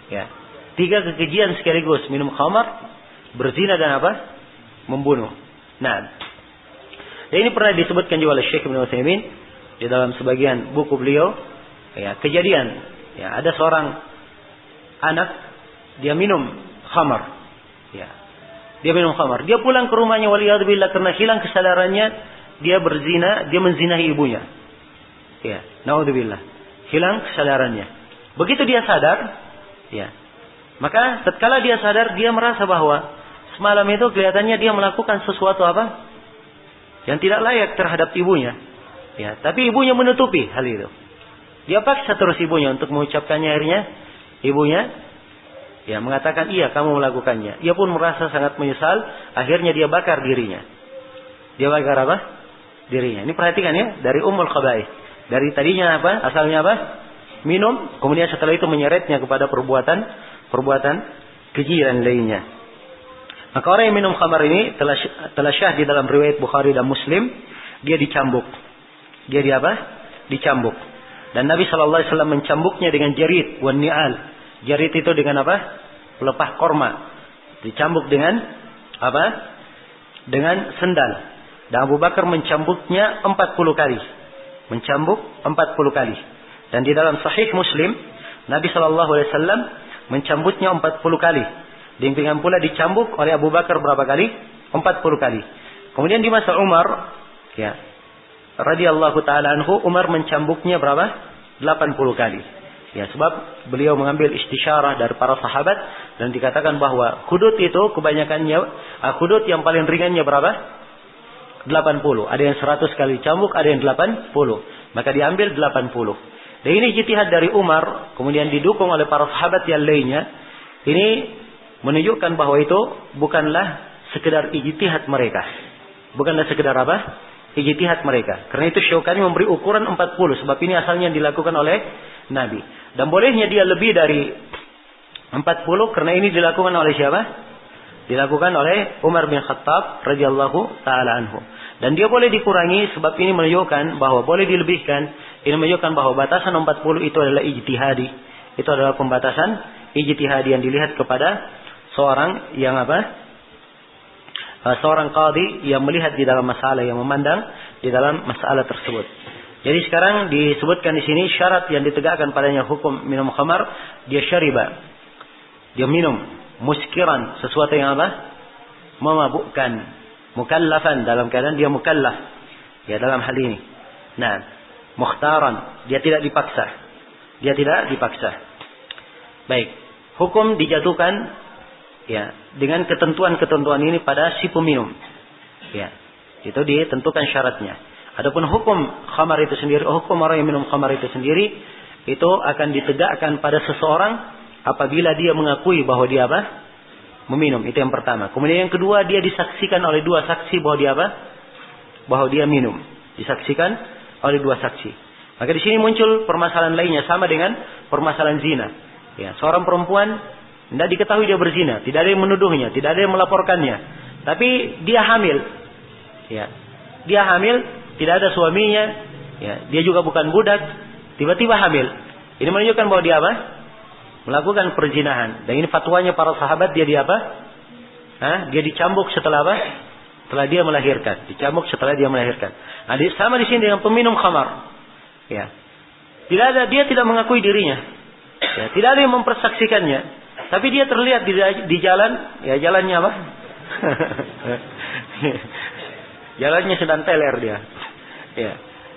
Ya, 3 kekejian sekaligus, minum khamar, berzina dan apa? Membunuh. Nah, ini pernah disebutkan juga oleh Syekh Ibnu Utsaimin di dalam sebagian buku beliau. Ya, kejadian. Ya, ada seorang anak, dia minum khamar. Ya, dia minum khamar. Dia pulang ke rumahnya, waliyadzubillah, karena hilang kesadarannya, dia berzina, dia menzinahi ibunya. Ya, naudzubillah, hilang kesadarannya. Begitu dia sadar, ya, maka tatkala dia sadar, dia merasa bahwa semalam itu kelihatannya dia melakukan sesuatu apa yang tidak layak terhadap ibunya. Ya, tapi ibunya menutupi hal itu. Dia paksa terus ibunya untuk mengucapkannya. Akhirnya ibunya mengatakan, iya kamu melakukannya. Ia pun merasa sangat menyesal. Akhirnya dia bakar dirinya. Dia bakar apa? Dirinya. Ini perhatikan ya, dari ummul khaba'ith. Dari tadinya apa? Asalnya apa? Minum. Kemudian setelah itu menyeretnya kepada perbuatan keji dan lainnya. Maka orang yang minum khamar ini telah syah di dalam riwayat Bukhari dan Muslim. Dia dicambuk. Dia dicambuk. Dan Nabi SAW mencambuknya dengan jarit wan ni'al. Jarit itu dengan apa? Pelepah korma. Dicambuk dengan apa? Dengan sendal. Dan Abu Bakar mencambuknya 40 kali. Mencambuk 40 kali. Dan di dalam Sahih Muslim, Nabi Shallallahu Alaihi Wasallam mencambuknya 40 kali. Demikian pula dicambuk oleh Abu Bakar berapa kali? 40 kali. Kemudian di masa Umar, ya, radhiyallahu taala anhu, Umar mencambuknya berapa? 80 kali. Ya, sebab beliau mengambil istisyarah dari para sahabat dan dikatakan bahwa hudud itu kebanyakannya, hudud yang paling ringannya berapa? 80. Ada yang 100 kali cambuk, ada yang 80. Maka diambil 80. Dan ini ijtihad dari Umar, kemudian didukung oleh para sahabat yang lainnya. Ini menunjukkan bahwa itu bukanlah sekedar ijtihad mereka. Bukanlah sekedar apa? Ijtihad mereka. Karena itu Syaukani memberi ukuran 40. Sebab ini asalnya dilakukan oleh Nabi. Dan bolehnya dia lebih dari 40 karena ini dilakukan oleh siapa? Dilakukan oleh Umar bin Khattab radhiyallahu taala anhu. Dan dia boleh dikurangi sebab ini menunjukkan bahwa boleh dilebihkan. Ini menunjukkan bahwa batasan 40 itu adalah ijtihadi. Itu adalah pembatasan ijtihadi yang dilihat kepada seorang yang apa? Seorang qadhi yang melihat di dalam masalah, yang memandang di dalam masalah tersebut. Jadi sekarang disebutkan di sini syarat yang ditegakkan padanya hukum minum khamar, dia syariba. Dia minum muskiran, sesuatu yang apa? Memabukkan. Mukallafan, dalam keadaan dia mukallaf. Ya, dalam hal ini. Nah, mukhtaran, dia tidak dipaksa. Dia tidak dipaksa. Baik, hukum dijatuhkan ya dengan ketentuan-ketentuan ini pada si peminum. Ya, itu ditentukan syaratnya. Adapun hukum khamar itu sendiri, hukum orang yang minum khamar itu sendiri, itu akan ditegakkan pada seseorang apabila dia mengakui bahwa dia apa? Meminum. Itu yang pertama. Kemudian yang kedua, dia disaksikan oleh dua saksi bahwa dia apa? Bahwa dia minum. Disaksikan oleh dua saksi. Maka di sini muncul permasalahan lainnya sama dengan permasalahan zina. Ya, seorang perempuan tidak diketahui dia berzina, tidak ada yang menuduhnya, tidak ada yang melaporkannya. Tapi dia hamil. Ya. Dia hamil, tidak ada suaminya, ya, dia juga bukan budak, tiba-tiba hamil. Ini menunjukkan bahwa dia apa? Melakukan perzinahan. Dan ini fatwanya para sahabat, dia apa? Dia dicambuk setelah apa? Setelah dia melahirkan. Dicambuk setelah dia melahirkan. Nah, sama di sini dengan peminum khamar. Ya. Dia tidak mengakui dirinya. Ya, tidak ada yang mempersaksikannya. Tapi dia terlihat di jalan, ya jalannya apa? Jalannya sedang teler dia. Ya.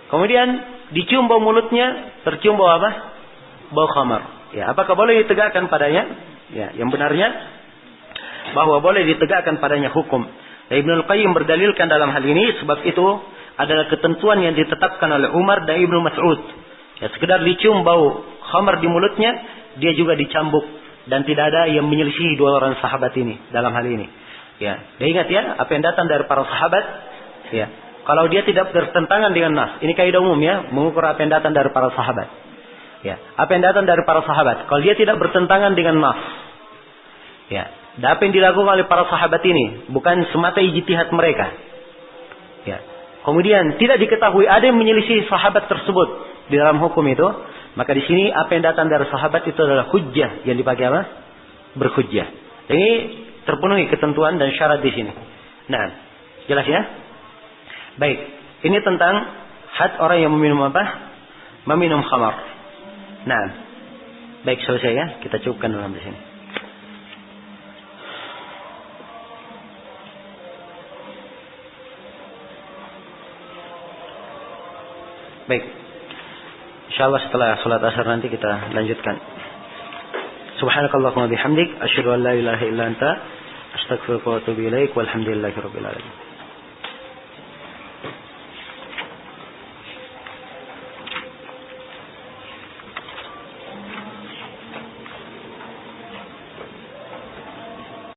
Kemudian dicium bau mulutnya, tercium bau apa? Bau khamar. Ya, apakah boleh ditegakkan padanya? Ya, yang benarnya bahwa boleh ditegakkan padanya hukum. Dan Ibnu Al-Qayyim berdalilkan dalam hal ini sebab itu adalah ketentuan yang ditetapkan oleh Umar dan Ibnu Mas'ud. Ya, sekedar dicium bau khamar di mulutnya, dia juga dicambuk dan tidak ada yang menyelisihi dua orang sahabat ini dalam hal ini. Ya, dan ingat ya, apa yang datang dari para sahabat, ya, kalau dia tidak bertentangan dengan nas, ini kaidah umum ya, mengukur apa yang datang dari para sahabat. Ya, apa yang datang dari para sahabat, kalau dia tidak bertentangan dengan nas, ya, dan apa yang dilakukan oleh para sahabat ini bukan semata ijtihad mereka. Ya, kemudian tidak diketahui ada yang menyelisih sahabat tersebut di dalam hukum itu, maka di sini apa yang datang dari sahabat itu adalah hujjah yang dipakai apa? Berhujjah. Ini terpenuhi ketentuan dan syarat di sini. Nah, jelas ya? Baik, ini tentang had orang yang meminum apa? Meminum khamar. Nah, baik selesai ya. Kita cukupkan dalam di sini. Baik. Insyaallah setelah salat asar nanti kita lanjutkan. Subhanakallahumma bihamdik asyhadu an la ilaha illa anta astaghfiruka wa atubu ilaik walhamdulillahirabbil alamin.